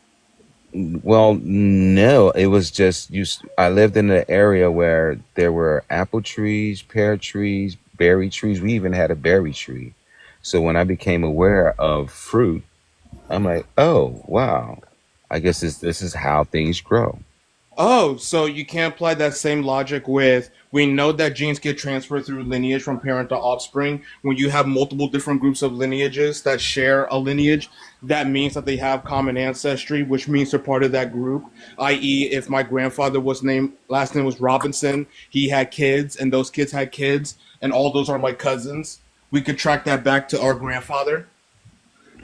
Well, no, it was just I lived in an area where there were apple trees, pear trees, berry trees. We even had a berry tree. So when I became aware of fruit, I'm like, oh wow, I guess this is how things grow. Oh, so you can't apply that same logic with we know that genes get transferred through lineage from parent to offspring. When you have multiple different groups of lineages that share a lineage, that means that they have common ancestry, which means they're part of that group. I.e., if my grandfather was last name was Robinson, he had kids, and those kids had kids, and all those are my cousins. We could track that back to our grandfather,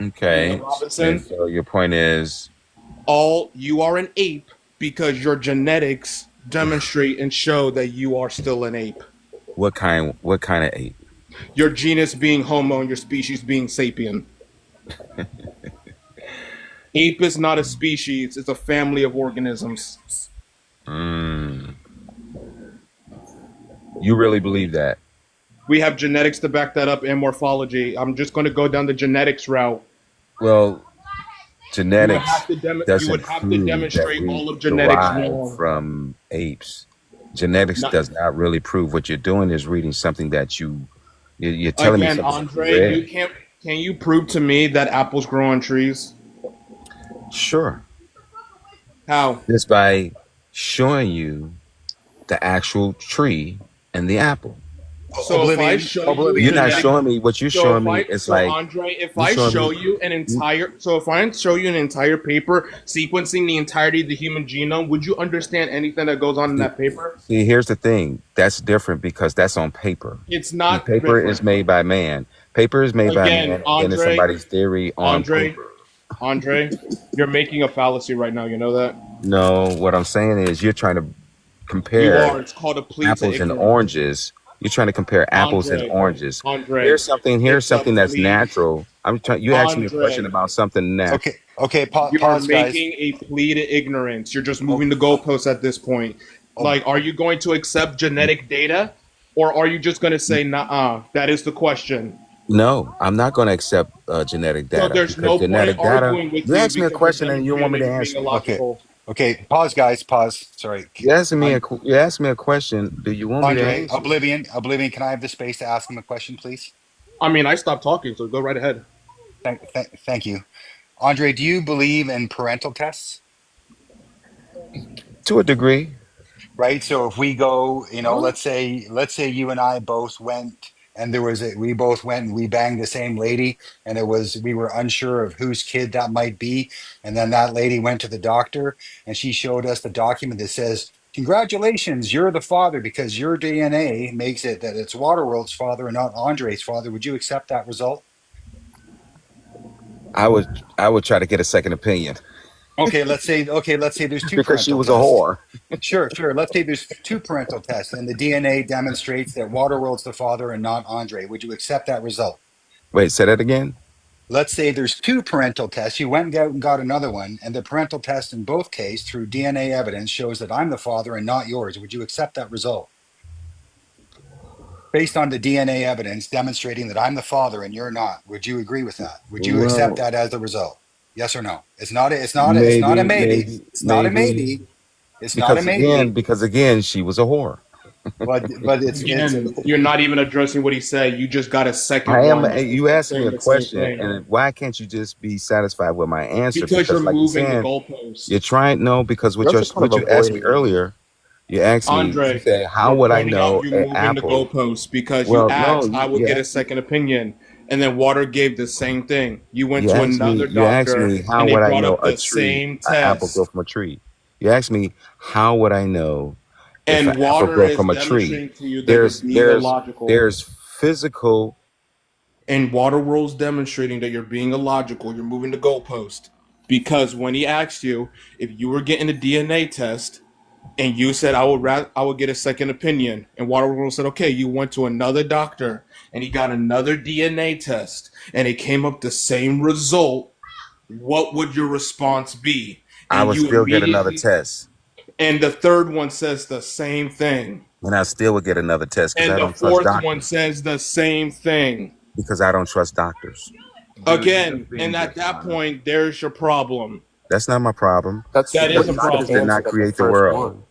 Okay. Robinson. And so your point is, You are an ape because your genetics demonstrate and show that you are still an ape. what kind of ape? Your genus being Homo and your species being Sapien. Ape is not a species, it's a family of organisms. Mm. You really believe that? We have genetics to back that up and morphology. I'm just going to go down the genetics route. Well, genetics You doesn't would have to prove that demonstrate we all of genetics derive wrong. from apes. Genetics Not- does not really prove. What you're doing is reading something that you're telling me Again, something that you Andre, read. can you prove to me that apples grow on trees? Sure. How? Just by showing you the actual tree and the apple. So if I show you You're not genetic- showing me what you're showing me. It's like Andre, if you're I showing show me- you an entire paper sequencing the entirety of the human genome, would you understand anything that goes on in that paper? See, here's the thing. That's different because that's on paper. It's The not paper different. is made by man. Paper is made by Again, man, and it's Andre- somebody's theory on Andre, paper. Andre, you're making a fallacy right now. You know that? No, what I'm saying is you're trying to You compare are. It's called a plea to apples and ignorance. oranges. You're trying to compare apples Andre, and oranges. Andre, Here's something it's a that's plea. natural. You asked me a Andre. question about something natural. Okay, You are pause, guys. making a plea to ignorance. You're just moving the goalposts at this point. Like, are you going to accept genetic data, or are you just going to say, "Nah"? That is the question. No, I'm not going to accept genetic data. So there's because no point genetic in data. arguing with You asked me a because question you're and you want me to demonstrating answer. being illogical. Okay, pause, guys. Pause. Sorry. You asked me a question. Do you want me to Andre, answer? Oblivion. Can I have the space to ask him a question, please? I mean, I stopped talking, so go right ahead. Thank you. Andre, do you believe in parental tests? To a degree. Right. So if we go, let's say you and I both went and we both went and we banged the same lady and we were unsure of whose kid that might be. And then that lady went to the doctor and she showed us the document that says, congratulations, you're the father because your DNA makes it that it's Waterworld's father and not Andre's father. Would you accept that result? I would try to get a second opinion. Okay, let's say there's two Because she parental was a tests. whore. Sure. Let's say there's two parental tests and the DNA demonstrates that Waterworld's the father and not Andre. Would you accept that result? Wait, say that again. Let's say there's two parental tests. You went out and got another one, and the parental test in both cases through DNA evidence shows that I'm the father and not yours. Would you accept that result? based on the DNA evidence demonstrating that I'm the father and you're not. Would you agree with that? Would you accept Well, that as the result? Yes or no? It's not a maybe. It's not a maybe. It's not a maybe. Because again, she was a whore. But it's Again, you're not even addressing what he said. You just got a second I am. one. You asked me saying a the same question, thing. and why can't you just be satisfied with my answer? Because you're like moving the saying, goalposts. you're trying because You're also kind what of you asked me avoiding. earlier. You asked me. Andre, You said, how we're would I pointing know out you an moving the apple? goalposts because Well, you asked I would you get a asked, second opinion, and then Water gave the same thing. You went you to asked another me. You asked doctor, me how and they would I brought know up a the tree, same an apple test. grow from a tree? You asked me how would I know if And an apple Water grow is from a tree? demonstrating to you that you're being illogical. There's physical. And Water World's demonstrating that you're being illogical. You're moving the goalpost. Because when he asked you if you were getting a DNA test, and you said I would get a second opinion, and Waterworld said, okay, you went to another doctor and he got another DNA test and it came up the same result, what would your response be? I And would you still get another immediately, test, and the third one says the same thing, and I still would get another test because and I the don't trust fourth one doctors. says the same thing Because I don't trust doctors. again. And at that point, there's your problem. That's not my problem. That is a Doctors did problem. not create the world.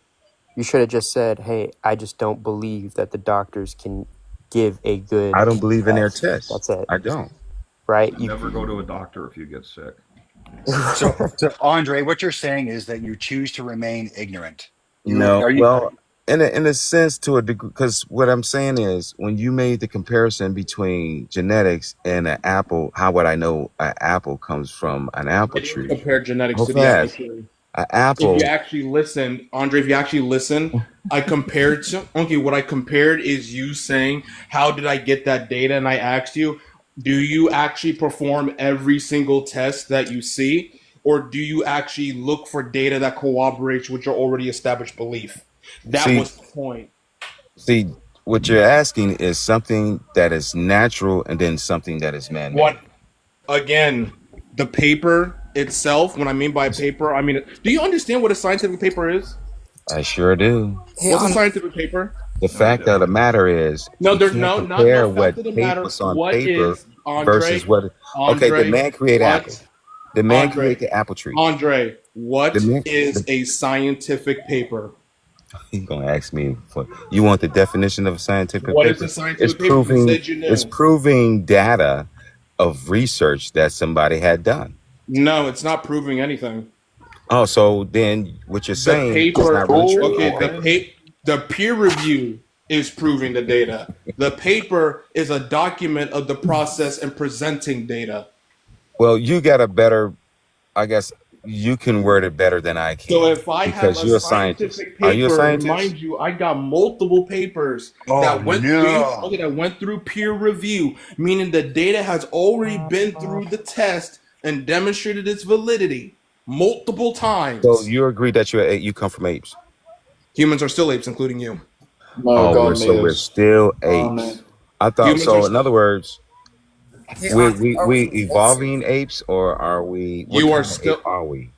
You should have just said, "Hey, I just don't believe that the doctors can give a good." I don't believe in their test." tests. That's it, I don't. right? You, Never go to a doctor if you get sick. so Andre, what you're saying is that you choose to remain ignorant. No, well, in a sense, to a degree, because what I'm saying is, when you made the comparison between genetics and an apple, how would I know an apple comes from an apple tree? Compare genetics Hold to the apple fast. tree. An apple. If you actually listen, Andre, if you actually listen, I compared to, okay, what I compared is you saying, how did I get that data? And I asked you, do you actually perform every single test that you see? Or do you actually look for data that corroborates with your already established belief? That See- was the point. See, what you're asking is something that is natural and then something that is man-made. What, again, the paper itself, when I mean by paper, I mean, do you understand what a scientific paper is? I sure do. What's a scientific paper? The fact of the matter is, No, you there's can't no, not compare no what fact of the matter. what's on What paper is, Andre, versus what. Okay, Andre, the man created what- apple. The man Andre, created the apple tree. Andre, what The man- is a scientific paper? He's gonna ask me for. You want the definition of a scientific What paper? is a scientific It's paper? You proving. said you knew. It's proving data of research that somebody had done. No, it's not proving anything. Oh, so then what you're The saying is paper, not really true. okay, the peer review is proving the data. The paper is a document of the process and presenting data. Well, you got a better. I guess you can word it better than I can. So if I have because a you're a scientist. scientific Are you a paper, scientist? mind you, I got multiple papers that went through peer review, meaning the data has already been through the test and demonstrated its validity multiple times. So you agree that you come from apes? Humans are still apes, including you. We're still apes. I thought Humans so. are In other words, Hey, we evolving apes, or are we? What You kind are of still- ape are we?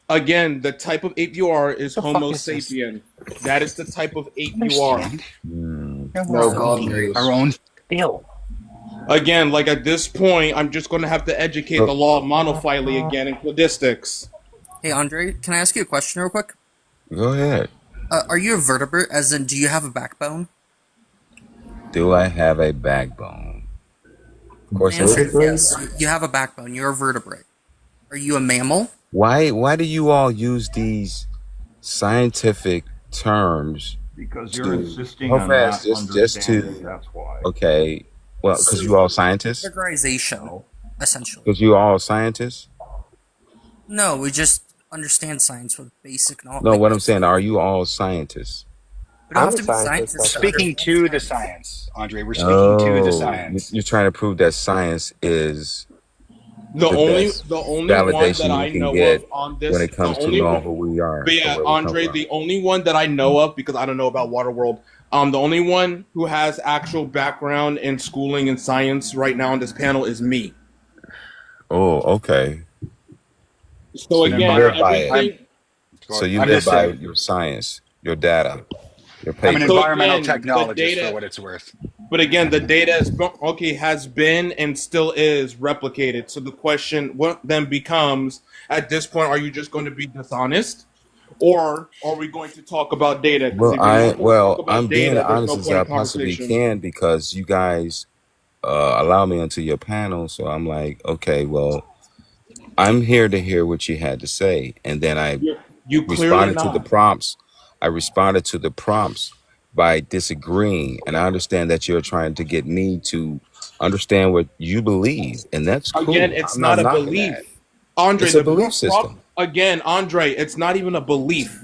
Again, the type of ape you are is The fuck Homo is this? sapien. That is the type of ape you are. Our own skill. Again, like at this point, I'm just going to have to educate the law of monophyly again in cladistics. Hey, Andre, can I ask you a question real quick? Go ahead. Are you a vertebrate? As in, do you have a backbone? Do I have a backbone? Of course, I Answer do. is yes. You have a backbone. You're a vertebrate. Are you a mammal? Why do you all use these scientific terms? Because you're to- insisting How on fast? not Just to. understanding, that's why. Okay. Well, because you all scientists. Categorization, essentially. Because you all scientists. No, we just understand science with basic knowledge. No, what I'm saying, are you all scientists? We don't have to be scientists. Speaking to the science, Andre. We're speaking to the science. You're trying to prove that science is The only best one validation that I you can know get of on this, when it comes the to only knowing one- who we are. But yeah, or where we come Andre, from. the only one that I know of, because I don't know about Waterworld, the only one who has actual background in schooling and science right now on this panel is me. Oh, okay. So you again, live by it. everything. So you I'm live just by saying. your science, your data, your I'm an paper. environmental again, the technologist data- for what it's worth. But again, the data has been and still is replicated. So the question what then becomes at this point: are you just going to be dishonest, or are we going to talk about data? Because if you're not going to talk about I'm being data, there's honest no as point I in possibly conversation. can because you guys allow me onto your panel. So I'm like, okay, well, I'm here to hear what you had to say, and then I You clearly responded to the not. prompts. I responded to the prompts by disagreeing, and I understand that you're trying to get me to understand what you believe, and that's Again, cool. it's I'm not not a knocking that. belief. Andre, It's a belief system. again, Andre, it's not even a belief.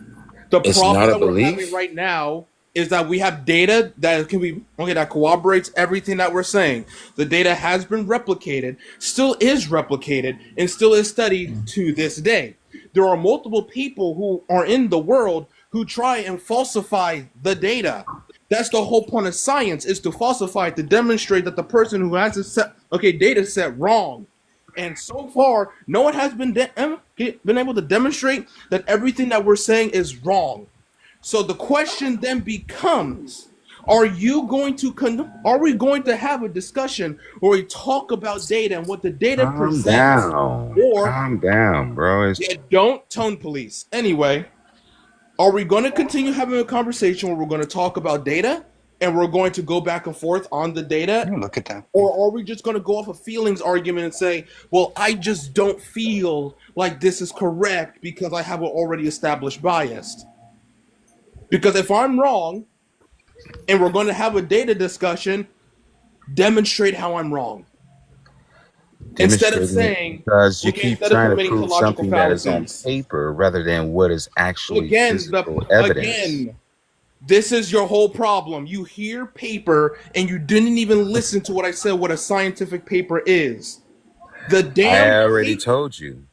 The It's problem not a that we're having belief. right now is that we have data that can be that corroborates everything that we're saying. The data has been replicated, still is replicated, and still is studied to this day. There are multiple people who are in the world who try and falsify the data. That's the whole point of science, is to falsify, to demonstrate that the person who has data set wrong. And so far, no one has been able to demonstrate that everything that we're saying is wrong. So the question then becomes: are we going to have a discussion where we talk about data and what the data Calm presents, down. or Calm down, bro. yeah, don't tone police? Anyway, are we going to continue having a conversation where we're going to talk about data and we're going to go back and forth on the data? Look at that. Or are we just going to go off a feelings argument and say, well, I just don't feel like this is correct because I have an already established bias? Because if I'm wrong and we're going to have a data discussion, demonstrate how I'm wrong. Instead of Demonstrating it saying, because you okay, keep instead of trying to committing prove logical something that is on fallacies. paper rather than what is actually Again, physical evidence. again, this is your whole problem. You hear paper and you didn't even listen to what I said, what a scientific paper is. The I damn already paper. told you.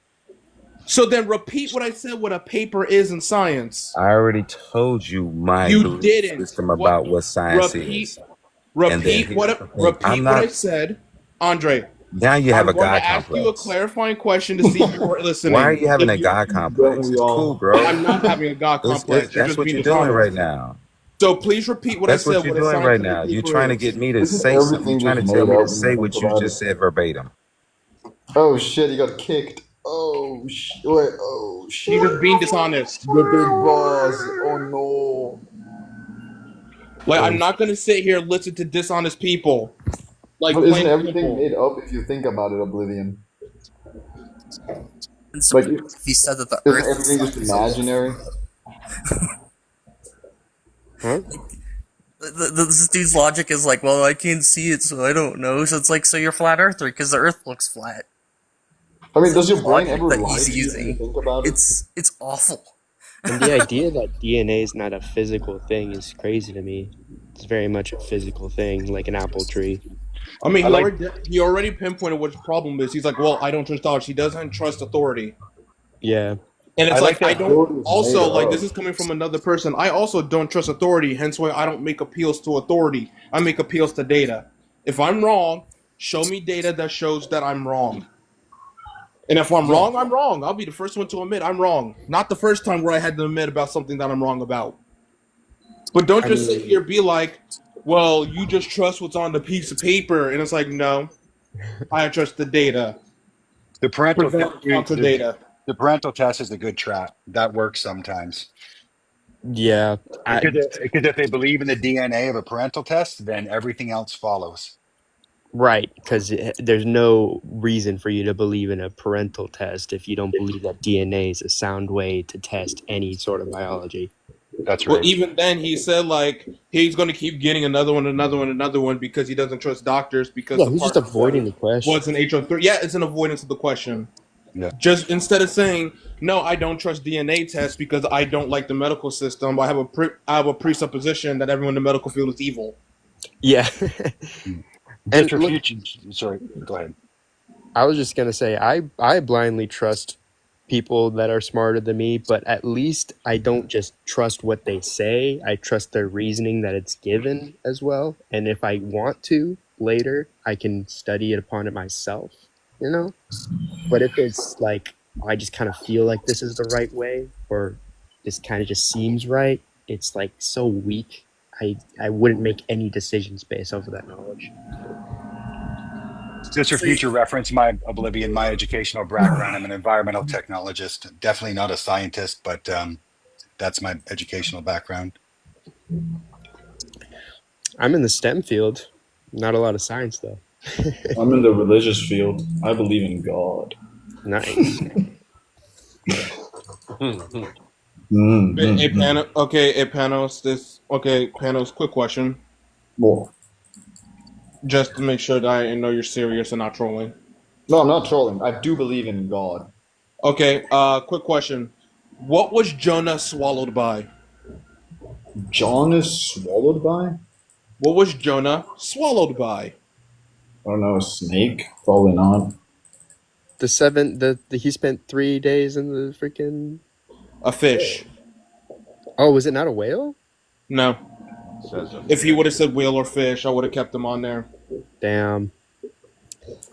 So then repeat what I said, what a paper is in science. I already told you my You belief didn't. system about what science Repeat, is. And then repeat here's what the thing. repeat I'm what I not. said, Andre. Now you have I'm a going God to ask you a complex. clarifying question to see if you were listening. Why are you having If a you- God complex? It's cool, bro. I'm not having a God complex. You're That's just what being you're doing right dishonest. now. So please repeat what That's I what said. you're What a doing right scientific now. You're paper trying to is. get me to Isn't say something. everything You're trying just to tell made me to up and say you what think you about just it? said verbatim. Oh shit, he got kicked. Oh shit. Wait, oh shit. You're just being dishonest. The big boss. Oh no. Like, I'm not gonna sit here and listen to dishonest people. Like, But plain isn't and everything simple. made up if you think about it, Oblivion? And so Like, if he said that the isn't Earth everything itself just is a wolf. imaginary? Huh? This dude's logic is like, well, I can't see it, so I don't know. So it's like, so you're flat earther because the Earth looks flat. I mean, It's does your the brain logic ever that lie he's to you when you using. think about it? It's awful. And the idea that DNA is not a physical thing is crazy to me. It's very much a physical thing, like an apple tree. I mean, I like- he already pinpointed what his problem is. He's like, well, I don't trust dollars. He doesn't trust authority. Yeah. And it's I like, like I that don't. authority is Also, made like, up. this is coming from another person. I also don't trust authority. Hence why I don't make appeals to authority. I make appeals to data. If I'm wrong, show me data that shows that I'm wrong. And if I'm wrong, I'm wrong. I'll be the first one to admit I'm wrong. Not the first time where I had to admit about something that I'm wrong about. But don't just sit here and be like, well, you just trust what's on the piece of paper. And it's like, no, I trust the data. The parental Present counter data. the parental test is a good trap. That works sometimes. Yeah. Because if they believe in the DNA of a parental test, then everything else follows. Right, because there's no reason for you to believe in a parental test if you don't believe that DNA is a sound way to test any sort of biology. That's Well, right. even then, he said like he's going to keep getting another one because he doesn't trust doctors because Yeah, the he's just part avoiding the question. was an HO3. Yeah, it's an avoidance of the question. Yeah. Just instead of saying no, I don't trust DNA tests because I don't like the medical system. I have a presupposition that everyone in the medical field is evil. Yeah. Just And for look, future, sorry, go ahead. I was just gonna say I blindly trust people that are smarter than me, but at least I don't just trust what they say. I trust their reasoning that it's given as well. And if I want to later, I can study it upon it myself, you know? But if it's like I just kind of feel like this is the right way or this kind of just seems right, it's like so weak. I wouldn't make any decisions based off of that knowledge. Just for future reference, my Oblivion, my educational background, I'm an environmental technologist, definitely not a scientist, but that's my educational background. I'm in the STEM field. Not a lot of science though. I'm in the religious field. I believe in God. Nice. Hey, Panos, quick question. More. Just to make sure that I know you're serious and not trolling. No, I'm not trolling. I do believe in God. Okay, quick question. What was Jonah swallowed by? John is swallowed by? What was Jonah swallowed by? I don't know, a snake? Probably not. He spent 3 days in the freaking... A fish. Oh, was it not a whale? No. If he would have said whale or fish, I would have kept him on there. Damn.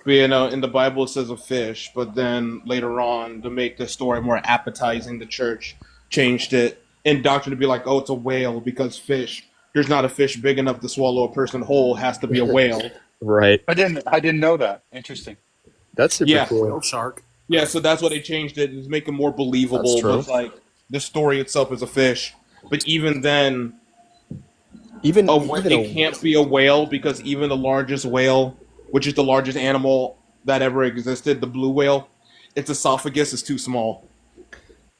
But, you know, in the Bible it says a fish, but then later on, to make the story more appetizing, the church changed it in doctrine to be like, oh, it's a whale because fish. There's not a fish big enough to swallow a person whole. It has to be a whale. Right. I didn't know that. Interesting. That's super cool. Whale shark. Yeah, so that's why they changed it, is make it more believable. That's true. But like the story itself is a fish. But even then, it can't be a whale because even the largest whale, which is the largest animal that ever existed, the blue whale, its esophagus is too small.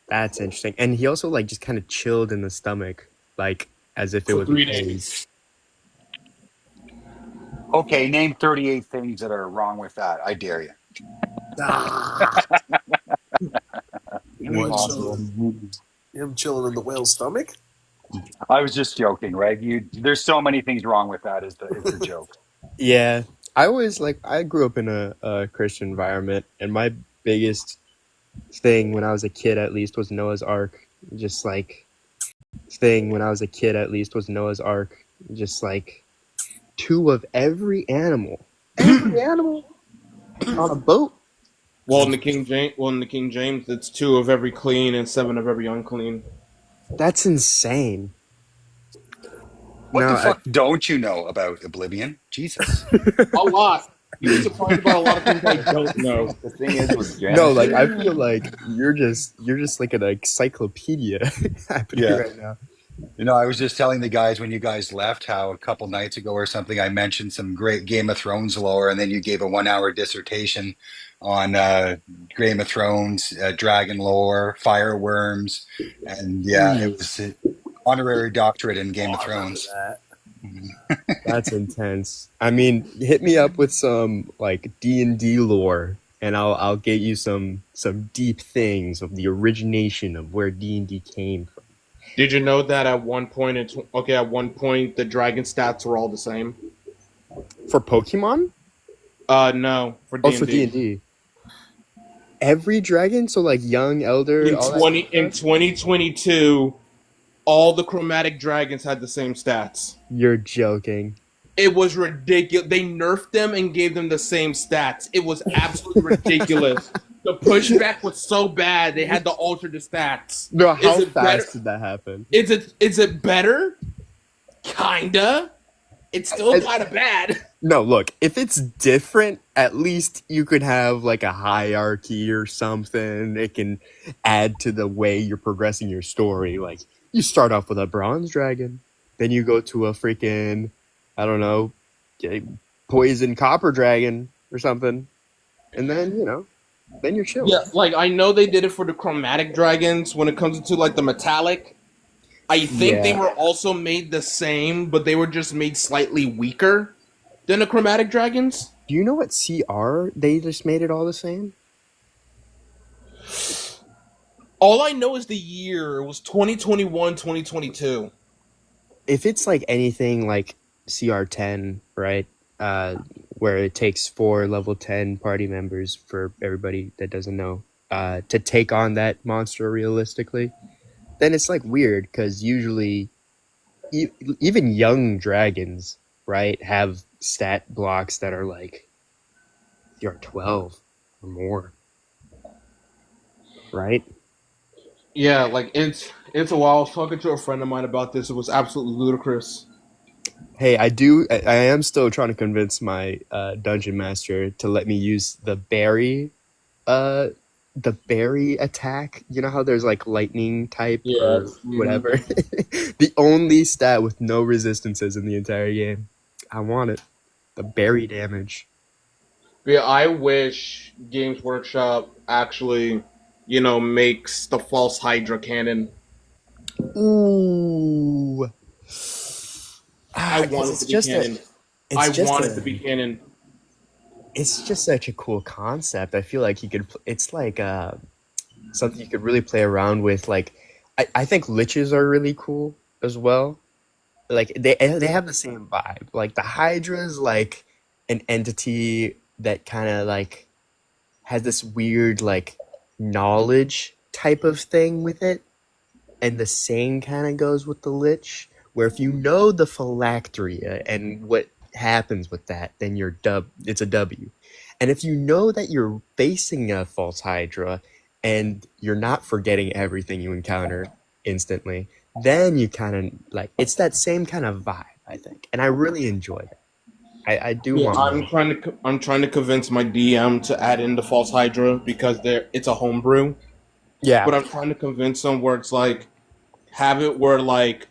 That's interesting. And he also like just kind of chilled in the stomach, like as if it For was 3 a days. phase. Okay, name 38 things that are wrong with that. I dare you. Impossible. Him chilling in the whale's stomach? I was just joking, right? There's so many things wrong with that. Is the joke? Yeah, I grew up in a Christian environment, and my biggest thing when I was a kid, at least, was Noah's Ark. Just like two of every animal on a boat. Well, in the King James, it's 2 of every clean and 7 of every unclean. That's insane. What the fuck don't you know about Oblivion? Jesus. A lot. You're surprised about a lot of things I don't know. The thing is with Genesis, No, like I feel like you're just like an encyclopedia happening right now. You know, I was just telling the guys when you guys left how a couple nights ago or something, I mentioned some great Game of Thrones lore, and then you gave a 1-hour dissertation on Game of Thrones, dragon lore, fireworms, and it was an honorary doctorate in Game of Thrones. That's intense. I mean, hit me up with some like D&D lore, and I'll get you some deep things of the origination of where D&D came from. Did you know that at one point the dragon stats were all the same? For Pokemon? No, for D&D. Oh, for D&D. Every dragon, so like young, elder. In all that in 2022, all the chromatic dragons had the same stats. You're joking. It was ridiculous. They nerfed them and gave them the same stats. It was absolutely ridiculous. The pushback was so bad they had to alter the stats. No, how Is it fast better? did that happen? Is it better? Kinda. It's still kind of bad. No, look, if it's different, at least you could have like a hierarchy or something. It can add to the way you're progressing your story. Like, you start off with a bronze dragon, then you go to a freaking, I don't know, poison copper dragon or something. And then, then you're chill. Yeah, like I know they did it for the chromatic dragons when it comes to like the metallic. I think they were also made the same, but they were just made slightly weaker than the chromatic dragons. Do you know what CR? They just made it all the same? All I know is the year. It was 2021, 2022. If it's like anything like CR10, right? Where it takes 4 level 10 party members for everybody that doesn't know to take on that monster realistically, then it's like weird because usually even young dragons, right, have stat blocks that are like CR12 or more, right? Yeah, like it's a while. I was talking to a friend of mine about this. It was absolutely ludicrous. Hey, I am still trying to convince my dungeon master to let me use uh, the berry attack. You know how there's like lightning type or whatever. The only stat with no resistances in the entire game. I want it. The berry damage. Yeah, I wish Games Workshop actually, makes the false Hydra canon. Ooh. I want it to be canon. I want it to be canon. It's just such a cool concept. I feel like it's like something you could really play around with. Like, I think liches are really cool as well. Like they have the same vibe. Like the Hydra is like an entity that kind of like has this weird like knowledge type of thing with it, and the same kind of goes with the Lich, where if you know the phylacteria and what happens with that, then it's a W. And if you know that you're facing a false Hydra and you're not forgetting everything you encounter instantly, then you kind of like, it's that same kind of vibe, I think, and I really enjoy that. I do want. I'm trying to convince my DM to add in the false Hydra because it's a homebrew. Yeah, but I'm trying to convince them where it's like have it where like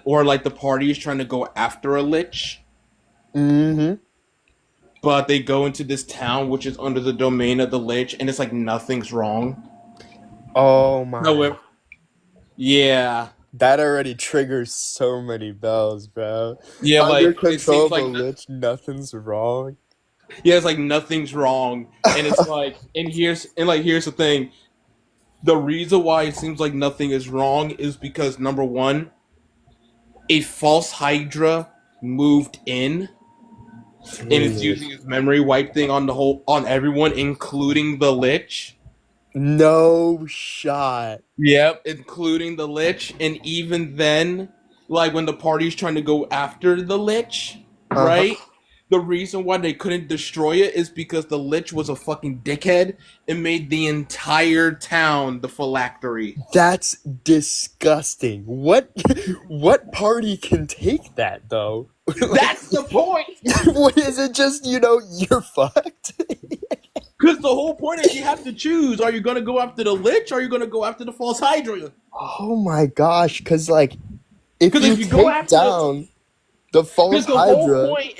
or like the party is trying to go after a Lich. Mm-hmm. But they go into this town which is under the domain of the Lich, and it's like nothing's wrong. Oh my! Yeah. That already triggers so many bells, bro. Yeah, under like control of like the Lich, nothing's wrong. Yeah, it's like nothing's wrong, and it's like, here's the thing. The reason why it seems like nothing is wrong is because number one, a false Hydra moved in, and it's using its memory wipe thing on everyone, including the Lich. No shot. Yep, including the Lich, and even then, like when the party's trying to go after the Lich, right? The reason why they couldn't destroy it is because the Lich was a fucking dickhead and made the entire town the phylactery. That's disgusting. What party can take that though? That's the point. What is it? Just you're fucked. Because the whole point is you have to choose: are you going to go after the Lich, or are you going to go after the false Hydra? Oh my gosh! Because like, if you go take after down the false Hydra, whole point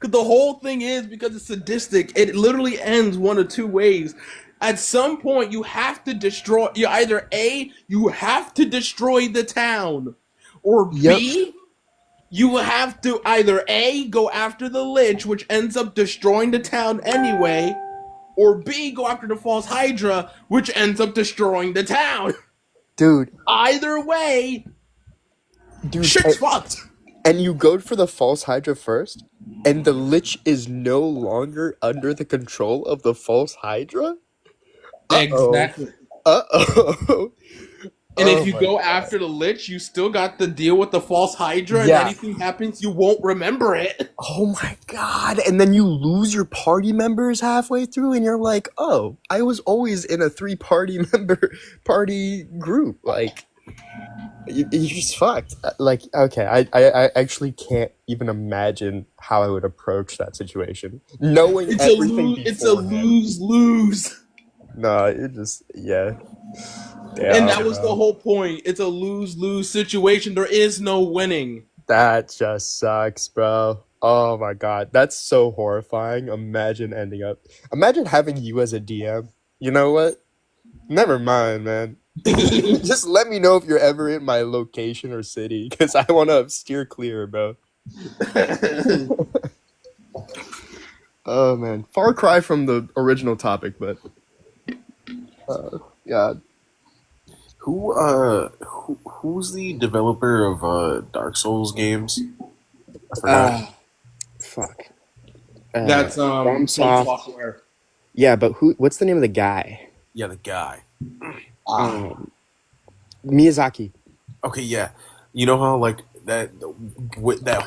the whole thing is because it's sadistic. It literally ends one of two ways. At some point, you have to destroy. You either A, you have to destroy the town, or B, you have to either A, go after the Lich, which ends up destroying the town anyway, or B, go after the false Hydra, which ends up destroying the town. Dude. Either way, shit's fucked. And you go for the false Hydra first, and the Lich is no longer under the control of the false Hydra? Exactly. Uh-oh. And if you go after the Lich, you still got to deal with the false Hydra, and anything happens, you won't remember it. Oh my god. And then you lose your party members halfway through, and you're like, oh, I was always in a 3-party party group. Like, you're just fucked. Like, okay, I actually can't even imagine how I would approach that situation. Knowing everything it's a lose-lose. No, it just, yeah. And that was the whole point. It's a lose-lose situation. There is no winning. That just sucks, bro. Oh my god. That's so horrifying. Imagine having you as a DM. You know what? Never mind, man. Just let me know if you're ever in my location or city, because I want to steer clear, bro. Oh, man. Far cry from the original topic, but... God. Who's the developer of Dark Souls games? I forgot. Fuck. That's FromSoft. Software. Yeah, but what's the name of the guy? Yeah, the guy. Miyazaki. Okay, yeah. You know how like that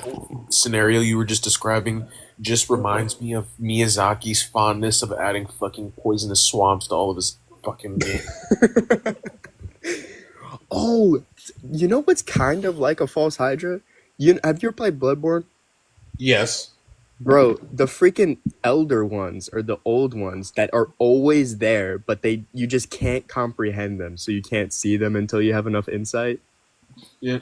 whole scenario you were just describing just reminds me of Miyazaki's fondness of adding fucking poisonous swamps to all of his fucking games. Oh, you know what's kind of like a false Hydra Have you ever played Bloodborne? Yes. Bro, the freaking elder ones are the old ones that are always there, but you just can't comprehend them, so you can't see them until you have enough insight. Yeah.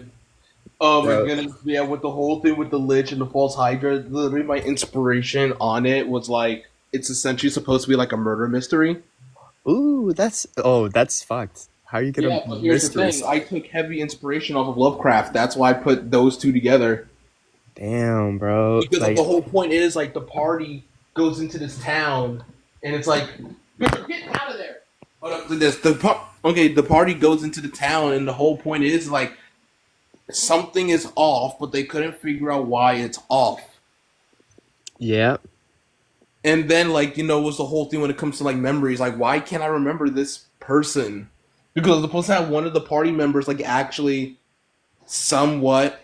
Oh my Bro. goodness. Yeah, with the whole thing with the Lich and the False Hydra, literally my inspiration on it was like, it's essentially supposed to be like a murder mystery. Ooh, that's fucked. How are you gonna Yeah, but here's the thing. I took heavy inspiration off of Lovecraft. That's why I put those two together. Damn, bro. Because Like, the whole point is like the party goes into this town, and it's like, Bishop, get out of there. Hold up to this. The party goes into the town, and the whole point is like something is off, but they couldn't figure out why it's off. yeah. And then was the whole thing when it comes to like memories, like why can't I remember this person? Because the supposed to have one of the party members like actually somewhat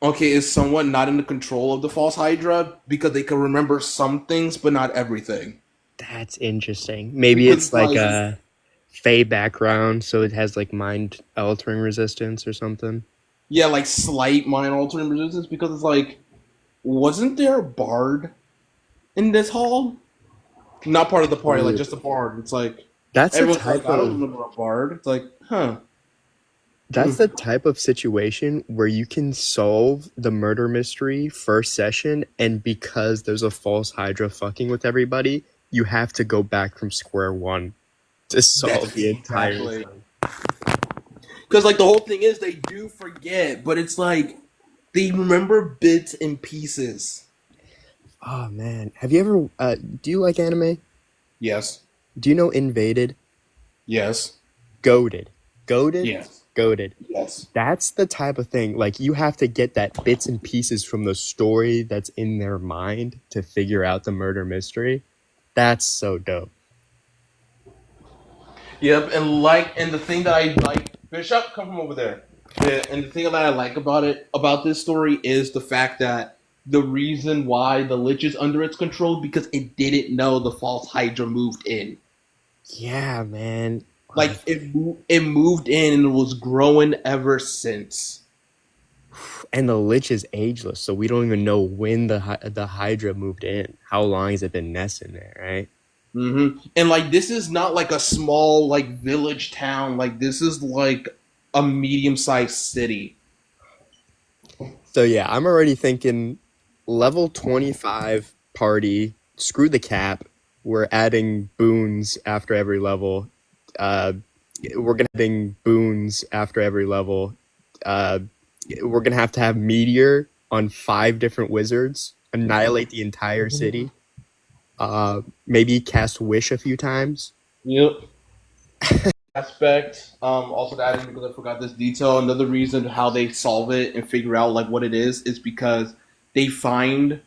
is somewhat not in the control of the False Hydra because they can remember some things but not everything. That's interesting. Maybe Because, it's like like- a Fey background, so it has like mind altering resistance or something. Yeah, like slight mind altering resistance because it's like, wasn't there a bard in this hall? Not part of the party, like just a bard. It's like That's the everyone's type like, I don't of remember a bard. It's like, huh. that's the type of situation where you can solve the murder mystery first session, and because there's a false Hydra fucking with everybody, you have to go back from square one to solve the entire Exactly. thing. Because like the whole thing is they do forget, but it's like they remember bits and pieces. Oh man, have you ever? Do you like anime? Yes. Do you know Invaded? Yes. Goated. Goated? Yes. Goated. Yes. That's the type of thing. Like, you have to get that bits and pieces from the story that's in their mind to figure out the murder mystery. That's so dope. Yep, and the thing that I like, Bishop, come from over there. Yeah, and the thing that I like about this story is the fact that the reason why the Lich is under its control because it didn't know the False Hydra moved in. Yeah, man. Like it moved in and it was growing ever since. And the Lich is ageless, so we don't even know when the Hydra moved in. How long has it been nesting there, right? Mm-hmm. And like this is not like a small like village town. Like this is like a medium-sized city. So yeah, I'm already thinking level 25 party, screw the cap. We're adding boons after every level. We're gonna adding boons after every level. We're gonna have to have meteor on 5 different wizards, annihilate the entire city. Maybe cast wish a few times. Yep. Aspect. Also to add in because I forgot this detail. Another reason how they solve it and figure out like what it is because they find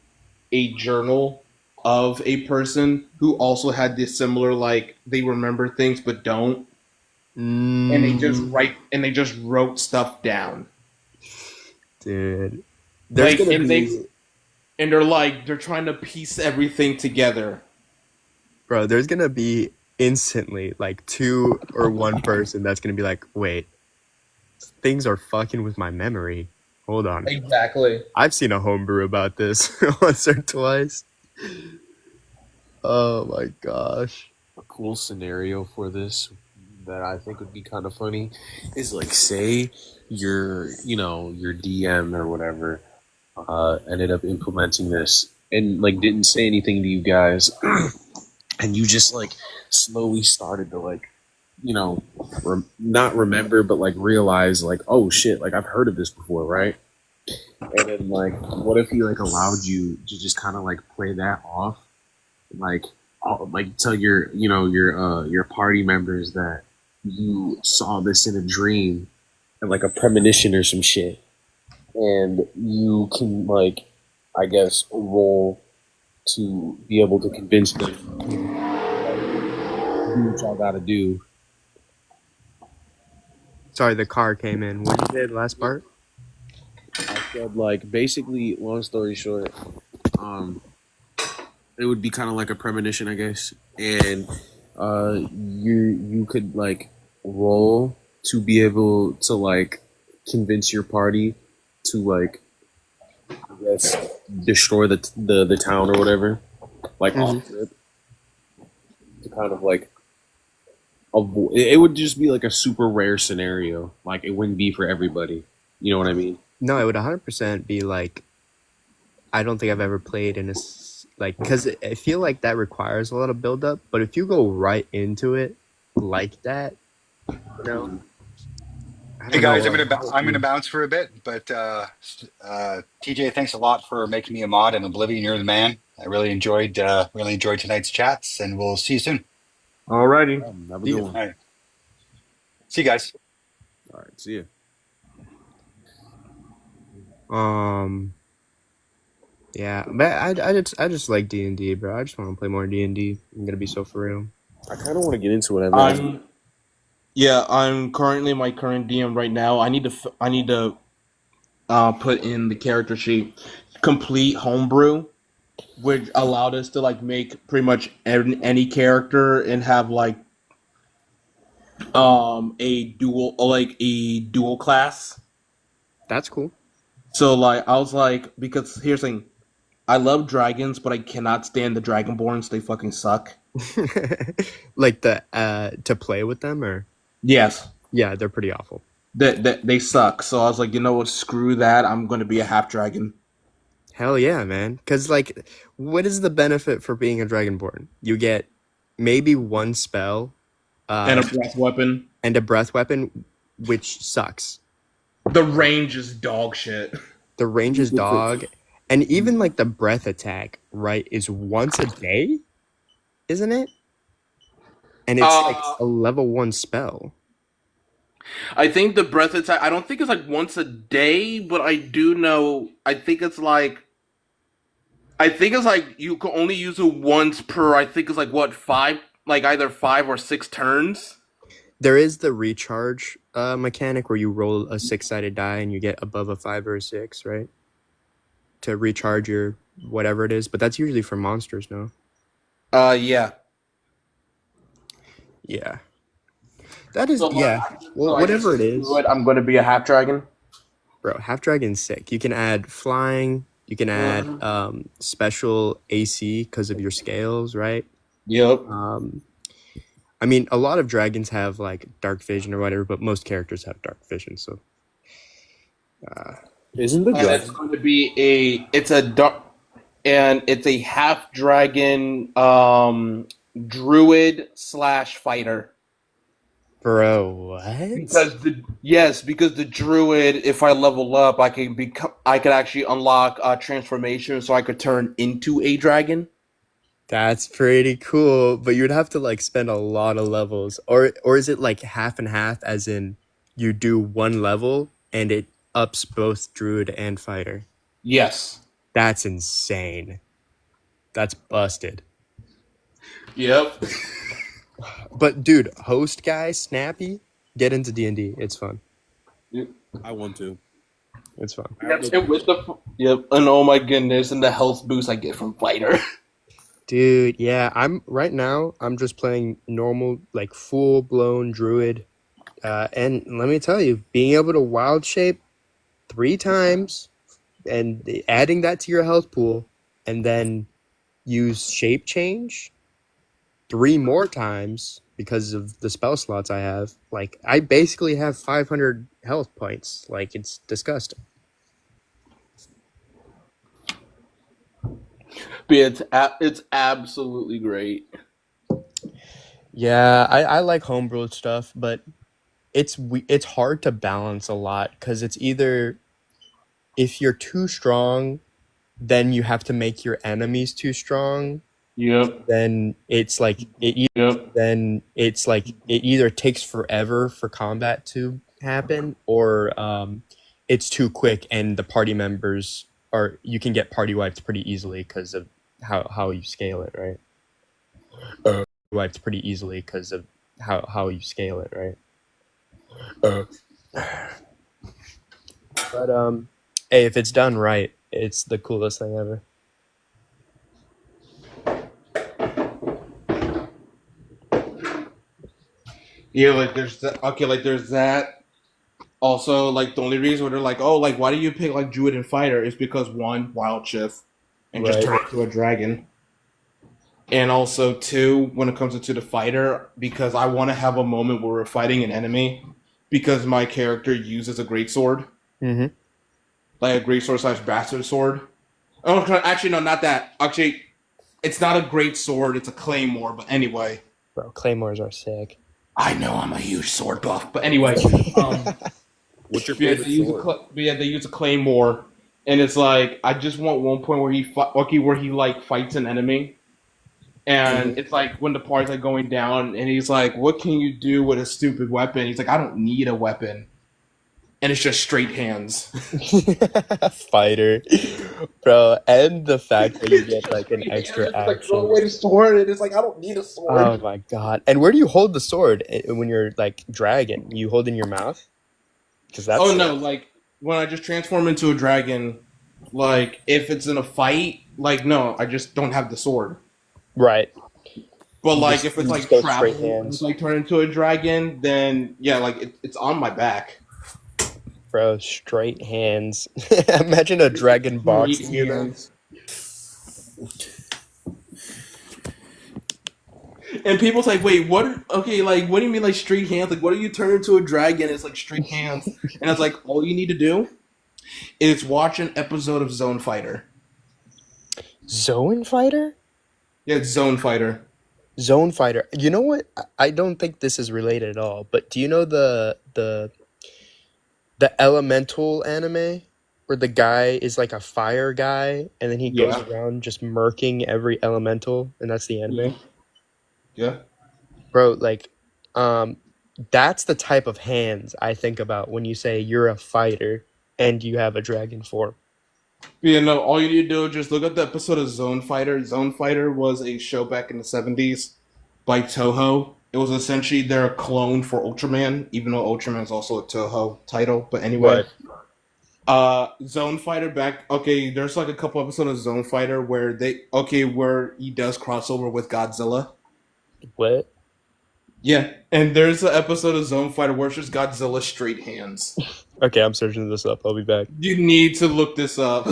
a journal of a person who also had this similar like they remember things but don't, and they just wrote stuff down. Dude, there's Like, gonna and be, they're trying to piece everything together. bro. There's gonna be instantly like 2 or 1 person that's gonna be like, wait, things are fucking with my memory. Hold on. Exactly. I've seen a homebrew about this once or twice. Oh my gosh. A cool scenario for this that I think would be kind of funny is like, say your DM or whatever ended up implementing this and like didn't say anything to you guys and you just like slowly started to like not remember but like realize like, oh shit, like I've heard of this before, right? And then like what if he like allowed you to just kind of like play that off, like tell your party members that you saw this in a dream and like a premonition or some shit, and you can like, I guess, roll to be able to convince them to do what y'all gotta do. Sorry, the car came in. What did you say the last part? I said, like, basically, long story short, it would be kind of like a premonition, I guess, and you could like roll to be able to like convince your party to like I guess, destroy the town or whatever, like off rip, to kind of like it would just be like a super rare scenario. Like it wouldn't be for everybody. You know what I mean? No, it would 100% be like, I don't think I've ever played in like, because I feel like that requires a lot of build up. But if you go right into it like that, you know. Hey guys, I'm gonna bounce for a bit, but TJ, thanks a lot for making me a mod in Oblivion. You're the man. I really enjoyed tonight's chats, and we'll see you soon. Alrighty. Have a good one. All right. See you guys. All right, see you. Yeah, but I just like D&D, bro. I just want to play more D&D. I'm gonna be so for real. I kind of want to get into it. I'm currently my current DM right now. I need to put in the character sheet complete homebrew, which allowed us to like make pretty much any character and have like a dual class. That's cool. So like I was like, because here's the thing, I love dragons, but I cannot stand the dragonborns. They fucking suck. Like to play with them, or yes, yeah, they're pretty awful. They suck. So I was like, you know what? Screw that. I'm gonna be a half dragon. Hell yeah, man. Because like, what is the benefit for being a dragonborn? You get maybe one spell, And a breath weapon. and a breath weapon, which sucks. The range is dog shit. The range is dog, and even like the breath attack, right, is once a day, isn't it? And it's like a level 1 spell. I think the breath attack, I don't think it's like once a day, but I do know, I think it's like you can only use it once per, I think it's like what, 5, like either 5 or 6 turns? There is the recharge mechanic where you roll a 6-sided die and you get above a 5 or a 6, right? To recharge your whatever it is, but that's usually for monsters, no? Yeah. Yeah. That is, So, yeah. Well, so whatever it is. I'm going to be a half dragon. Bro, half dragon's sick. You can add flying. You can add special AC because of your scales, right? Yep. I mean, a lot of dragons have like dark vision or whatever, but most characters have dark vision. So, isn't the And it's going to be it's a half dragon druid / fighter. bro, what? Because the druid, if I level up, I could actually unlock transformation, so I could turn into a dragon. That's pretty cool, but you'd have to like spend a lot of levels, or is it like half and half, as in you do one level and it ups both druid and fighter? Yes. That's insane. That's busted. Yep. But dude, host guy, Snappy, get into D&D. It's fun. I want to. It's fun. And with and oh my goodness, and the health boost I get from fighter. Dude, yeah, I'm just playing normal, like full-blown druid. And let me tell you, being able to wild shape 3 times and adding that to your health pool and then use shape change 3 more times because of the spell slots I have. Like, I basically have 500 health points. Like, it's disgusting. But it's absolutely great. Yeah, I like homebrewed stuff, but it's hard to balance a lot because it's either if you're too strong, then you have to make your enemies too strong. Yep. Then it's like it either takes forever for combat to happen, or it's too quick and the party members you can get party wiped pretty easily because of how you scale it, right? Wiped pretty easily because of how you scale it, right? But hey, if it's done right, it's the coolest thing ever. Yeah, like there's that. Okay, like there's that. Also, like the only reason where they're like, oh, like why do you pick like Druid and Fighter is because one, Wild Shift, and just Right. turn into a dragon. And also two, when it comes into the fighter, because I want to have a moment where we're fighting an enemy, because my character uses a greatsword, Mm-hmm. like a greatsword / bastard sword. Oh, actually, no, not that. Actually, it's not a great sword; it's a claymore. But anyway, Bro, claymores are sick. I know I'm a huge sword buff. But anyway, What's your yeah, favorite they use sword? they use a claymore, and it's like I just want one point where he like fights an enemy. And it's like when the party's like going down, and he's like, "What can you do with a stupid weapon?" He's like, "I don't need a weapon," and it's just straight hands. Fighter, bro, and the fact that you get like an extra Like throw action. away the sword, and it's like I don't need a sword. Oh my god! And where do you hold the sword when you're like dragon? You hold in your mouth? Because that's Oh no, like when I just transform into a dragon, like if it's in a fight, like no, I just don't have the sword. right. But You like just, if it's you like just go travel, straight and hands, it's like turn into a dragon, then yeah, like it's on my back. bro. Straight hands. Imagine a dragon boxing you. Then. And people's like, wait, what? Okay, like, what do you mean, like, straight hands? Like, what do you turn into a dragon? It's like straight hands. And it's like, all you need to do is watch an episode of Zone Fighter. Zone fighter. Yeah, it's Zone Fighter. Zone fighter. You know what? I don't think this is related at all. But do you know the elemental anime where the guy is like a fire guy and then he goes Yeah. around just murking every elemental and that's the anime? Yeah. Bro, like that's the type of hands I think about when you say you're a fighter and you have a dragon form. Yeah, no, all you need to do is just look at the episode of Zone Fighter. Zone Fighter was a show back in the 70s by Toho. It was essentially their clone for Ultraman, even though Ultraman is also a Toho title. But anyway, Zone Fighter there's like a couple episodes of Zone Fighter where where he does crossover with Godzilla. What? Yeah, and there's an episode of Zone Fighter where it's just Godzilla straight hands. Okay, I'm searching this up. I'll be back. You need to look this up.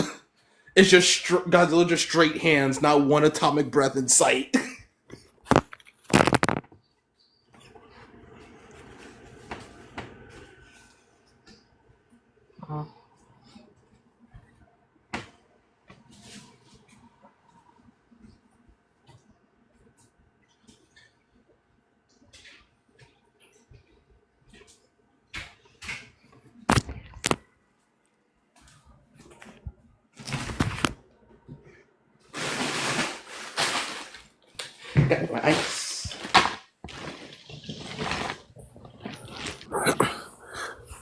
It's just Godzilla just straight hands, not one atomic breath in sight. Got my ice.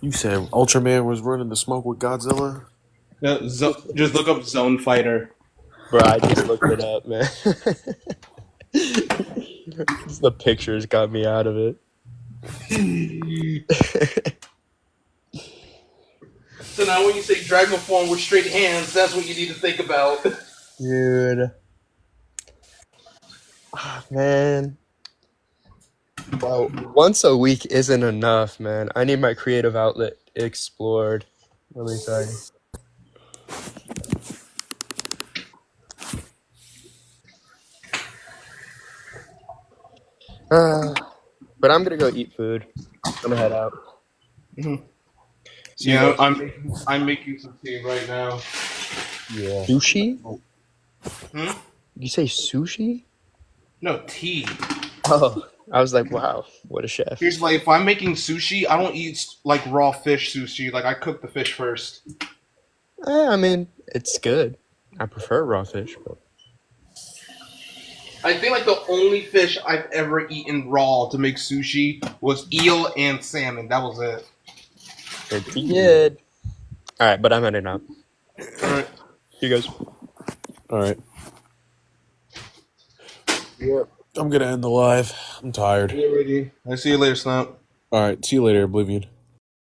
You said Ultraman was running the smoke with Godzilla? No, just look up Zone Fighter. Bro, I just looked it up, man. The pictures got me out of it. So now when you say dragon form with straight hands, that's what you need to think about. Dude. Ah, man. Bro, once a week isn't enough, man. I need my creative outlet explored. Let me tell you. But I'm gonna go eat food. I'm gonna head out. Mhm. See you Yeah, guys. I'm making some tea right now. Yeah. Sushi? Hmm? You say sushi? No, tea. Oh, I was like, wow, what a chef. Here's like, if I'm making sushi, I don't eat like raw fish sushi. Like I cook the fish first. I mean, it's good. I prefer raw fish, but I think like the only fish I've ever eaten raw to make sushi was eel and salmon. That was it. pretty good. All right, but I'm heading out. All right. You guys. All right. Yep. I'm gonna end the live. I'm tired. Get ready. I'll see you later, Snap. All right. See you later, Oblivion.